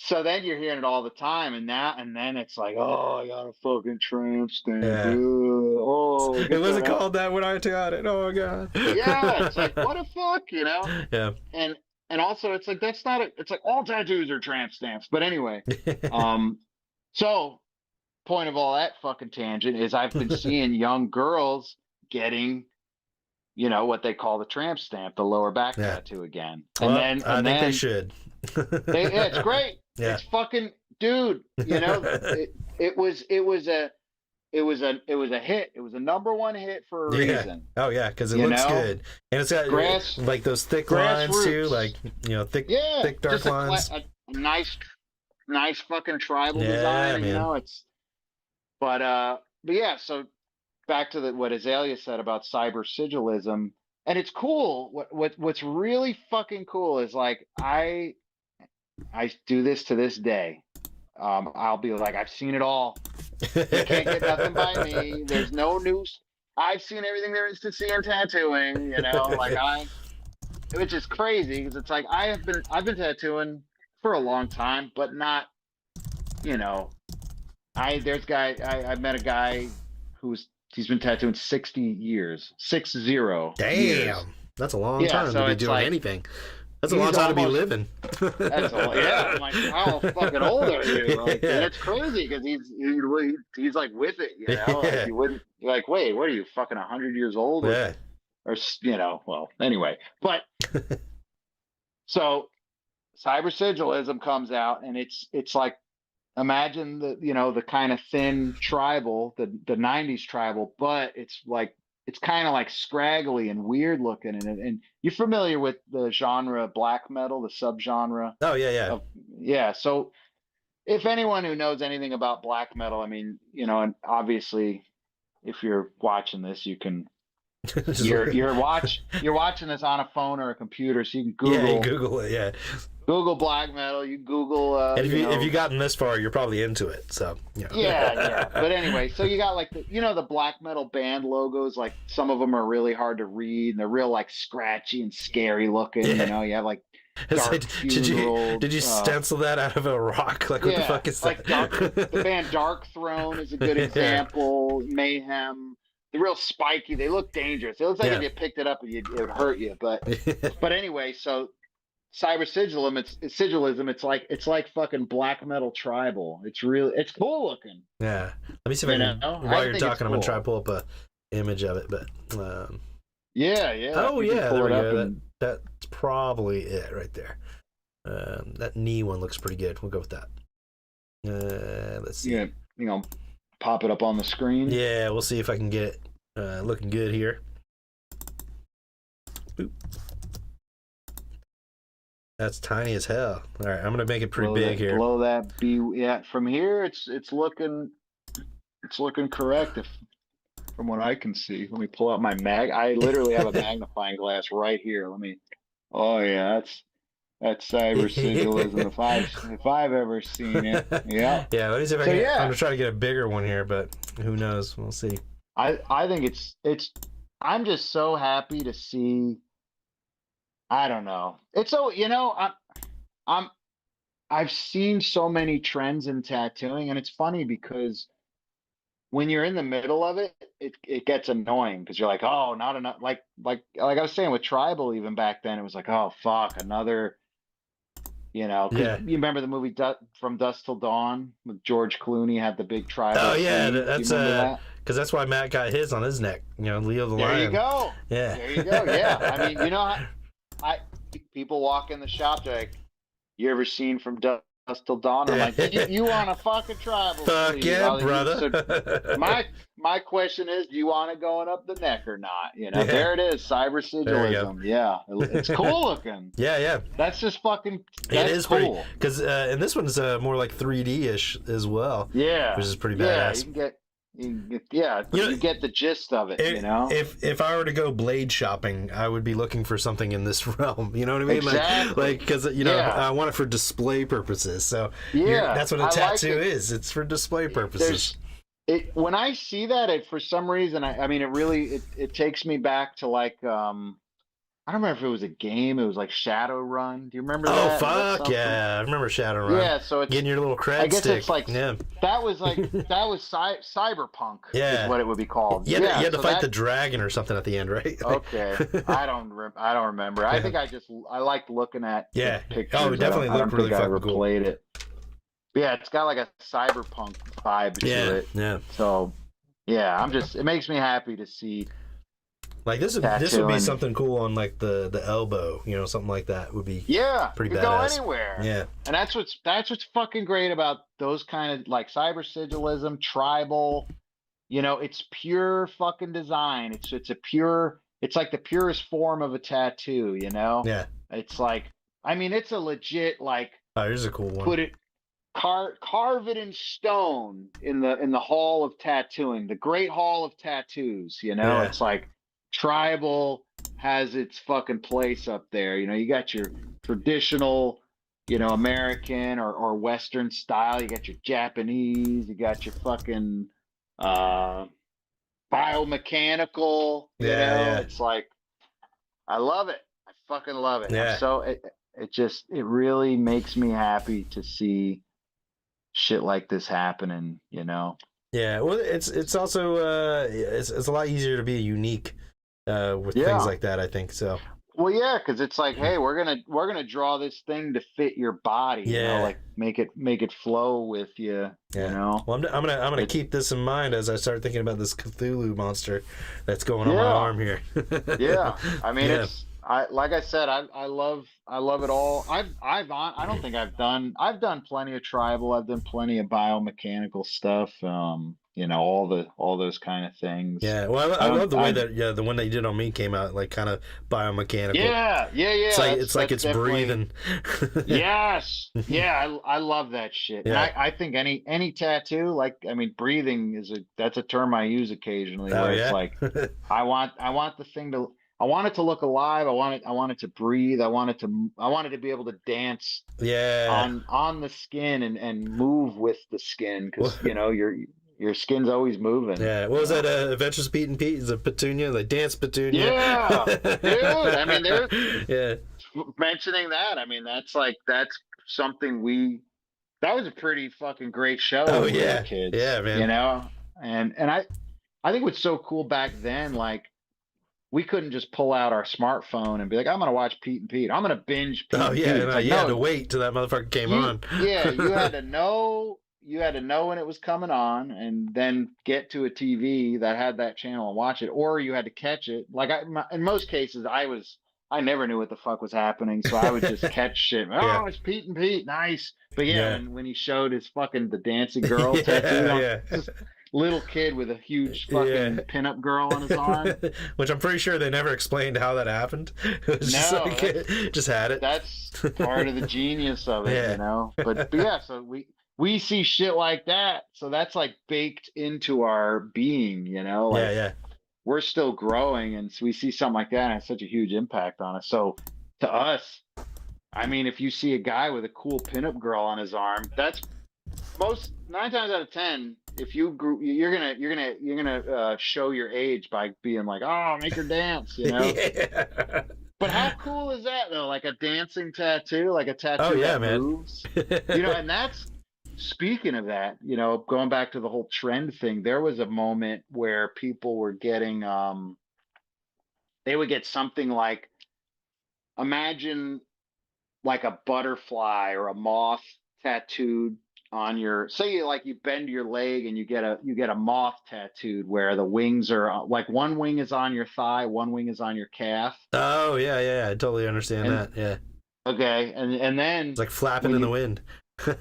So then you're hearing it all the time, and then it's like, oh, I got a fucking tramp stamp. Yeah. Oh, It wasn't called that when I got it. Oh my god. Yeah, it's like, what the fuck, Yeah. And also it's like it's like all tattoos are tramp stamps. But anyway, so point of all that fucking tangent is I've been seeing young girls getting, what they call the tramp stamp, the lower back tattoo again. Well, I think they should. It's great. Yeah. It's fucking, dude. It was a hit. It was a #1 hit for a reason. Oh yeah, because it looks good, and it's got like those thick lines too, like thick dark lines. A nice fucking tribal design. Man. But yeah. So back to what Azalea said about cyber sigilism, and it's cool. What's really fucking cool is like I do this to this day. I'll be like, I've seen it all. You can't get nothing by me. There's no news. I've seen everything there is to see in tattooing. Which is crazy because it's like I've been tattooing for a long time, but not. I met a guy he's been tattooing 60 years, 60 years. Damn, that's a long time to be doing anything. That's a long time to be living. I'm like, how fucking old are you? And it's crazy because he's like with it, Like you wouldn't like, wait, what are you fucking 100 years old? Or well, anyway, but so cyber sigilism comes out, and it's like, imagine the kind of thin tribal, the 90s tribal, but it's kind of like scraggly and weird looking, and you're familiar with the genre black metal, the subgenre. Oh yeah. So if anyone who knows anything about black metal, I mean, and obviously if you're watching this, you can you're watching this on a phone or a computer, so you can Google it. Google black metal. You Google. And if you gotten this far, you're probably into it. So yeah. But anyway, so you got like the black metal band logos. Like some of them are really hard to read, and they're real like scratchy and scary looking. Yeah. You have like Dark Funeral. Did you stencil that out of a rock? Like what the fuck is that? The band Dark Throne is a good example. Mayhem. They're real spiky. They look dangerous. It looks like if you picked it up, it would hurt you. But anyway, so cyber sigilism. It's like fucking black metal tribal. It's cool looking. Yeah. Let me see if I can. While you're talking, I'm gonna try to pull up a image of it. But yeah. Oh yeah, there we go. That's probably it right there. That knee one looks pretty good. We'll go with that. Let's see. Yeah, pop it up on the screen. Yeah, we'll see if I can get it looking good here. Boop. That's tiny as hell. All right, I'm gonna make it pretty big here. Blow that B. Yeah, from here it's looking correct. From what I can see, let me pull out my I literally have a magnifying glass right here. Oh yeah, that's cyber sigilism if I've ever seen it. Yeah. Yeah. Let me see if I can. I'm gonna try to get a bigger one here, but who knows? We'll see. I think it's. I'm just so happy to see. I don't know. It's so I've seen so many trends in tattooing, and it's funny because when you're in the middle of it, it gets annoying because you're like, oh, not enough. Like I was saying with tribal, even back then, it was like, oh fuck, another. You remember the movie From Dusk Till Dawn with George Clooney had the big tribal. Oh yeah, scene? that's because that's why Matt got his on his neck. You know, Leo the There Lion. you go. Yeah. There you go. Yeah. I mean, you know, people walk in the shop, they're like, you ever seen From Dusk Till Dawn? I'm like, you want a fucking tribal Fuck sleeve? yeah, So brother. my question is, do you want it going up the neck or not? You know, Yeah. there it is, cyber There you go. sigilism. Yeah, it's cool looking. Yeah. That's just fucking. It That's is cool. pretty, because and this one's more like 3D-ish as well. Yeah, which is pretty yeah. badass. You get the gist of it. You know, if I were to go blade shopping, I would be looking for something in this realm. You know what I mean? Exactly. Like because I want it for display purposes. So that's what a tattoo is. It's for display purposes. When I see that, for some reason, I mean, it takes me back to like I don't remember if it was a game. It was like Shadowrun. Do you remember that? Oh fuck yeah! I remember Shadowrun. Yeah, so it's getting your little cred I guess stick. it's like that was cyberpunk. Yeah, is what it would be called. You had to fight the dragon or something at the end, right? Okay, I don't remember. I think I liked looking at the pictures. Oh, it definitely looked really fucking cool. I never played it. But yeah, it's got like a cyberpunk vibe to it. Yeah. So yeah, it makes me happy to see. Like this would be something cool on like the elbow, you know, something like that would be pretty badass. Go anywhere. Yeah, and that's what's fucking great about those kind of like cyber sigilism, tribal. You know, it's pure fucking design. It's like the purest form of a tattoo. You know. Yeah. It's like, I mean, it's a legit like. Oh, here's a cool one. Carve it in stone in the Hall of Tattooing, the Great Hall of Tattoos. You know, it's like. Tribal has its fucking place up there. You know, you got your traditional, you know, American or Western style. You got your Japanese. You got your fucking biomechanical. You know, it's like, I love it. I fucking love it. Yeah. So it really makes me happy to see shit like this happening. You know. Yeah. Well, it's also it's a lot easier to be unique. With things like that, I think so. Well, yeah, because it's like, hey, we're gonna draw this thing to fit your body. You know, like make it flow with you. Yeah. You know. Well, I'm gonna keep this in mind as I start thinking about this Cthulhu monster that's going on my arm here. Yeah, I mean, like I said, I love it all. I've done plenty of tribal. I've done plenty of biomechanical stuff. You know, all those kind of things. Yeah, well, I love the way that the one that you did on me came out like kind of biomechanical. Yeah. It's like it's breathing. Yes, yeah, I love that shit. Yeah. And I think any tattoo, like, I mean, breathing that's a term I use occasionally. Where it's like, I want the thing to. I want it to look alive. I want it to breathe. I want it to be able to dance. On the skin and move with the skin, because you know your skin's always moving. Yeah. What was that? Adventures of Pete and Pete? Is it Petunia? Like Dance Petunia? Yeah, dude. I mean, there's mentioning that. I mean, that's something that was a pretty fucking great show. Oh when we yeah, were kids, yeah, man. You know, and I think what's so cool back then, like. We couldn't just pull out our smartphone and be like, I'm going to watch Pete and Pete. I'm going to binge Pete and Pete. You had to wait till that motherfucker came on. Yeah, you had to know when it was coming on and then get to a TV that had that channel and watch it, or you had to catch it. Like in most cases, I never knew what the fuck was happening, so I would just catch shit. Oh, it's Pete and Pete, nice. But when he showed his fucking the dancing girl tattoo on, little kid with a huge fucking pinup girl on his arm, which I'm pretty sure they never explained how that happened. It was just had it. That's part of the genius of it, you know. But yeah, so we see shit like that, so that's like baked into our being, you know. Like, we're still growing, and so we see something like that, and it has such a huge impact on us. So to us, I mean, if you see a guy with a cool pinup girl on his arm, that's 9 times out of 10. If you're gonna show your age by being like, oh, make her dance, you know. But how cool is that though? Like a dancing tattoo, like a tattoo that moves. You know, and that's speaking of that, you know, going back to the whole trend thing, there was a moment where people were getting they would get something like, imagine like a butterfly or a moth tattooed on your, say you bend your leg and you get a moth tattooed where the wings are like one wing is on your thigh, one wing is on your calf. Oh yeah. I totally understand And that. Yeah. okay, and It's then like flapping when in the you wind.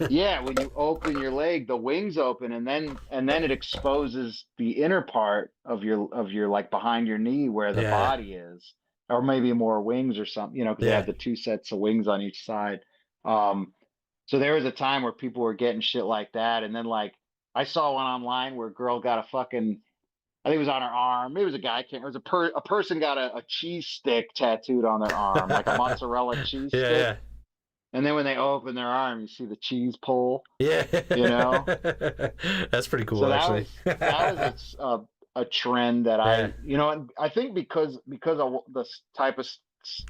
yeah, when you open your leg, the wings open, and then it exposes the inner part of your like behind your knee where the Yeah. body is, or maybe more wings or something, because they Yeah. have the two sets of wings on each side. Um, so there was a time where people were getting shit like that, and then like I saw one online where a girl got a fucking, I think it was on her arm. Maybe it was a guy. It was a person got a cheese stick tattooed on their arm, like a mozzarella cheese stick. Yeah. And then when they open their arm, you see the cheese pull. Yeah. You know, That's pretty cool, so actually. that was a trend that Yeah. and I think because of the type of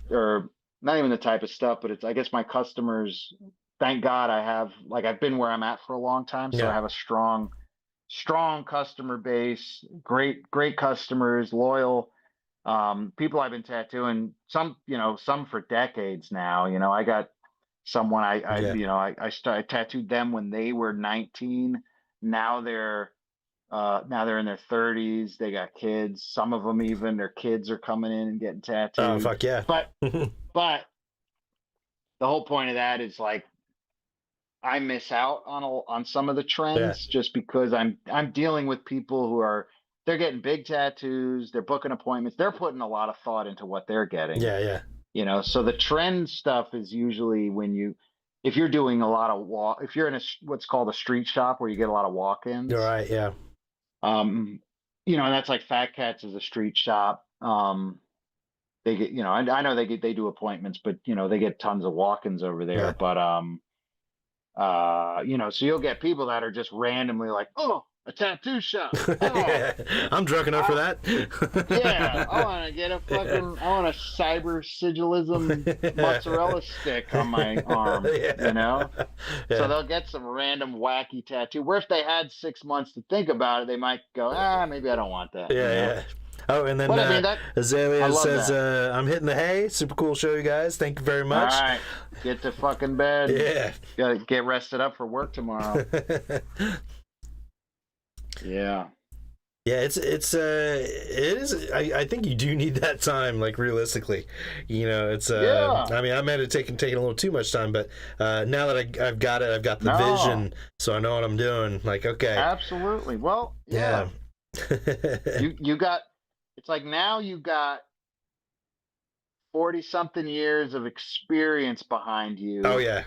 or not even the type of stuff, but it's, I guess, my customers. Thank God I have, like, I've been where I'm at for a long time, so I Yeah. have a strong customer base, great customers, loyal people I've been tattooing, some for decades now. I got someone Yeah. I tattooed them when they were 19. Now they're in their 30s. They got kids. Some of them, even their kids are coming in and getting Oh, tattooed. fuck yeah. But but the whole point of that is, like, I miss out on some of the Yeah. trends just because I'm dealing with people who are, they're getting big tattoos, they're booking appointments, they're putting a lot of thought into what they're getting. Yeah. So the trend stuff is usually if you're doing a lot of if you're in what's called a street shop where you get a lot of walk-ins. You're right. Yeah. And that's like Fat Cats is a street shop. They get, I know they do appointments, but they get tons of walk-ins over there. Yeah. But so you'll get people that are just randomly like, oh, a tattoo shop. Oh, Yeah. I'm drunk enough for that. yeah, I want a cyber sigilism mozzarella stick on my arm. Yeah. Yeah. So they'll get some random wacky tattoo. Where if they had 6 months to think about it, they might go, maybe I don't want that. Yeah. Oh, and then But I mean, I Azalea love says, that. I'm hitting the hay. Super cool show, you guys. Thank you very All much. right, get to fucking bed. Yeah. Gotta get rested up for work tomorrow. Yeah. Yeah, it is. I think you do need that time, like, realistically. It's Yeah. I mean, I might have taken a little too much time, but now that I've got it, I've got the vision, so I know what I'm doing. Like, okay. Absolutely. Well, yeah. You got, it's like now you've got 40 something years of experience behind you. Oh yeah.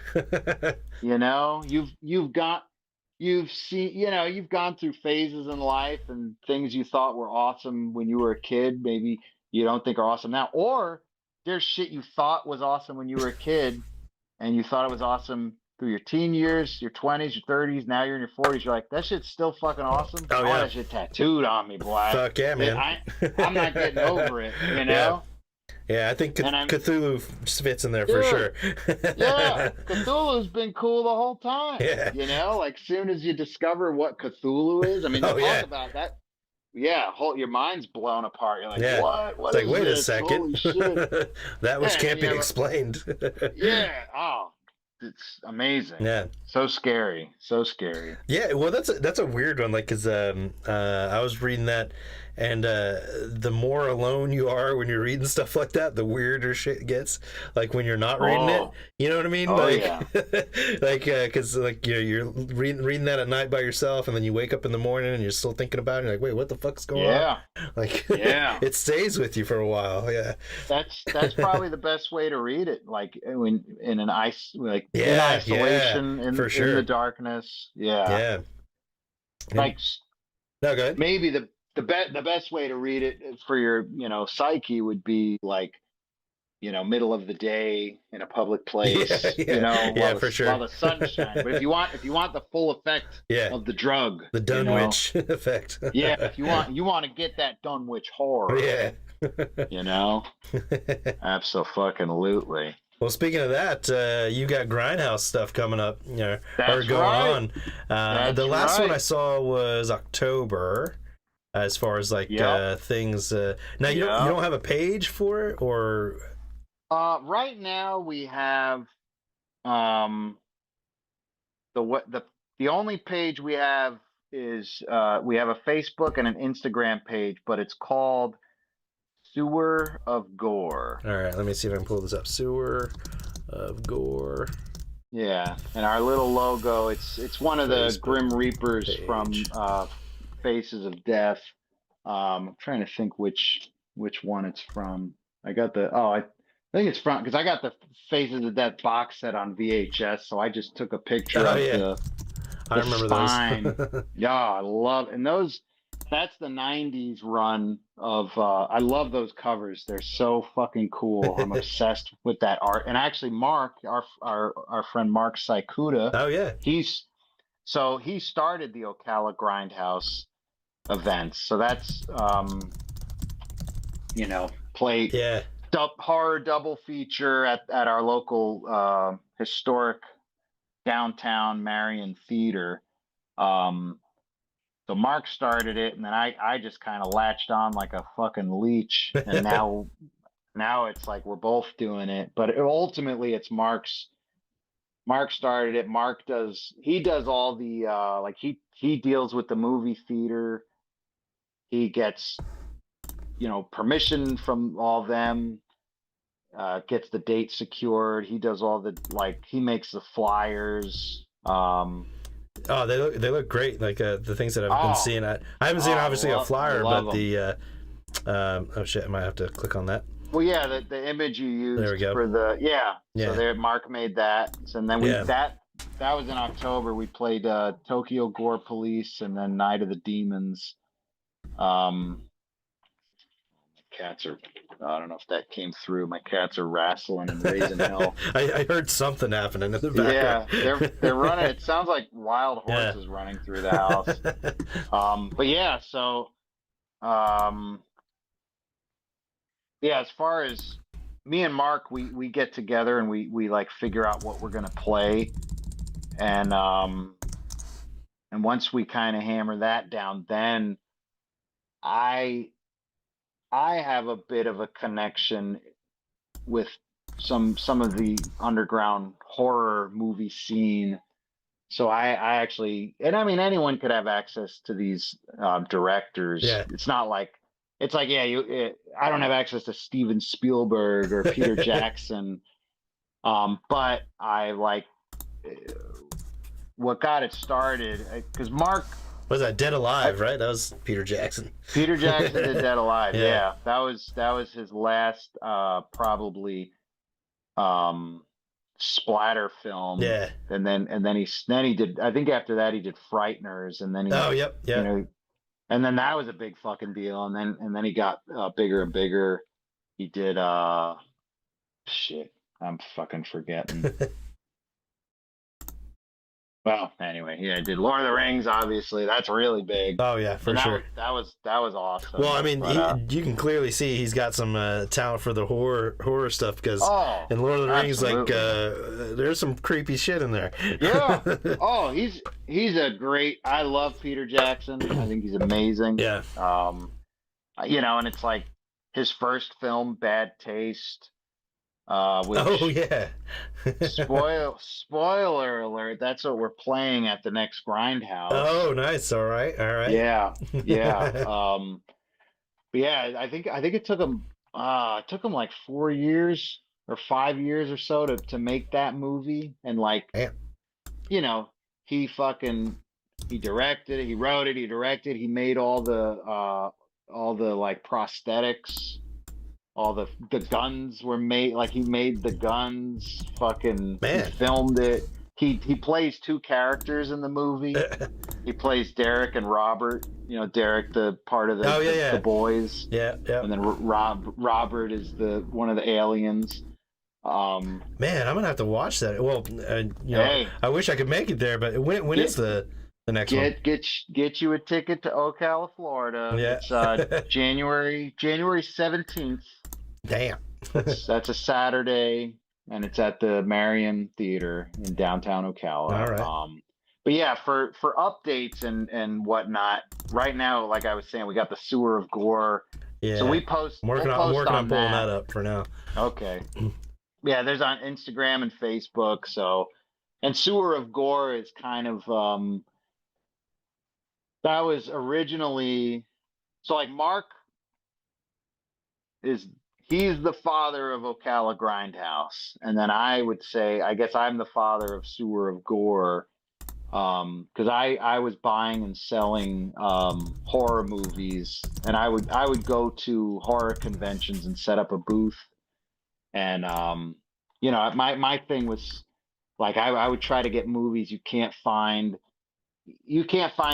You've seen, you've gone through phases in life and things you thought were awesome when you were a kid, maybe you don't think are awesome now. Or there's shit you thought was awesome when you were a kid and you thought it was awesome through your teen years, your 20s, your 30s. Now you're in your 40s. You're like, that shit's still fucking awesome. Oh, I yeah. want that shit tattooed on me, boy. Fuck yeah, man. I'm not getting over it, Yeah, I think Cthulhu fits in there for sure. Yeah, Cthulhu's been cool the whole time. Yeah. Like, soon as you discover what Cthulhu is, I mean, talk about that. Yeah, your mind's blown apart. You're like, what? What it's is like, wait this? a second. Holy shit. That which can't be explained. Yeah. Oh, it's amazing. Yeah. So scary. So scary. Yeah, well, that's a weird one. Like, cause I was reading that, and the more alone you are when you're reading stuff like that, the weirder shit gets. Like when you're not reading it, you know what I mean? Oh, like, yeah. like, cause like you're reading that at night by yourself, and then you wake up in the morning and you're still thinking about it. And you're like, wait, what the fuck's going on? Like, it stays with you for a while. Yeah. That's probably the best way to read it. Like when in isolation, for sure. in the darkness. Yeah. Like, no, go ahead. Maybe the best way to read it for your psyche would be like middle of the day in a public place, for sure, while the sun shines. But if you want the full effect of the drug, the Dunwich effect, if you want to get that Dunwich horror, absolutely. Well, speaking of that, you got Grindhouse stuff coming up, on. The last one I saw was October, as far as like things. Now you don't have a page for it, or right now we have the the only page we have is we have a Facebook and an Instagram page, but it's called Sewer of Gore. All right, let me see if I can pull this up. Sewer of Gore. Yeah, and our little logo, it's one of the Facebook Grim Reapers page. from Faces of Death. I'm trying to think which one it's from. I got I think it's from, because I got the Faces of Death box set on VHS, so I just took a picture of I remember spine. those. Yeah, I love, and that's the 90s run of I love those covers. They're so fucking cool. I'm obsessed with that art. And actually Mark, our friend Mark Saikuda, Oh yeah. he started the Ocala Grindhouse events. So that's played Yeah. horror double feature at our local historic downtown Marion Theater. So Mark started it, and then I just kind of latched on like a fucking leech, and now it's like we're both doing it. But ultimately, it's Mark's. Mark started it. He does all the like he deals with the movie theater. He gets permission from all of them. Gets the date secured. He does all the he makes the flyers. Oh, they look great. Like the things that I've been seeing. I haven't seen obviously a flyer, but the oh shit, I might have to click on that. Well, yeah, the image you used There we go. for So there, Mark made that. So, and then that was in October. We played Tokyo Gore Police and then Night of the Demons. Cats are, I don't know if that came through. My cats are wrestling and raising hell. I heard something happening in the background. Yeah, they're running. It sounds like wild horses running through the house. But yeah, so as far as me and Mark, we get together and we like figure out what we're gonna play, and once we kind of hammer that down, then I have a bit of a connection with some of the underground horror movie scene. So I actually, and I mean, anyone could have access to these directors. Yeah. It's not like, it's like, I don't have access to Steven Spielberg or Peter Jackson. But I like what got it started, because Mark, Was that Dead Alive, right? That was Peter Jackson. Peter Jackson did Dead Alive. Yeah. Yeah. That was his last probably splatter film. Yeah. And then he did, I think after that he did Frighteners, and then he and then that was a big fucking deal, and then he got bigger and bigger. He did shit, I'm fucking forgetting. Well, anyway, he did Lord of the Rings, obviously. That's really big. Oh yeah, for sure. That was awesome. Well, I mean, you can clearly see he's got some talent for the horror stuff, because in Lord of the Rings, like there's some creepy shit in there. Yeah. Oh, he's a great. I love Peter Jackson. I think he's amazing. Yeah. And it's like his first film, Bad Taste. Which, spoiler alert, that's what we're playing at the next Grindhouse. Oh, nice. All right. Yeah. But yeah, I think it took him like 4 years or 5 years or so to make that movie. And like, he directed it, he wrote it, he directed, he made all the like prosthetics. All the guns were made, like he made the guns, he filmed it. He plays two characters in the movie. He plays Derek and Robert. Derek, the part of the boys. Yeah. And then Robert is one of the aliens. Man, I'm gonna have to watch that. Well, I wish I could make it there, but when is the next one? Get you a ticket to Ocala, Florida. Yeah. It's January 17th. Damn. That's a Saturday, and it's at the Marion Theater in downtown Ocala. All right. But yeah, for updates and whatnot, right now, like I was saying, we got the Sewer of Gore. Yeah. So I'm working on pulling that up for now. Okay. Yeah, there's on Instagram and Facebook. So And Sewer of Gore is kind of that was originally so like Mark is he's the father of Ocala Grindhouse, and then I would say I guess I'm the father of Sewer of Gore, because I was buying and selling horror movies, and I would go to horror conventions and set up a booth, and my thing was like I would try to get movies you can't find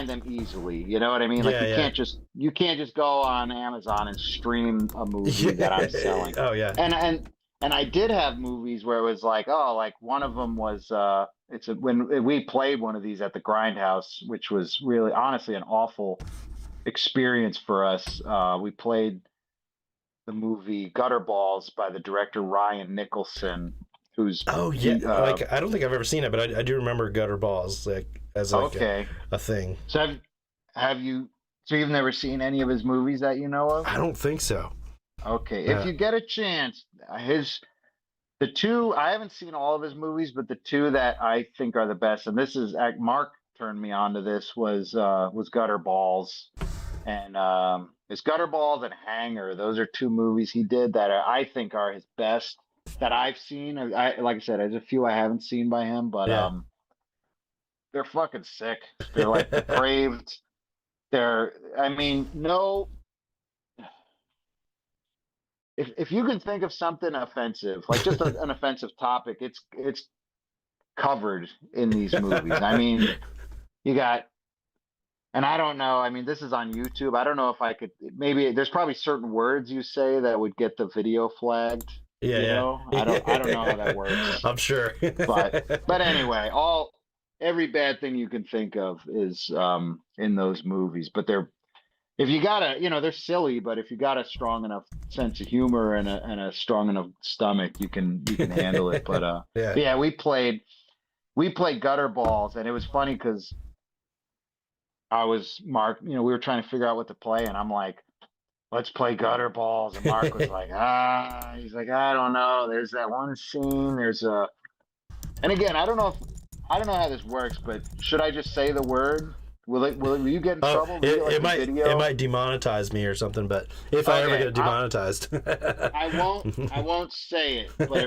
them easily. You know what I mean? Like Yeah, yeah. you can't just go on Amazon and stream a movie that I'm selling. Oh yeah. And I did have movies where it was like, oh, like one of them was when we played one of these at the Grindhouse, which was really honestly an awful experience for us. We played the movie Gutter Balls by the director Ryan Nicholson, who's Oh yeah. Like I don't think I've ever seen it, but I do remember Gutter Balls like as like okay. a thing. So you've never seen any of his movies that you know of? I don't think so. Okay, if you get a chance, the two I haven't seen all of his movies, but the two that I think are the best, and this is Mark turned me on to this was Gutter Balls, and it's Gutter Balls and Hanger. Those are two movies he did that I think are his best that I've seen. Like I said, there's a few I haven't seen by him, but Yeah. they're fucking sick. They're like depraved. I mean, no. If you can think of something offensive, like just an offensive topic, it's covered in these movies. I mean, you got, and I don't know. I mean, this is on YouTube. I don't know if I could. Maybe there's probably certain words you say that would get the video flagged. Yeah, you yeah. know? I don't know how that works. I'm sure. But anyway, every bad thing you can think of is in those movies. But if you got they're silly, but if you got a strong enough sense of humor and a strong enough stomach, you can handle it. But yeah, we played Gutter Balls, and it was funny because Mark, we were trying to figure out what to play, and I'm like, let's play Gutter Balls. And Mark was like, he's like, I don't know. There's that one scene. And again, I don't know how this works, but should I just say the word? Will you get in trouble? It might demonetize me or something, but if I ever get demonetized. I won't say it, but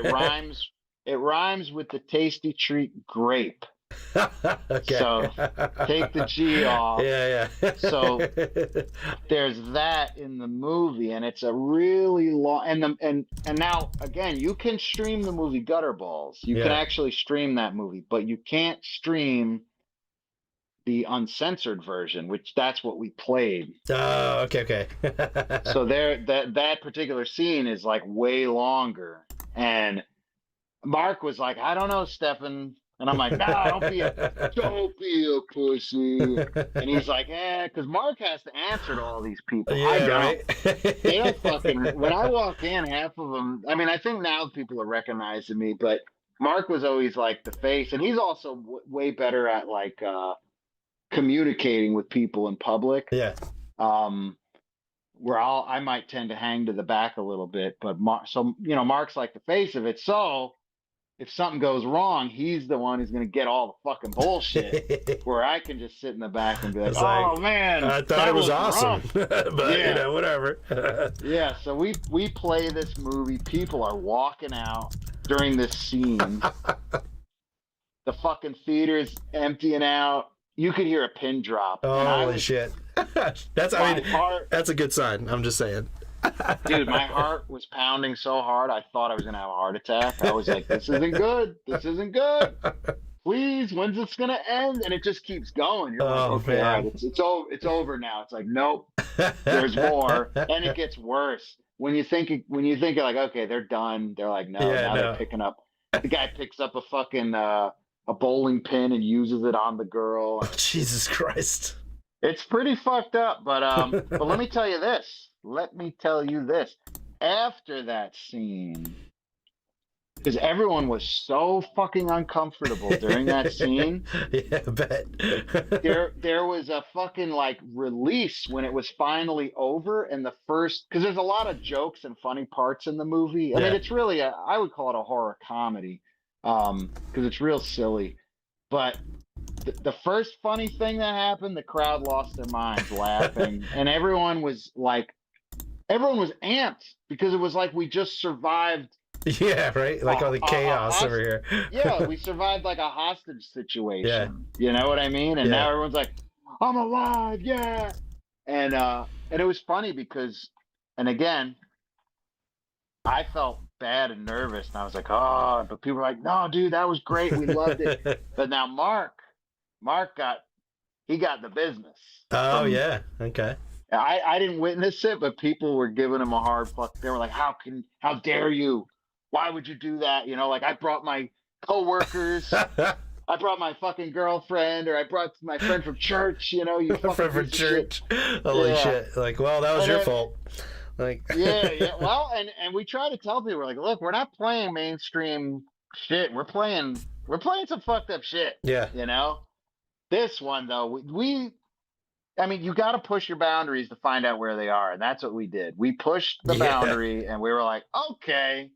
it rhymes with the tasty treat grape. Okay. So take the G off. Yeah. So there's that in the movie, and it's a really long and now again, you can stream the movie Gutter Balls. You can actually stream that movie, but you can't stream the uncensored version, which that's what we played. Oh, okay. So that particular scene is like way longer, and Mark was like, I don't know, Stefan. And I'm like, nah, don't be a pussy. And he's like, because Mark has to answer to all these people. Yeah, I don't. right? They don't fucking. When I walk in, half of them. I mean, I think now people are recognizing me, but Mark was always like the face, and he's also way better at like communicating with people in public. Yeah. Where I might tend to hang to the back a little bit, but Mark's like the face of it, so. If something goes wrong, he's the one who's going to get all the fucking bullshit. Where I can just sit in the back and be like, "Oh man, I thought it was awesome," but whatever. Yeah, so we play this movie. People are walking out during this scene. The fucking theater's emptying out. You could hear a pin drop. Holy shit! That's a good sign. I'm just saying. Dude, my heart was pounding so hard I thought I was gonna have a heart attack. I was like, this isn't good. Please, when's this gonna end? And it just keeps going. You're like, okay, man. All right, it's over now. It's like, nope, there's more. And it gets worse. When you think like, okay, they're done, they're like, no, they're picking up. The guy picks up a fucking a bowling pin and uses it on the girl. Oh, Jesus Christ. It's pretty fucked up, but let me tell you this. After that scene, because everyone was so fucking uncomfortable during that scene. Yeah, I bet. there was a fucking like release when it was finally over, and because there's a lot of jokes and funny parts in the movie. I mean, it's really I would call it a horror comedy, because it's real silly. But the first funny thing that happened, the crowd lost their minds laughing, and everyone was amped because it was like we just survived. Yeah, right. Like all the chaos over here. Yeah, we survived like a hostage situation. Yeah. You know what I mean? And Yeah. now everyone's like, "I'm alive, yeah!" And it was funny because, and again, I felt bad and nervous, and I was like, "Oh," but people were like, "No, dude, that was great. We loved it." But now Mark got the business. Oh yeah. Okay. I didn't witness it, but people were giving him a hard fuck. They were like, how dare you? Why would you do that? You know, like I brought my coworkers, I brought my fucking girlfriend, or I brought my friend from church, you know, you fucking Friend from piece of shit. church. Holy shit. Like, well, that was your fault. Like yeah. Well, and we try to tell people, like, look, we're not playing mainstream shit. We're playing some fucked up shit. Yeah. You know? This one though, I mean, you got to push your boundaries to find out where they are. And that's what we did. We pushed the boundary and we were like, okay,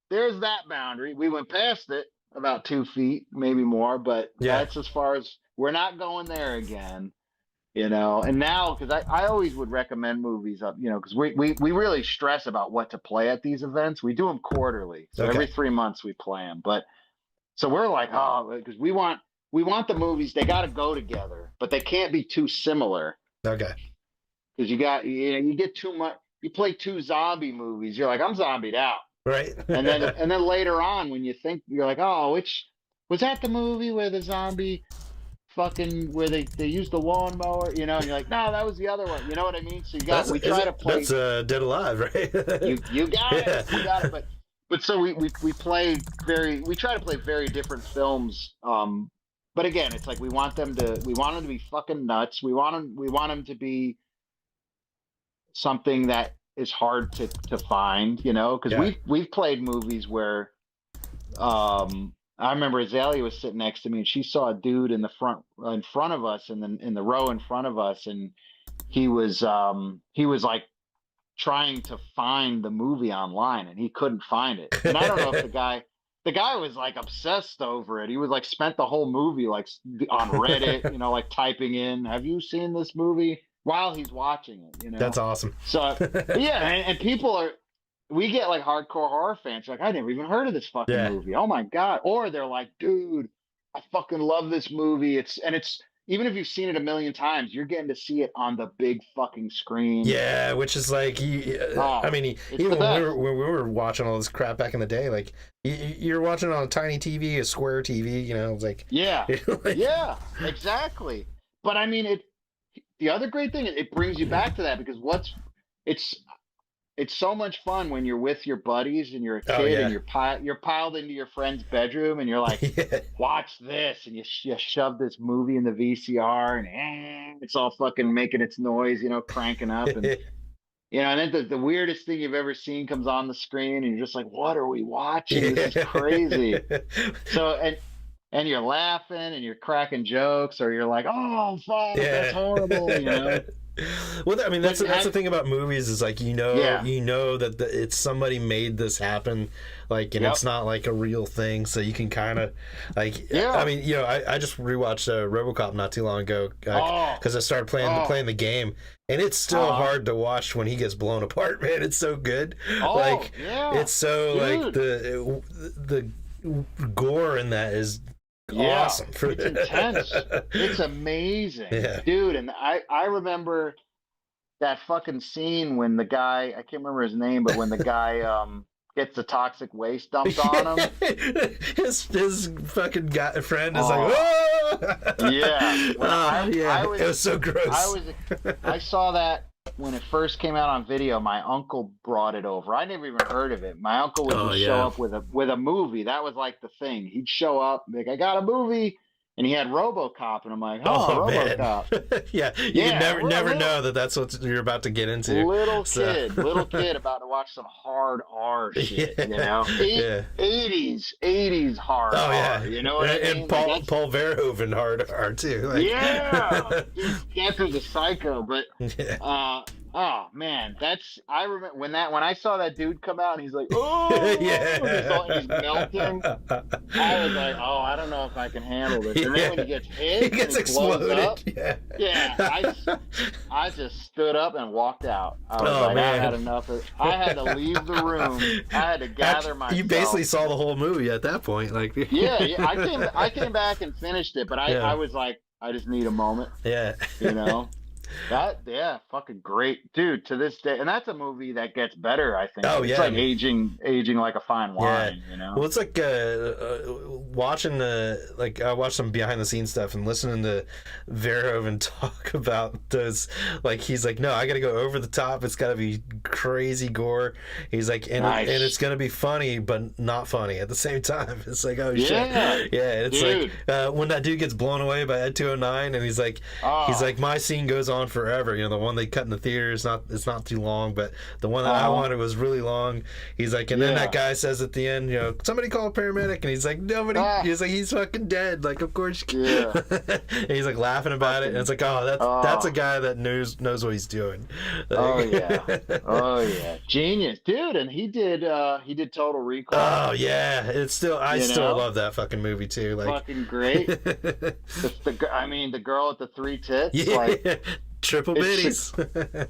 there's that boundary. We went past it about 2 feet, maybe more, but that's as far as we're not going there again, you know? And now, cause I always would recommend movies up, you know, cause we really stress about what to play at these events. We do them quarterly. So every 3 months we play them, but so we're like, oh, cause we want the movies, they got to go together, but they can't be too similar. Okay. Because you get too much. You play 2 zombie movies, you're like, I'm zombied out. Right. and then later on, when you think, you're like, oh, which was that the movie where the zombie fucking where they used the lawnmower? You know, and you're like, no, that was the other one. You know what I mean? So we try to play. That's Dead Alive, right? you got it. You got it. But so we try to play very different films. But again, it's like we want them to be fucking nuts. We want them to be something that is hard to find, you know, because we've played movies where I remember Azalea was sitting next to me and she saw a dude in front of us in the row in front of us, and he was like trying to find the movie online and he couldn't find it. And I don't know if the guy was like obsessed over it. He was like spent the whole movie like on Reddit, you know, like typing in, have you seen this movie, while he's watching it, you know. That's awesome. So yeah, and people we get like hardcore horror fans like, I never even heard of this fucking movie. Oh my God. Or they're like, dude, I fucking love this movie. It's even if you've seen it a million times, you're getting to see it on the big fucking screen. Yeah, which is like, I mean, even when we were watching all this crap back in the day, like you're watching it on a tiny TV, a square TV, you know, it's like yeah, exactly. But I mean, the other great thing, it brings you back to that, because it's so much fun when you're with your buddies and you're a kid and you're piled into your friend's bedroom and you're like, watch this, and you shove this movie in the VCR and it's all fucking making its noise, you know, cranking up, and you know, and then the weirdest thing you've ever seen comes on the screen and you're just like, what are we watching? This is crazy. So and you're laughing and you're cracking jokes, or you're like, oh fuck, that's horrible, you know. Well, I mean, that's the thing about movies is like, you know that it's somebody made this happen, like, and it's not like a real thing, so you can kind of like, I mean, you know, I just rewatched RoboCop not too long ago because I started playing the game, and it's still hard to watch when he gets blown apart, man. It's so good, it's so like the gore in that is awesome. It's intense. It's amazing, dude. And I remember that fucking scene when the guy, I can't remember his name, but when the guy gets the toxic waste dumped on him, his fucking friend is like, oh! It was so gross. I saw that when it first came out on video. My uncle brought it over. I never even heard of it. My uncle would just show up with a movie. That was like the thing. He'd show up like, I got a movie, and he had RoboCop, and I'm like, RoboCop. You never know that that's what you're about to get into. Little kid about to watch some hard R shit, you know. 80s hard R, you know what I mean? And Paul Verhoeven hard R too. Like. That was a psycho, but I Oh man, I remember when I saw that dude come out and he's like, oh, and he's melting. I was like, oh, I don't know if I can handle this. And then when he gets he hit gets and he blows up, exploded. yeah, I just stood up and walked out. I was Oh, like, man. I had enough. I had to leave the room. I had to gather myself. You basically saw the whole movie at that point, like. Yeah. I came back and finished it, but I was like, I just need a moment. Yeah. You know. Fucking great, dude. To this day, and that's a movie that gets better. I think. Oh, It's yeah. like aging like a fine wine. You know. Well, it's like watching I watched some behind the scenes stuff and listening to Verhoeven talk about those. Like he's like, no, I got to go over the top. It's got to be crazy gore. He's like, and it's gonna be funny, but not funny at the same time. It's like, oh shit, yeah. It's dude. like when that dude gets blown away by Ed 209, and he's like, my scene goes on forever. You know, the one they cut in the theater is it's not too long, but the one that I wanted was really long. He's like, and then that guy says at the end, you know, somebody call a paramedic, and he's like, nobody. He's like, he's fucking dead. Like, of course. And he's like laughing about it, and it's like, that's a guy that knows what he's doing. Like, oh yeah, genius, dude. And he did Total Recall. Oh yeah, it's still I still love that fucking movie too. Like, fucking great. The girl at the 3 tits. Yeah. Like, triple bitties.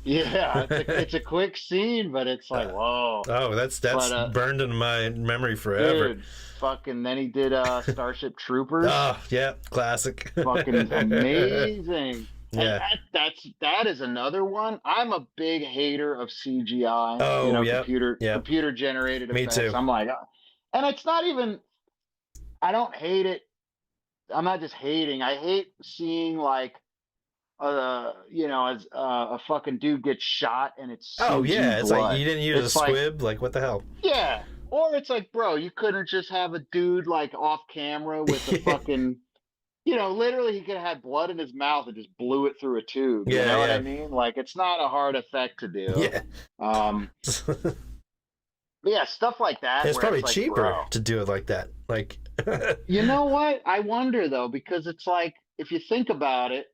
It's a quick scene, but it's like, whoa. Oh, that's burned in my memory forever. Dude, fucking. Then he did Starship Troopers. Oh yeah, classic. Fucking amazing. Yeah, and that is another one. I'm a big hater of CGI. Oh, computer generated effects. Me too. I'm like, and it's not even. I don't hate it. I'm not just hating. I hate seeing like, as a fucking dude gets shot and it's it's blood. like you didn't use a squib. Like, what the hell? Yeah, or it's like, bro, you couldn't just have a dude like off camera with a fucking. Literally, he could have had blood in his mouth and just blew it through a tube. You know what I mean? Like, it's not a hard effect to do. Yeah. But yeah, stuff like that. It's probably like, cheaper to do it like that. Like, you know what? I wonder though, because it's like, if you think about it,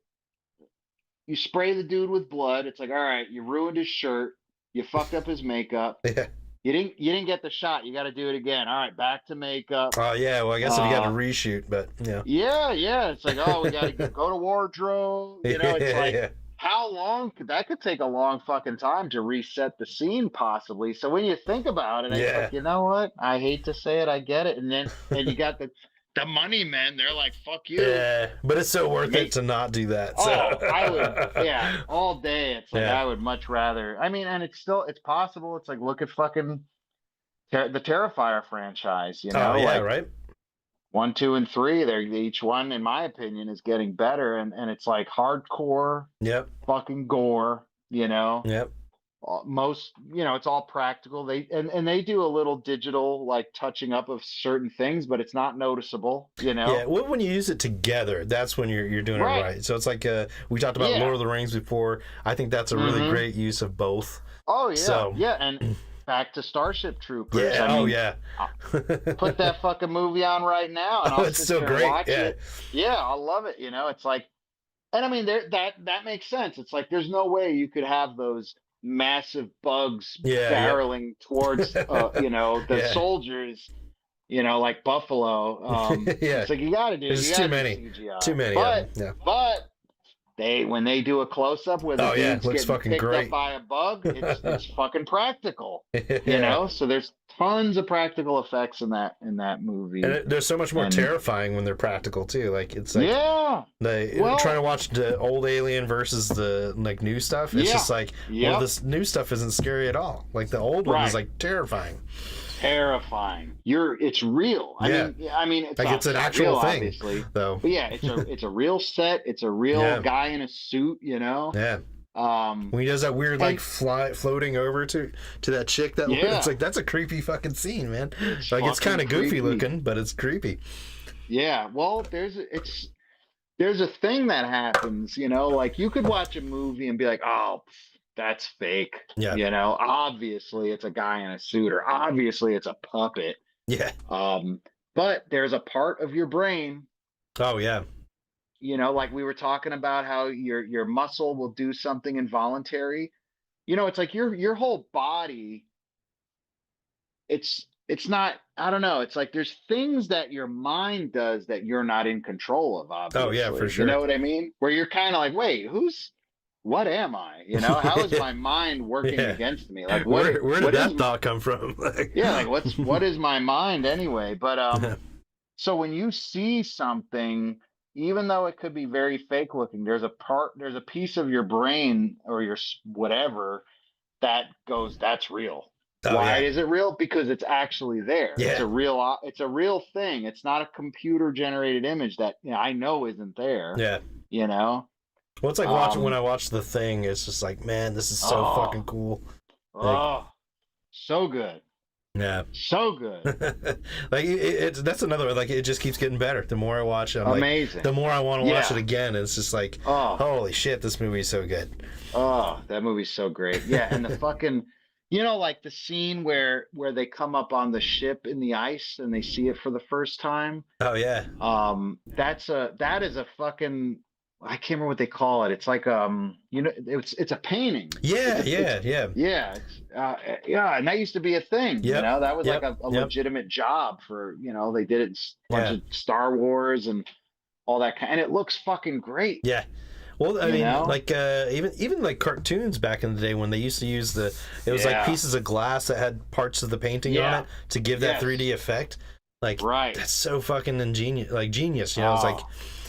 you spray the dude with blood. It's like, all right, you ruined his shirt. You fucked up his makeup. Yeah. You didn't get the shot. You got to do it again. All right, back to makeup. Oh yeah, well I guess if you got to reshoot, but yeah. Yeah. It's like, we got to go to wardrobe. It's like, how long could take a long fucking time to reset the scene possibly. So when you think about it, it's like, you know what? I hate to say it, I get it. And you got the money men. They're like, fuck you. Yeah, but it's so worth it to not do that. So. I would, all day. It's like, I would much rather. I mean, and it's possible. It's like, look at fucking the Terrifier franchise, Oh, yeah, right? 1, 2, and 3. They're each one, in my opinion, is getting better, and it's like hardcore, fucking gore, Yep. Most, it's all practical. They do a little digital like touching up of certain things, but it's not noticeable, Yeah, well, when you use it together, that's when you're doing it right. So it's like we talked about Lord of the Rings before. I think that's a really great use of both. Oh yeah, so. and back to Starship Troopers. Yeah, put that fucking movie on right now, and I'll it's so great. Watch it. Yeah, I'll love it. It's like, and I mean, that makes sense. It's like there's no way you could have those massive bugs barreling towards the soldiers, like Buffalo. It's like you gotta do too many CGI. Too many. But when they do a close up where the dude's looks getting fucking picked great up by a bug, it's fucking practical. So there's tons of practical effects in that movie. And they're so much more terrifying when they're practical too. Like, it's like trying to watch the old Alien versus the like new stuff. It's just like, well, this new stuff isn't scary at all. Like the old one is like terrifying. It's real. I mean, it's like it's an actual real, thing, obviously. Though. But yeah, it's a real set. It's a real guy in a suit. Yeah. When he does that weird like floating over to that chick, it's like that's a creepy fucking scene, man. It's kind of goofy looking, but it's creepy. Yeah. Well, there's a thing that happens. Like you could watch a movie and be like, oh, that's fake. Yeah. Obviously it's a guy in a suit, or obviously it's a puppet. Yeah. But there's a part of your brain. Oh yeah. Like we were talking about how your muscle will do something involuntary. it's like your whole body, it's not, I don't know, it's like there's things that your mind does that you're not in control of, Oh yeah, for obviously. You sure. know what I mean? Where you're kind of like, wait, what am I? How is my mind working Yeah. against me? Like Where did what that is thought come from? yeah, like what is my mind anyway? But so when you see something, even though it could be very fake looking, there's a piece of your brain or your whatever that goes, that's real. Oh Why yeah. is it real? Because it's actually there. It's Yeah. it's a real thing. It's not a computer generated image that I know isn't there. Yeah. You know? Well, it's like watching when I watch The Thing. It's just like, man, this is so fucking cool. Like, So good. yeah. So good. Like that's another, like, it just keeps getting better. The more I watch it, I'm Amazing. like, the more I want to watch Yeah. it again. It's just like, holy shit, this movie is so good. Oh, that movie's so great. Yeah, and the fucking, like the scene where they come up on the ship in the ice and they see it for the first time. Oh yeah. That is a fucking, I can't remember what they call it. It's like it's a painting. Yeah, Yeah, and that used to be a thing. Yep, That was yep, like a yep. legitimate job for, they did it in a bunch of Star Wars and all that kind, and it looks fucking great. Yeah. Well, I mean, know? like even like cartoons back in the day when they used to use it was like pieces of glass that had parts of the painting on it to give that 3D effect. Like, right. That's so fucking ingenious, like genius. It's like,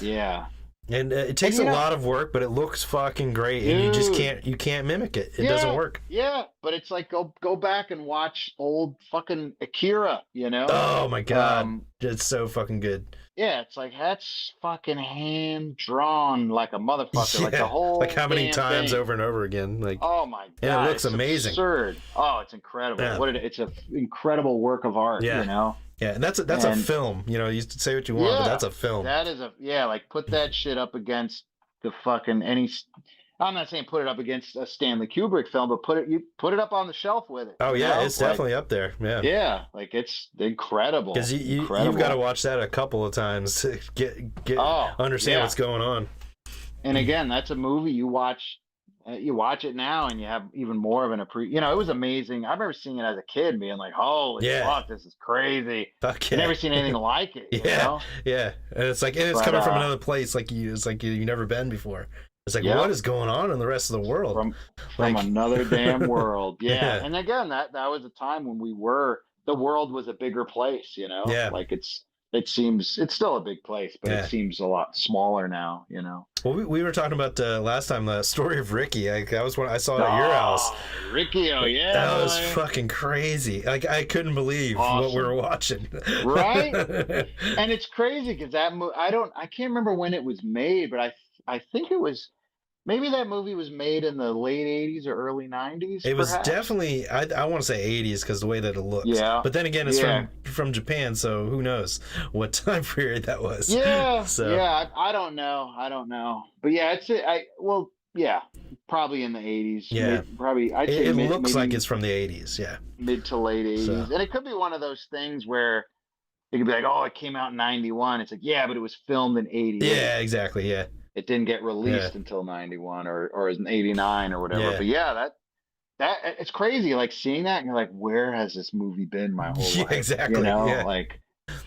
yeah. and it takes a lot of work, but it looks fucking great, and you just can't mimic it. It doesn't work. Yeah, but it's like go back and watch old fucking Akira. Oh my god, it's so fucking good. Yeah, it's like that's fucking hand drawn like a motherfucker. Like the whole, like how many times thing. over and over again. Like, oh my god, and it looks it's amazing. Absurd. Oh, it's incredible. Yeah. It's an incredible work of art. Yeah. Yeah, and that's a film. You say what you want, but that's a film. That is like put that shit up against the fucking I'm not saying put it up against a Stanley Kubrick film, but put it up on the shelf with it. Oh yeah, it's definitely up there. Yeah. Yeah, like it's incredible. Because you've got to watch that a couple of times to get understand what's going on. And again, that's a movie you watch it now and you have even more of an it was amazing. I remember seeing it as a kid and being like, holy fuck, this is crazy. Fuck yeah. I've never seen anything like it. Yeah. And it's like, it's coming from another place, like it's like you've never been before. It's like, what is going on in the rest of the world? From another damn world. Yeah. And again, that was a time when the world was a bigger place, Yeah. Like it's still a big place, but it seems a lot smaller now, Well, we were talking about last time the story of Ricky. That was when I saw it at your house. Ricky, that was fucking crazy. Like I couldn't believe what we were watching. Right? And it's crazy because that I can't remember when it was made, but I think it was. Maybe that movie was made in the late 80s or early 90s. It was definitely, I want to say 80s because the way that it looks. Yeah. But then again, it's from Japan, so who knows what time period that was. Yeah. So. Yeah, I don't know. But yeah, probably in the 80s. Yeah. I'd say it looks like it's from the 80s, yeah. Mid to late 80s. So. And it could be one of those things where it could be like, it came out in 91. It's like, yeah, but it was filmed in 88. Yeah, exactly, yeah. It didn't get released until 91 or in 89 or whatever. But yeah, that it's crazy. Like seeing that and you're like, where has this movie been my whole life? Exactly. Like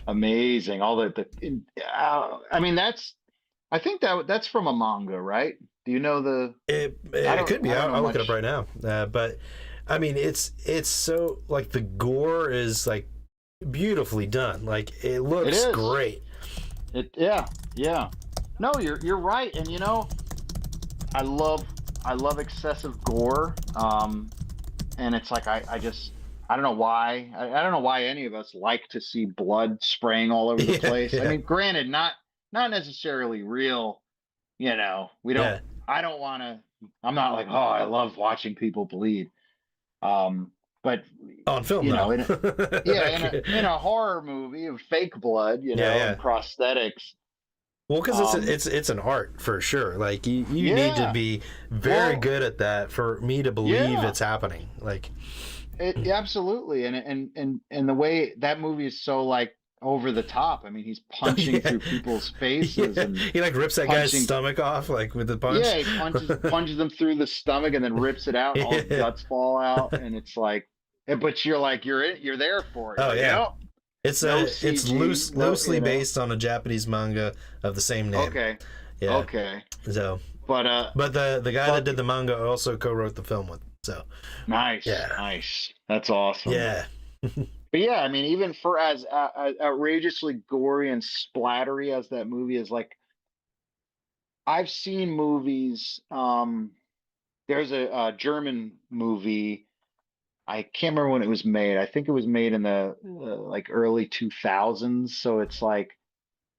amazing. All I mean, I think that's from a manga, right? Do you know the? It could be. I'll look it up right now. But I mean, it's so like the gore is like beautifully done. Like it looks great. Yeah. No, you're right, and I love excessive gore, and it's like I don't know why I don't know why any of us like to see blood spraying all over the place. I mean, granted, not necessarily real, we don't. I don't want to. I'm not like, I love watching people bleed, but on film, in a horror movie of fake blood, and prosthetics. Well, because it's an art for sure. Like you need to be very good at that for me to believe it's happening. Like it absolutely, and the way that movie is so like over the top. I mean, he's punching through people's faces and he like rips that guy's punching. stomach off like with the punch. Yeah, he punches them through the stomach and then rips it out, and all his guts fall out, and it's like, but you're like you're there for it. Oh like, yeah. nope, It's no it's CG, loosely based on a Japanese manga of the same name. Okay. Yeah. Okay. So, But the guy that did the manga also co-wrote the film with. So. nice. Yeah. Nice. That's awesome. Yeah. But yeah, I mean, even for as outrageously gory and splattery as that movie is, like, I've seen movies. There's a German movie. I can't remember when it was made. I think it was made in the like early 2000s. So it's like,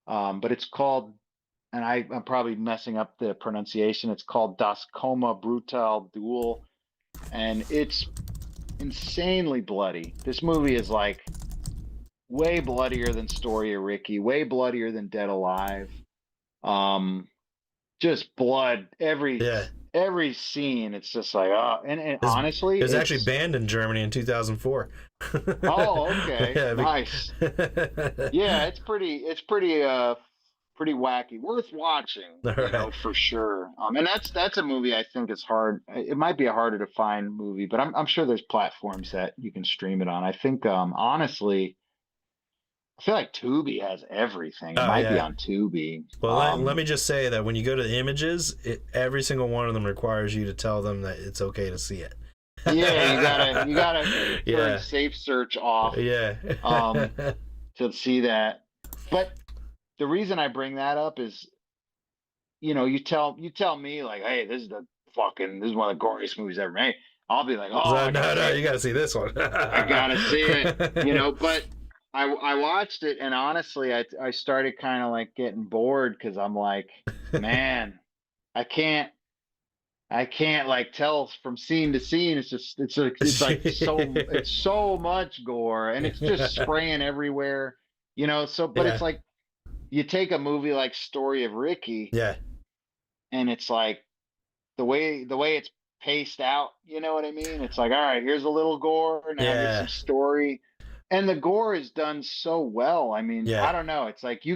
but it's called, and I'm probably messing up the pronunciation. It's called Das Koma Brutal Duel, and it's insanely bloody. This movie is like way bloodier than Story of Ricky, way bloodier than Dead Alive. Just blood every scene. It's just like, and honestly, it was actually banned in Germany in 2004. Oh, okay. Yeah, nice. Yeah, it's pretty pretty wacky. Worth watching, for sure. And that's a movie I think is hard. It might be a harder to find movie, but I'm sure there's platforms that you can stream it on. I think honestly, I feel like Tubi has everything. It might be on Tubi. Well, let me just say that when you go to the images, every single one of them requires you to tell them that it's okay to see it. Yeah, you gotta turn safe search off. Yeah. To see that. But the reason I bring that up is, you tell me like, hey, this is one of the goriest movies ever made. I'll be like, oh, no, you gotta see this one. I gotta see it, but I watched it, and honestly, I started kind of like getting bored because I'm like, man, I can't like tell from scene to scene. It's so much gore, and it's just spraying everywhere, So, but it's like you take a movie like Story of Ricky, and it's like the way it's paced out. You know what I mean? It's like, all right, here's a little gore, now here's some story. And the gore is done so well. I mean, I don't know. It's like I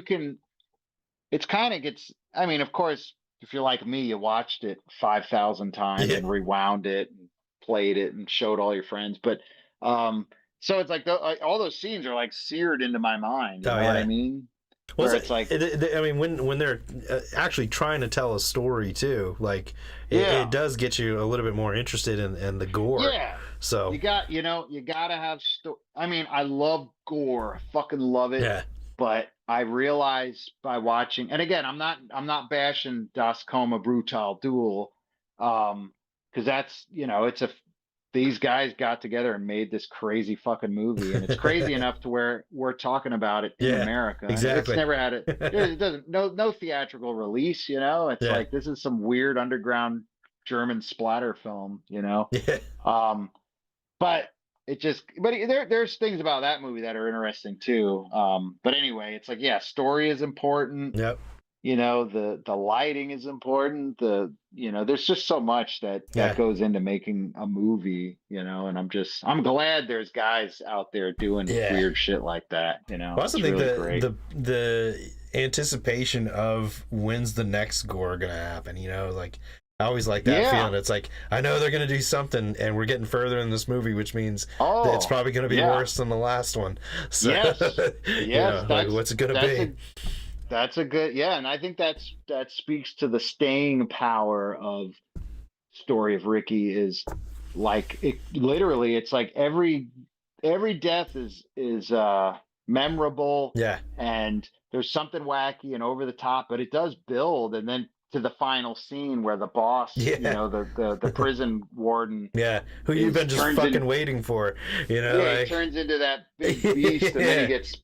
mean, of course, if you're like me, you watched it 5,000 times and rewound it and played it and showed all your friends. But so it's like all those scenes are like seared into my mind. You know what I mean? Well, it's like, I mean, when they're actually trying to tell a story too, like it does get you a little bit more interested in the gore. Yeah. So you gotta have I mean, I love gore, I fucking love it. Yeah. But I realized by watching, and again, I'm not bashing Das Koma Brutal Duel, because that's these guys got together and made this crazy fucking movie, and it's crazy enough to where we're talking about it in America. Exactly. It's never had it doesn't no theatrical release, It's like this is some weird underground German splatter film, Yeah. But there's things about that movie that are interesting too. But anyway, it's like, story is important. Yep. The lighting is important. There's just so much that goes into making a movie, and I'm glad there's guys out there doing weird shit like that, I also think really the anticipation of when's the next gore gonna happen, like I always like that feeling. It's like, I know they're going to do something, and we're getting further in this movie, which means that it's probably going to be worse than the last one. So, like, what's it going to be? That's a good, and I think that speaks to the staying power of Story of Ricky. Is like, it's like every death is memorable, and there's something wacky and over the top, but it does build, and then to the final scene where the boss, the prison warden, who you've been just fucking waiting for, he turns into that big beast, and then he gets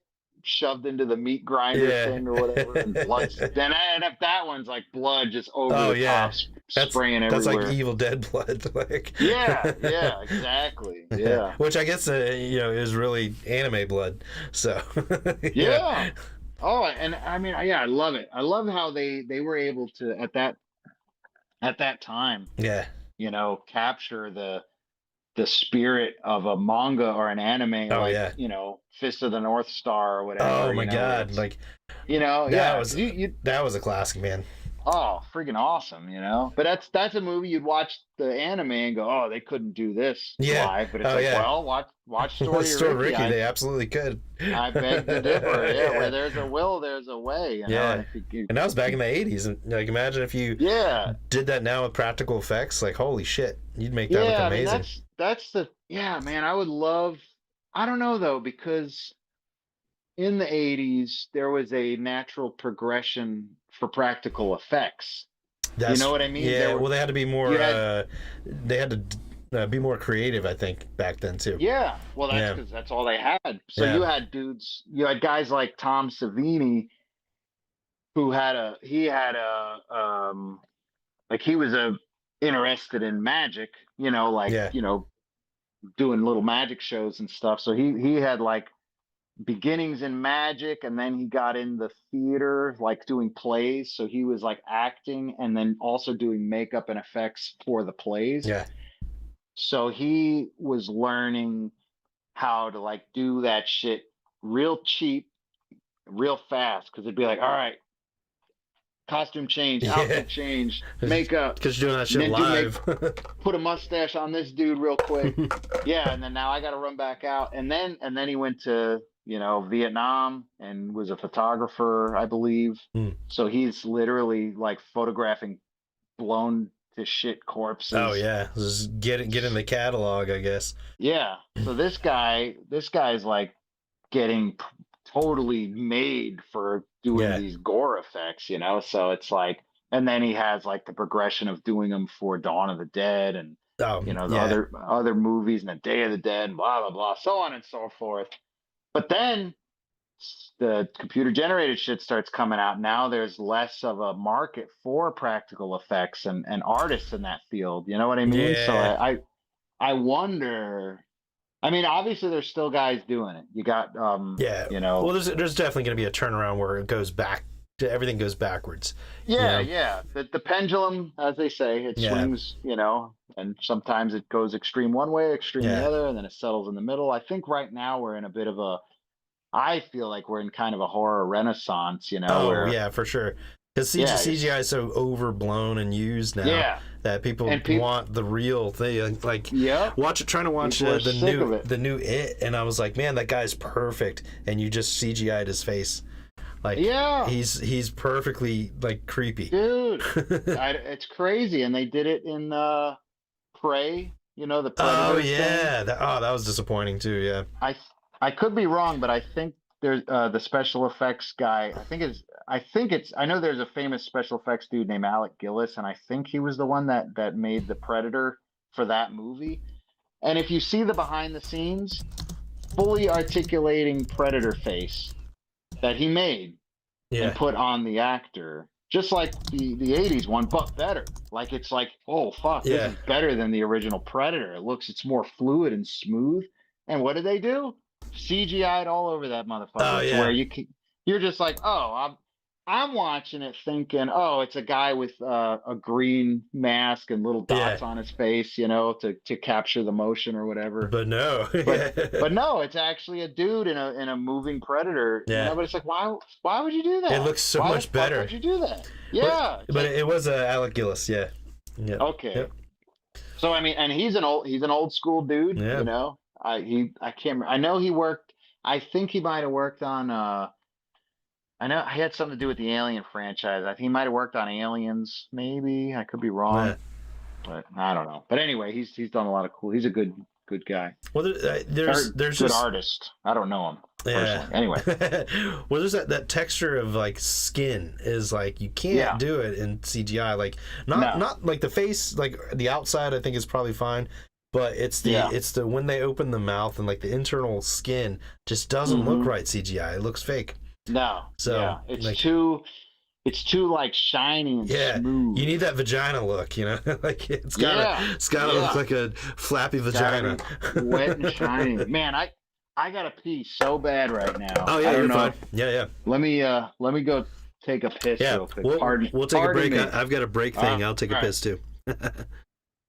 shoved into the meat grinder thing or whatever, and blood. And if that one's like blood just over the top, spraying everywhere. That's like Evil Dead blood, like. Exactly. Yeah. Which I guess is really anime blood. So. Yeah. Oh, and I mean, I love it. I love how they were able to at that time, capture the the spirit of a manga or an anime, Oh like yeah. Fist of the North Star or whatever. Oh my god! Like that was a classic, man. Oh, freaking awesome, But that's a movie you'd watch the anime and go, oh, they couldn't do this live. But it's well, watch Story Ricky. Ricky. They absolutely could. I beg to differ. Yeah, where there's a will, there's a way. Yeah. And that was back in the 80s. And like, imagine if you did that now with practical effects. Like, holy shit, you'd make that look amazing. I mean, that's man. I would love. I don't know though, because in the 80s there was a natural progression for practical effects. You know what I mean? Yeah. Well, they had to be more. They had to be more creative, I think, back then too. Yeah. Well, that's because that's all they had. So you had guys like Tom Savini, who he was interested in magic. Doing little magic shows and stuff. So he had like beginnings in magic, and then he got in the theater, like doing plays. So he was like acting and then also doing makeup and effects for the plays. Yeah. So he was learning how to like do that shit real cheap, real fast. Cause it'd be like, all right, costume change, outfit change, makeup. Because you're doing that shit live. Put a mustache on this dude real quick. And then now I got to run back out. And then he went to, Vietnam and was a photographer, I believe. So he's literally like photographing blown to shit corpses. Oh yeah, just get in the catalog, I guess. Yeah. So this guy's like getting totally made for doing these gore effects, so it's like, and then he has like the progression of doing them for Dawn of the Dead and the other movies and the Day of the Dead and blah blah blah, so on and so forth. But then the computer generated shit starts coming out. Now there's less of a market for practical effects and artists in that field, you know what I mean? So I wonder. I mean, obviously, there's still guys doing it. You got, Well, there's definitely going to be a turnaround where it goes back. Everything goes backwards. Yeah. The pendulum, as they say, it swings. And sometimes it goes extreme one way, extreme the other, and then it settles in the middle. I think right now we're in a bit of I feel like we're in kind of a horror renaissance. For sure. Because CGI is so overblown and used now that people want the real thing. Like, trying to watch the new It, and I was like, man, that guy's perfect, and you just CGI'd his face. Like, he's perfectly like creepy, dude. It's crazy, and they did it in Prey. The Predator thing. That was disappointing too. Yeah, I could be wrong, but I think there's the special effects guy. I know there's a famous special effects dude named Alec Gillis, and I think he was the one that made the Predator for that movie. And if you see the behind the scenes, fully articulating Predator face that he made and put on the actor, just like the 80s one, but better. Like, it's like, oh fuck, this is better than the original Predator. It's more fluid and smooth. And what did they do? CGI'd all over that motherfucker. Where you're just like, oh, I'm watching it thinking, oh, it's a guy with a green mask and little dots on his face, to capture the motion or whatever. But no, but no, it's actually a dude in a moving Predator. Yeah. But it's like, why would you do that? It looks so much better. Why would you do that? Yeah. But it was Alec Gillis. Yeah. Okay. Yep. So I mean, and he's an old school dude. Yeah. I can't. I know he worked. I think he might have worked on. I know he had something to do with the Alien franchise. I think he might have worked on Aliens. Maybe I could be wrong, but I don't know. But anyway, he's done a lot of cool. He's a good guy. Well, there's good just artist. I don't know him personally. Anyway, well, there's that texture of like skin is like you can't do it in CGI. Like not like the face, like the outside. I think is probably fine. But it's the when they open the mouth and like the internal skin just doesn't look right CGI. It looks fake. No. So it's like, too like shiny and smooth. You need that vagina look, like it's gotta look like a flappy vagina. Wet and shiny. Man, I gotta pee so bad right now. Oh yeah, you're fine. Yeah. Let me go take a piss real quick. We'll take a break. Me. I've got a break thing. I'll take a piss too.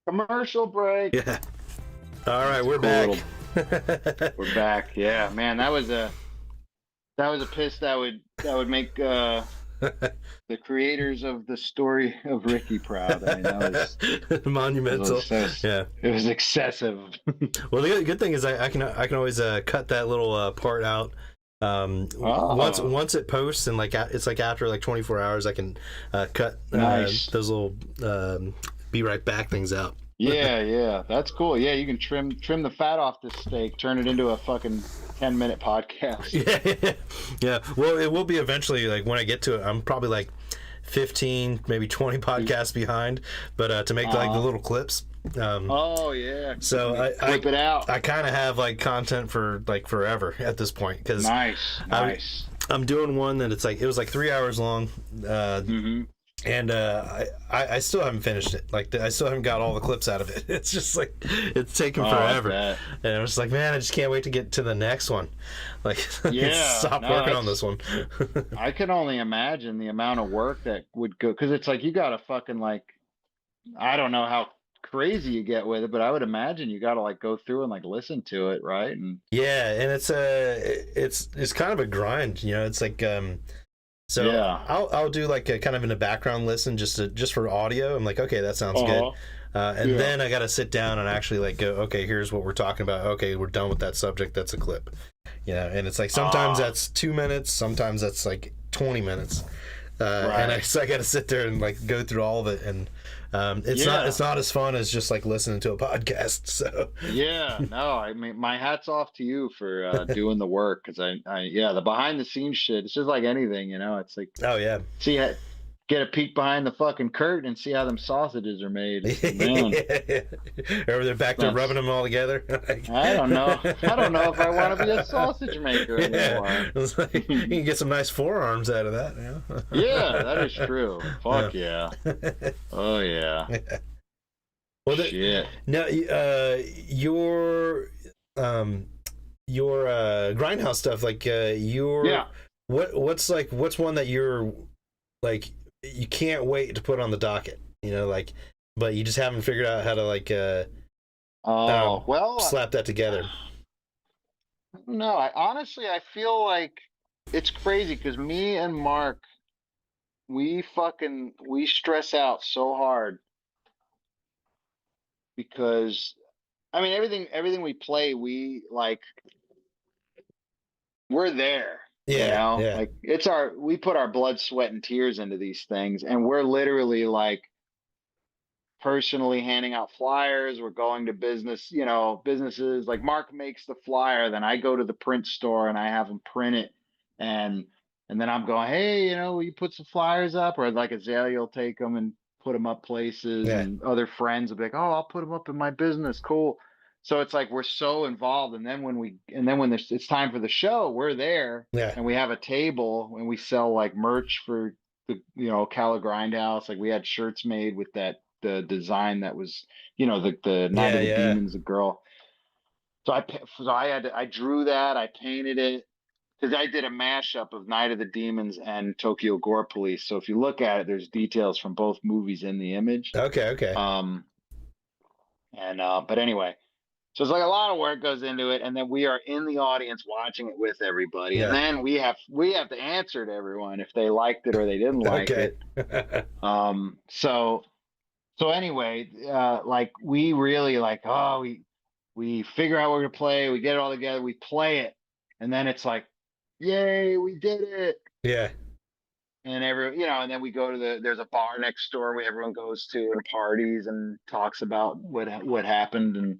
Commercial break. Yeah. All right, we're Cool back. We're back. Yeah, man, that was a piss that would make the creators of the story of Ricky proud. I mean, that Monumental. Yeah. it was excessive. Well, the good thing is I can always cut that little part out. Once it posts and like it's like after like 24 hours, I can cut Nice. those little be right back things out. Yeah, that's cool. Yeah, you can trim the fat off this steak, turn it into a fucking 10-minute podcast. Yeah. Well, it will be eventually. Like when I get to it, I'm probably like 15, maybe 20 podcasts behind. But to make like the little clips. Oh yeah. So I clip it out. I kind of have like content for like forever at this point because Nice. I'm doing one that it was like 3 hours long. And I still haven't finished it. Like I still haven't got all the clips out of it. It's just like it's taken forever. And I'm just like, man, I just can't wait to get to the next one. Like, stop working on this one. I can only imagine the amount of work that would go because it's like you got to fucking like, I don't know how crazy you get with it, but I would imagine you got to like go through and like listen to it, right? And yeah, and it's kind of a grind, you know. It's like So yeah. I'll do like a kind of in a background listen just for audio. I'm like, okay, that sounds good. And then I got to sit down and actually like go, okay, here's what we're talking about. Okay, we're done with that subject. That's a clip. You know, and it's like sometimes that's 2 minutes, sometimes that's like 20 minutes. And I got to sit there and like go through all of it, and it's not as fun as just like listening to a podcast. So I mean, my hat's off to you for doing the work because the behind the scenes shit. It's just like anything, you know. It's like get a peek behind the fucking curtain and see how them sausages are made. Man. Or they're back to rubbing them all together. I don't know if I want to be a sausage maker anymore. It's like, you can get some nice forearms out of that. You know? Yeah, that is true. Fuck yeah. Oh yeah. Well, shit. Now, your grindhouse stuff, like what's one that you're like you can't wait to put on the docket, you know, like, but you just haven't figured out how to like slap that together. No, I feel like it's crazy because me and Mark, we stress out so hard because I mean everything we play, we like we're there. Yeah, you know? Like we put our blood, sweat, and tears into these things, and we're literally like personally handing out flyers. We're going to businesses. Like Mark makes the flyer, then I go to the print store and I have him print it, and then I'm going, hey, you know, will you put some flyers up? Or like Azalea will take them and put them up places, and other friends will be like, oh, I'll put them up in my business. Cool. So it's like we're so involved, and then when it's time for the show, we're there, and we have a table, and we sell like merch for the Ocala Grindhouse. Like we had shirts made with the design that was the Night of the Demons, the girl. So I drew that, I painted it because I did a mashup of Night of the Demons and Tokyo Gore Police. So if you look at it, there's details from both movies in the image. Okay. But anyway. So it's like a lot of work goes into it, and then we are in the audience watching it with everybody, and then we have to answer to everyone if they liked it or they didn't like it. So anyway, like we really like we figure out what we're gonna play, we get it all together, we play it, and then it's like, yay, we did it. Yeah. And and then we go to there's a bar next door where everyone goes to and parties and talks about what happened and.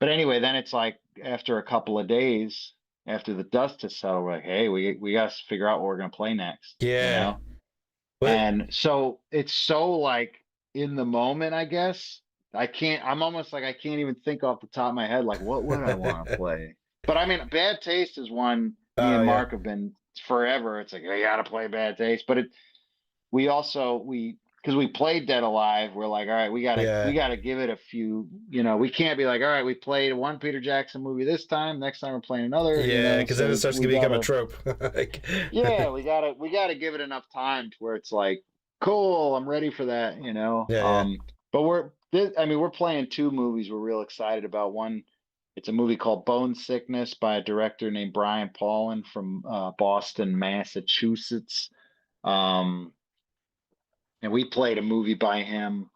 But anyway, then it's like after a couple of days, after the dust has settled, we're like, hey, we got to figure out what we're going to play next. Yeah. You know? And so it's so like in the moment, I guess. I'm almost like I can't even think off the top of my head, like, what would I want to play? But I mean, Bad Taste is one me and Mark have been forever. It's like, I got to play Bad Taste. But because we played Dead Alive, we're like, all right, we gotta give it a few. We can't be like, all right, we played one Peter Jackson movie this time. Next time we're playing another. Yeah, because then it starts to become a trope. Yeah, we gotta give it enough time to where it's like, cool, I'm ready for that. Yeah. But I mean, we're playing two movies we're real excited about. One, it's a movie called Bone Sickness by a director named Brian Paulin from Boston, Massachusetts. And we played a movie by him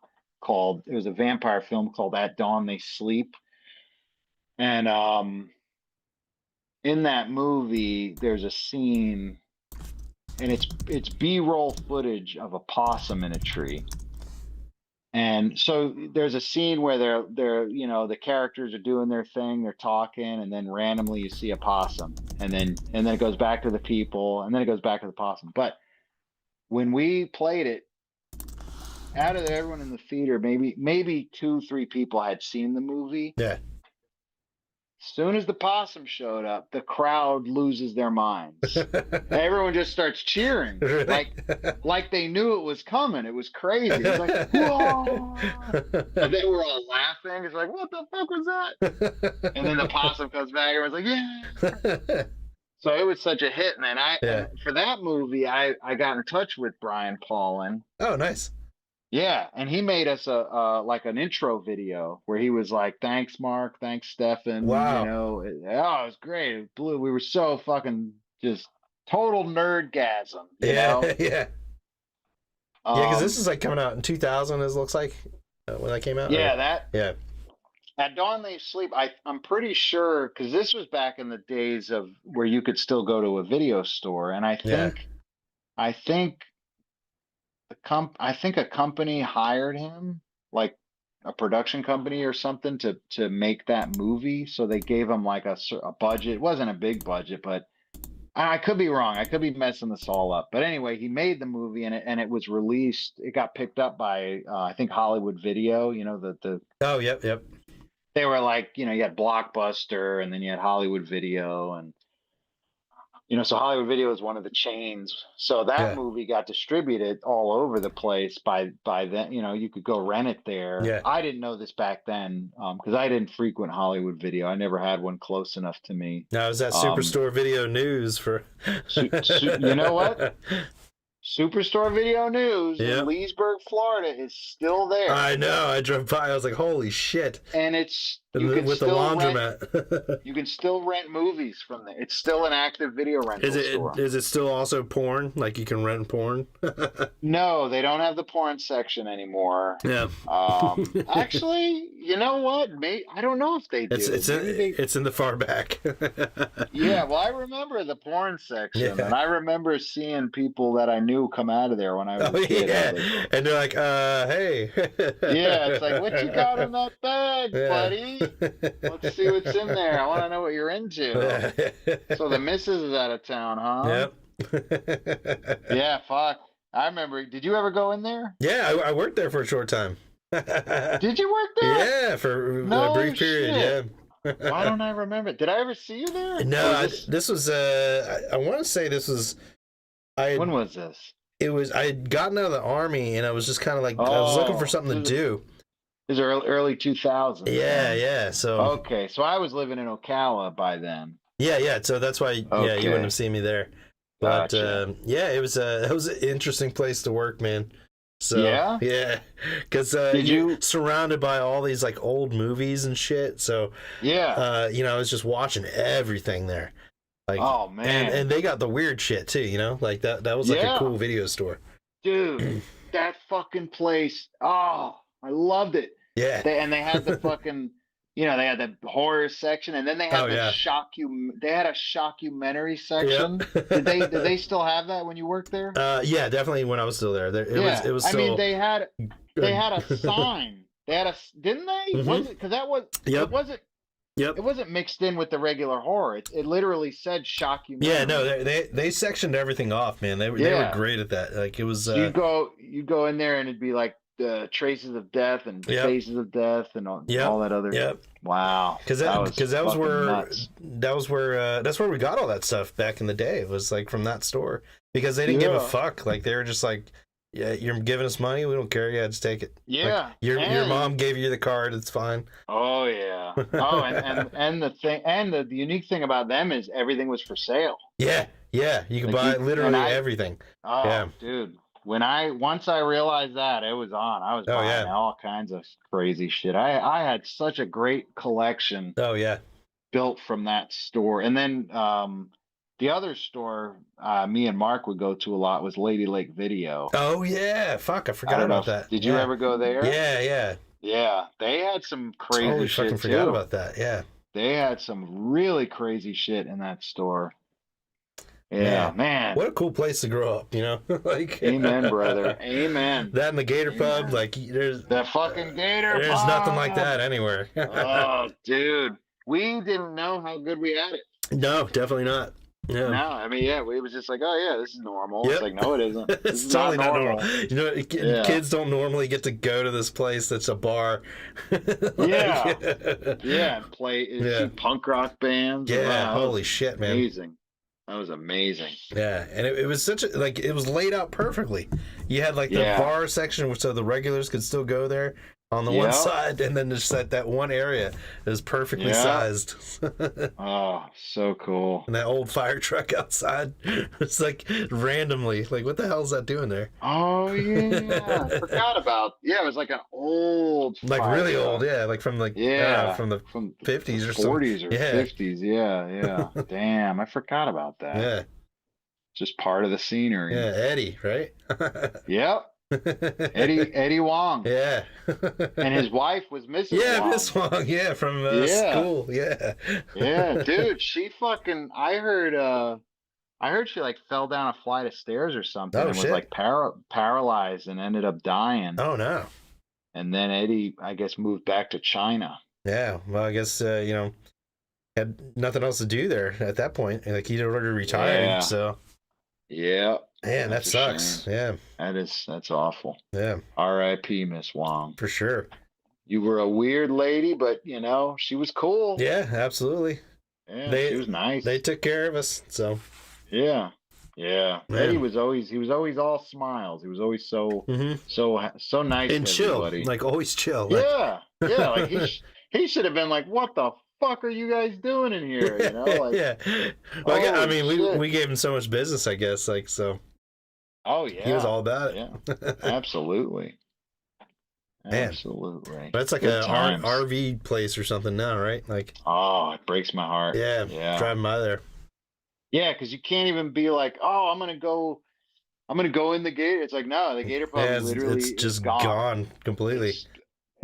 it was a vampire film called At Dawn They Sleep. And in that movie, there's a scene, and it's B-roll footage of a possum in a tree. And so there's a scene where they're the characters are doing their thing, they're talking, and then randomly you see a possum, and then it goes back to the people, and then it goes back to the possum. But when we played it, out of everyone in the theater, maybe 2-3 people had seen the movie. Yeah. As soon as the possum showed up, the crowd loses their minds. Everyone just starts cheering, like they knew it was coming. It was crazy. It was like, whoa! And they were all laughing. It's like, what the fuck was that? And then the possum comes back. Everyone's like, yeah. So it was such a hit. And then and for that movie, I got in touch with Brian Paulin. Oh, nice. Yeah, and he made us like an intro video where he was like, "Thanks, Mark. Thanks, Stefan." Wow. It was great. It blew. We were so fucking just total nerdgasm. You know? Yeah. Yeah, because this is like coming out in 2000. It looks like when that came out. Yeah, Yeah. At Dawn They Sleep. I'm pretty sure because this was back in the days of where you could still go to a video store, and I think a company hired him, like a production company or something, to make that movie. So they gave him like a budget. It wasn't a big budget, but I could be wrong. I could be messing this all up. But anyway, he made the movie, and it was released. It got picked up by I think Hollywood Video. The Oh, yep. They were like, you had Blockbuster, and then you had Hollywood Video, and so Hollywood Video is one of the chains. So that movie got distributed all over the place by then. You could go rent it there. Yeah. I didn't know this back then because I didn't frequent Hollywood Video. I never had one close enough to me. Now, is that Superstore Video News for... You know what? Superstore Video News in Leesburg, Florida is still there. I know. I drove by. I was like, holy shit. And with the laundromat. You can still rent movies from there. It's still an active video rental store. Is it still also porn? Like you can rent porn? No, they don't have the porn section anymore. Yeah. Actually, you know what? I don't know if they do. It's in the far back. Yeah, well, I remember the porn section, and I remember seeing people that I knew come out of there when I was a kid. Yeah. And they're like, hey. Yeah, it's like, what you got in that bag, buddy? Let's see what's in there. I want to know what you're into. So the missus is out of town, huh? Yep. Yeah, fuck. I remember. Did you ever go in there? Yeah, I worked there for a short time. Did you work there? Yeah, for a brief period. Yeah. Why don't I remember? Did I ever see you there? No, this was. I want to say this was. When was this? It was. I had gotten out of the Army, and I was just kind of like I was looking for something to do. It was early 2000s. Yeah. So okay, so I was living in Ocala by then. Yeah. So that's why. Okay. Yeah, you wouldn't have seen me there. But Gotcha. it was an interesting place to work, man. So yeah, because you're surrounded by all these like old movies and shit. So I was just watching everything there. Like, oh man, and they got the weird shit too. Like that was like a cool video store. Dude, that fucking place. Oh, I loved it. Yeah, they had the fucking. They had the horror section, and then they had They had a shockumentary section. Yep. Did they still have that when you worked there? Yeah, definitely. When I was still there, it was. I mean, they had a sign. Didn't they? Mm-hmm. Was it? Because that was. Yep. It wasn't. Yep. It wasn't mixed in with the regular horror. It literally said shockumentary. Yeah, no, they sectioned everything off, man. They were great at that. Like it was. You go in there, and it'd be like the traces of death and faces of death and all that other. Yep. Wow. Because that was where we got all that stuff back in the day. It was like from that store because they didn't give a fuck. Like they were just like, yeah, you're giving us money. We don't care. Yeah, just take it. Yeah. Like, your mom gave you the card. It's fine. Oh yeah. Oh, and the unique thing about them is everything was for sale. Yeah. You could buy literally everything. Oh, yeah. dude. once I realized that it was on, I was Oh, buying yeah. all kinds of crazy shit. I had such a great collection Oh, yeah. built from that store. And then the other store me and Mark would go to a lot was Lady Lake Video. Oh, yeah. Fuck, I I forgot don't know about that. did you Yeah. ever go there? Yeah, yeah. Yeah, they had some crazy Totally shit fucking forgot too. about that. Yeah. They had some really crazy shit in that store. Yeah, Man. man. What a cool place to grow up, you know? Like, Amen, brother. Amen. that and the Gator Pub, Amen. like, there's The fucking Gator there's nothing like Pub. that anywhere. Oh, dude. We didn't know how good we had it. No, definitely not. Yeah. No, I mean, yeah, we was just like, oh, yeah, this is normal. Yep. It's like, no, it isn't. This It's is totally not normal. normal. You know, Yeah. kids don't normally get to go to this place that's a bar. Yeah. Yeah, and play Yeah. see punk rock bands. Yeah, Wow, that was holy shit, man. amazing. That was amazing. Yeah, and it was such a, like, it was laid out perfectly. You had like the Yeah. bar section, so the regulars could still go there on the one Yeah. side, and then just that one area is perfectly Yeah. sized. Oh, so cool. And that old fire truck outside, it's like randomly, like, what the hell is that doing there? Oh, yeah. I forgot about. Yeah, it was like an old. Like fire really truck. old, yeah, like from like Yeah. from the From 50s or something. 40s or Yeah. 50s. Yeah, yeah. Damn, I forgot about that. Yeah, Just part of the scenery. yeah, Eddie, right? Yep. Eddie Wong. Yeah. And his wife was Mrs. Yeah, Wong. Miss Wong, yeah, from Yeah. school, yeah. Yeah, dude, she fucking. I heard she like fell down a flight of stairs or something Oh, and was shit. like paralyzed and ended up dying. Oh, no. And then Eddie, I guess, moved back to China. Yeah, well, I guess, you know, had nothing else to do there at that point. Like, he'd already retired, Yeah. so. Yeah, Man, that That's a sucks. Yeah, that's awful. yeah, R.I.P. Miss Wong. for sure. You were a weird lady, but you know she was cool. Yeah, absolutely. Yeah, They- she was nice. They took care of us, so. Yeah, yeah. Man. Eddie was always all smiles. He was always so Mhm. so nice And to chill, everybody. like, always chill. Like, Yeah, like he should have been like, what the fuck are you guys doing in here? You know, like, yeah. Well, I holy mean, shit. we gave him so much business, I guess, like, so. oh yeah, He was all about it. yeah, absolutely, Man. absolutely. But it's like Good a times. RV place or something now, right? Like, Oh, it breaks my heart. yeah, yeah, driving by there. yeah, because you can't even be like, oh, I'm gonna go in the Gator. It's like, no, the Gator Pub Yeah, literally it's is just gone. gone completely. It's-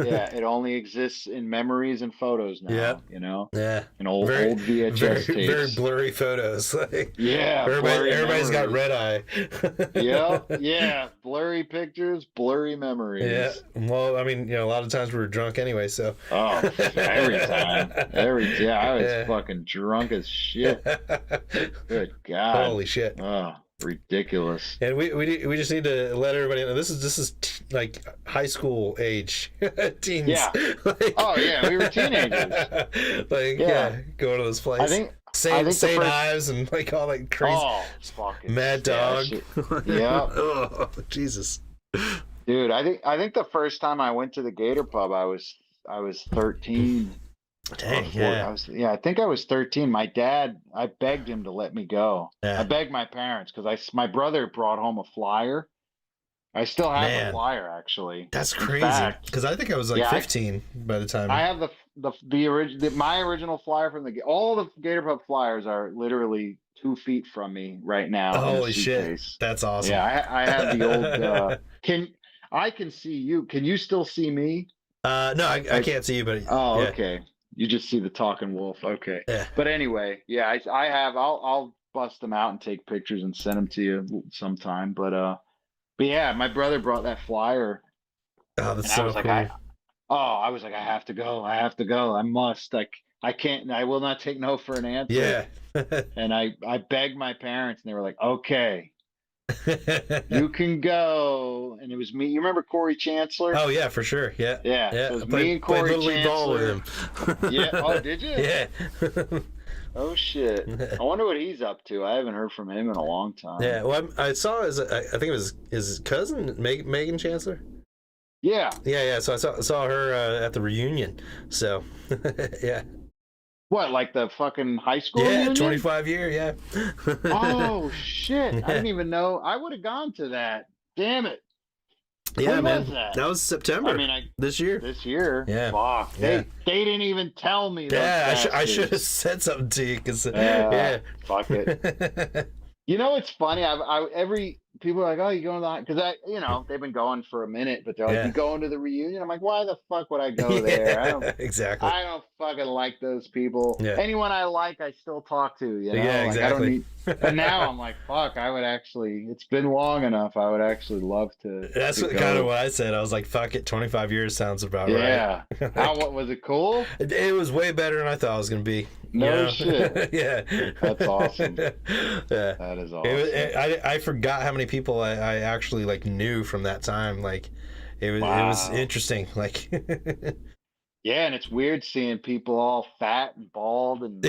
yeah, it only exists in memories and photos now. Yeah. You know, Yeah. and old Very- VHS Very, tapes. very blurry photos. Like, Yeah, blurry everybody's got memories. red eye. Yeah, blurry pictures, blurry memories. Yeah. Well, I mean, you know, a lot of times we were drunk anyway, so. Oh, every time. Yeah, I was Yeah. fucking drunk as shit. Good God. Holy shit. Oh, ridiculous. And we just need to let everybody know this is like high school age teens. Yeah. Like, Oh, yeah, we were teenagers. Like, Yeah. yeah, going to this place. I think St. the St. first- Ives and like all that crazy it's fucking Mad yeah, Dog. shit. Yeah. Oh, Jesus. Dude, I think the first time I went to the Gator Pub, I was 13. Dang, or 4 yeah. I think I was 13. My dad, I begged him to let me go. Yeah. I begged my parents because my brotor brought home a flyer. I still have Man. the flyer, actually. That's In crazy. fact, Because I think I was like Yeah, 15 by the time. I have my original flyer from all the Gator Pub flyers are literally 2 feet from me right now. in the Holy shit. suitcase. That's awesome. Yeah, I have the old. I can see you. Can you still see me? No, I can't see you, but Oh, yeah. okay. You just see the talking wolf. Okay. Yeah. But anyway, yeah, I have. I'll bust them out and take pictures and send them to you sometime. But yeah, my brother brought that flyer, Oh, that's and I so was cool. like, I was like, I have to go. I have to go. I must. I can't. I will not take no for an answer. Yeah. And I begged my parents, and they were like, okay, you can go. And it was me. You remember Corey Chancellor? Oh yeah, for sure. Yeah. Yeah. Yeah. So it was I me and played Corey Little League ball with Chancellor. him. Yeah. Oh, did you? Yeah. Oh shit! I wonder what he's up to. I haven't heard from him in a long time. Yeah. Well, I saw I think it was his cousin, Megan Chancellor. Yeah. Yeah. So I saw her at the reunion. So yeah. What, like the fucking high school? Yeah. reunion? 25 year. Yeah. Oh shit! I Yeah. didn't even know. I would have gone to that. damn it. Yeah, When man. was that? That was September. I mean, this year. This year? Yeah. Fuck. Yeah. They didn't even tell me. Yeah, Those I should have bastards. said something to you because Fuck it. You know, it's funny. Every people are like, oh, you going to the, because they've been going for a minute, but they're like, Yeah. you going to the reunion? I'm like, why the fuck would I go there? Exactly. I don't fucking like those people. Yeah. Anyone I like, I still talk to. You know, Yeah, like, I don't exactly. need. But now I'm like, fuck. I would actually. It's been long enough. I would actually love to. That's to kind of what I said. I was like, fuck it. 25 years sounds about right. Yeah. What was it? Cool. It was way better than I thought it was going to be. No shit. Yeah. That's awesome. Yeah. That is awesome. I forgot how many people I actually like knew from that time. Like it was interesting. Like yeah, and it's weird seeing people all fat and bald and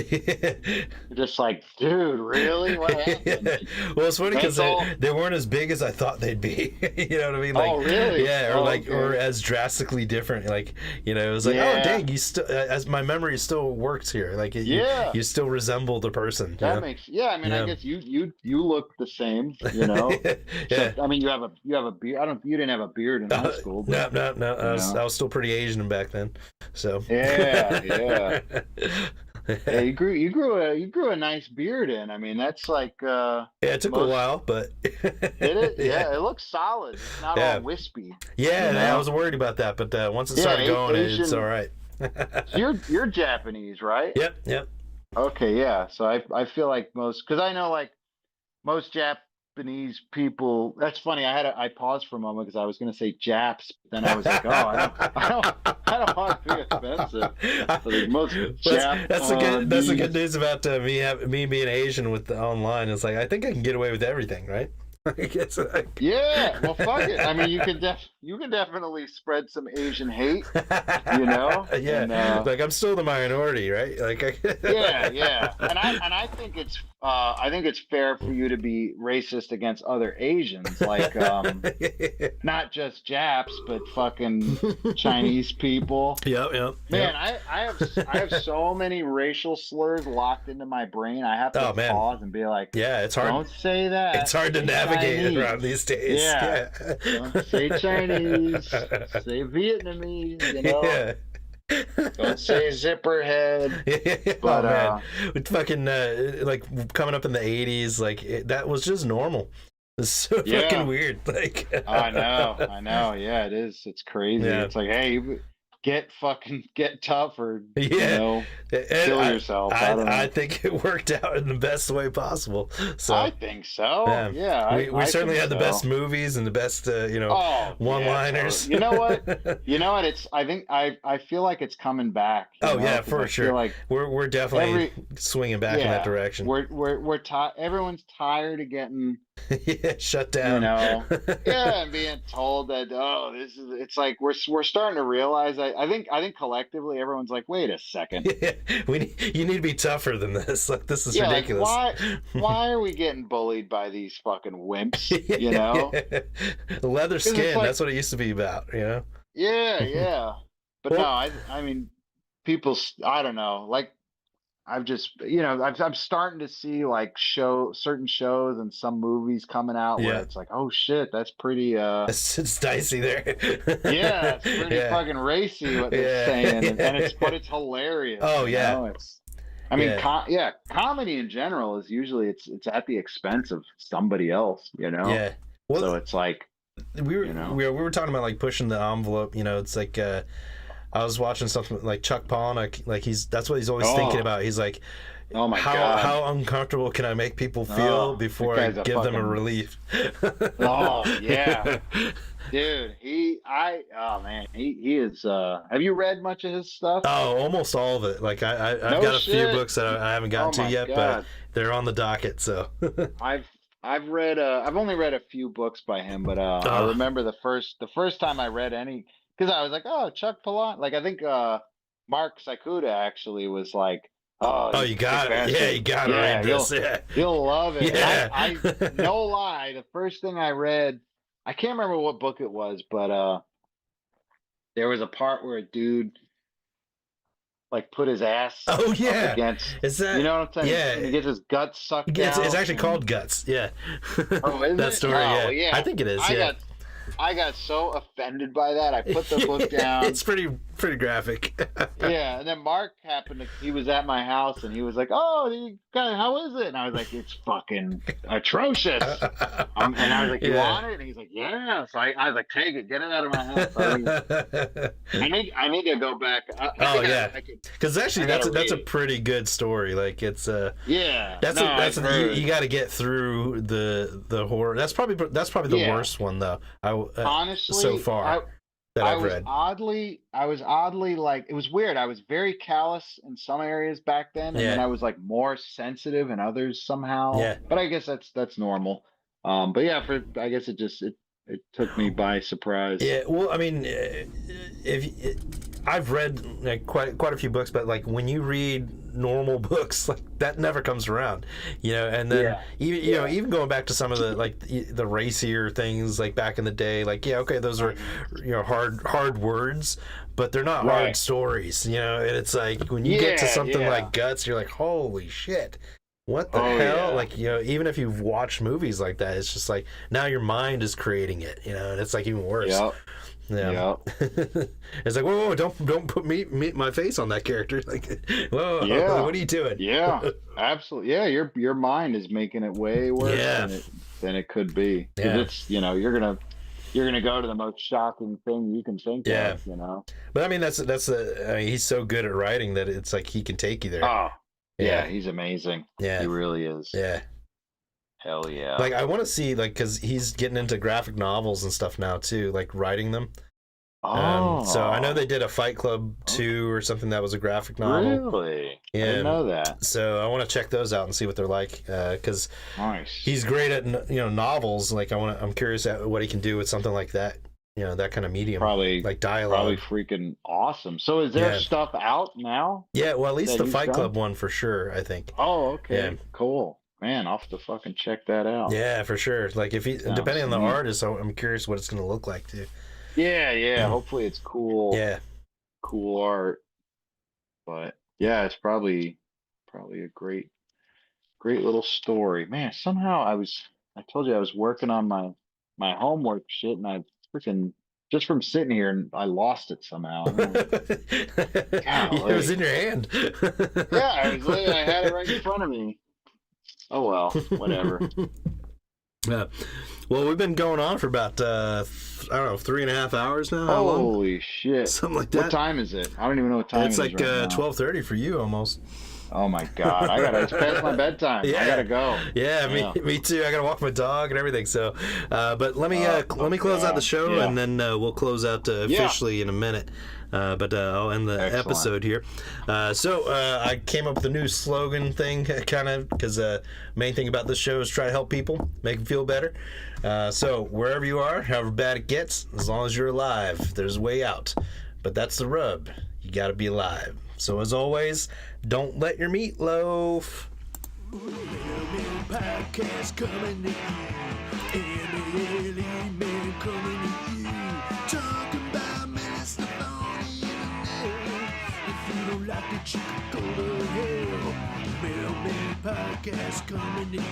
just like, dude, really? What happened? Well, it's funny because all... they weren't as big as I thought they'd be. You know what I mean? Like, oh, really? Yeah, or okay. or as drastically different. Like, it was like, oh, dang, you still, as my memory still works here. Like, you still resemble the person. That makes, I mean, I guess you look the same. You know. Except, I mean, you have a beard. You didn't have a beard in high school. But, no. I was still pretty Asian back then. So yeah. Yeah, you grew a nice beard in. I mean, that's like it took a while, but did it? Yeah, it looks solid. It's not all wispy. Yeah, I was worried about that, but once it started going, it's all right. You're Japanese, right? Yep. Okay, yeah. So I feel like because I know like most Japanese people. That's funny. I paused for a moment because I was going to say Japs, but then I was like, oh, I don't want to be offensive. Like most that's the good news about me being Asian with the online. It's like I think I can get away with everything, right? Yeah, well, fuck it. I mean, you can definitely spread some Asian hate, you know. Yeah, and, like I'm still the minority, right? Like, yeah, and I think it's fair for you to be racist against other Asians, like not just Japs, but fucking Chinese people. Yep. Man, I have so many racial slurs locked into my brain. I have to pause and be like, yeah, it's hard. Don't say that. It's hard to navigate around these days. Yeah. Don't say Chinese. Say Vietnamese. You know. Yeah. Don't say zipperhead. But man, with fucking like coming up in the 80s, like that was just normal. It's so fucking weird. Like I know. Yeah, it is. It's crazy. Yeah. It's like, hey, get tough or you know, kill yourself. I think it worked out in the best way possible. So I think so. Yeah, we certainly had the best movies and the best one-liners. You know what? It's I feel like it's coming back. For sure. Like we're definitely swinging back in that direction. We're everyone's tired of getting shut down. You know, and being told that it's like we're starting to realize. I think collectively everyone's like, wait a second, you need to be tougher than this. Like this is ridiculous. Like, why are we getting bullied by these fucking wimps? You know, leather skin. Like, that's what it used to be about. You know. Yeah. But no, I mean, people. I don't know. Like I've just, I'm starting to see like certain shows and some movies coming out where it's like, oh shit, that's pretty. It's dicey there. Yeah, it's pretty fucking racy what they're saying, and it's hilarious. Oh yeah. Comedy in general is usually it's at the expense of somebody else, you know. Yeah. Well, so it's like we were talking about like pushing the envelope. It's like. I was watching something like Chuck Palahniuk, like that's what he's always thinking about. He's like, oh my God, how uncomfortable can I make people feel before I give them a relief? Oh yeah, dude, he is. Have you read much of his stuff? Oh, almost all of it. Like I've got a few books that I haven't gotten to yet, but they're on the docket. So I've read. I've only read a few books by him, but I remember the first time I read any. Because I was like, oh, Chuck Palahniuk. Like, I think Mark Sakuda actually was like, oh, you got it. Yeah, you got to read this. You'll love it. Yeah. I no lie, the first thing I read, I can't remember what book it was, but there was a part where a dude, like put his ass Oh up yeah, against. is that? You know what I'm saying? Yeah, And he gets his guts sucked out. it's actually called Guts. Yeah. Oh, is That it? story. Oh, Yeah. well, yeah. I think it is. Yeah. I got so offended by that. I put the book down. It's pretty graphic. Yeah, and then Mark he was at my house and he was like, "Oh, how is it?" And I was like, "It's fucking atrocious." And I was like, "You want it?" And he's like, "Yeah." So I was like, "Take it, get it out of my house." I need to go back. Because actually, that's a pretty good story. Like it's yeah. You got to get through the horror. That's probably the worst one though. Honestly, so far. I was oddly like, it was weird. I was very callous in some areas back then, and then I was like more sensitive in others somehow. Yeah. But I guess that's normal. But yeah, I guess it took me by surprise. Yeah. Well, I mean, I've read like quite a few books, but like when you read normal books, like that never comes around, and then even going back to some of the like the racier things like back in the day, like those are hard words, but they're not hard stories, and it's like when you get to something like Guts, you're like, holy shit, what the hell? Like, even if you've watched movies like that, it's just like now your mind is creating it, and it's like even worse. Yeah. It's like, whoa, don't put my face on that character. Like, whoa, what are you doing? Yeah, absolutely. Yeah, your mind is making it way worse than it could be. Yeah. It's you're gonna go to the most shocking thing you can think of. But I mean, he's so good at writing that it's like he can take you there. Oh, yeah, he's amazing. Yeah, he really is. Yeah. Hell yeah. Like, I want to see, like, because he's getting into graphic novels and stuff now, too, like, writing them. So I know they did a Fight Club 2 or something that was a graphic novel. Really? I didn't know that. So I want to check those out and see what they're like, because he's great at, novels. Like, I'm curious at what he can do with something like that, that kind of medium. Probably. Like dialogue. Probably freaking awesome. So is there stuff out now? Yeah, well, at least the Fight Club one for sure, I think. Oh, okay. Yeah. Cool. Man, I'll have to fucking check that out. Yeah, for sure. Like, depending on the artist, I'm curious what it's going to look like too. Yeah. Hopefully it's cool. Yeah, cool art. But yeah, it's probably a great little story. Man, somehow I told you I was working on my homework shit, and I freaking just from sitting here, and I lost it somehow. It was in your hand. I had it right in front of me. Oh well, whatever. Yeah. Well, we've been going on for about 3.5 hours now. Holy shit! Something like that. What time is it? I don't even know what time it is. It's like 12:30 for you almost. Oh my god! It's past my bedtime. Yeah. I gotta go. Yeah, me too. I gotta walk my dog and everything. So, but let me close out the show, and then we'll close out officially in a minute. But I'll end the episode here. So I came up with a new slogan thing, kind of, because main thing about this show is try to help people, make them feel better. So wherever you are, however bad it gets, as long as you're alive, there's a way out. But that's the rub. You got to be alive. So as always, don't let your meat loaf. Podcast coming to you. MLE coming to you. Talking about Minister if you don't like it, you can go to hell. Mailman Podcast coming to you.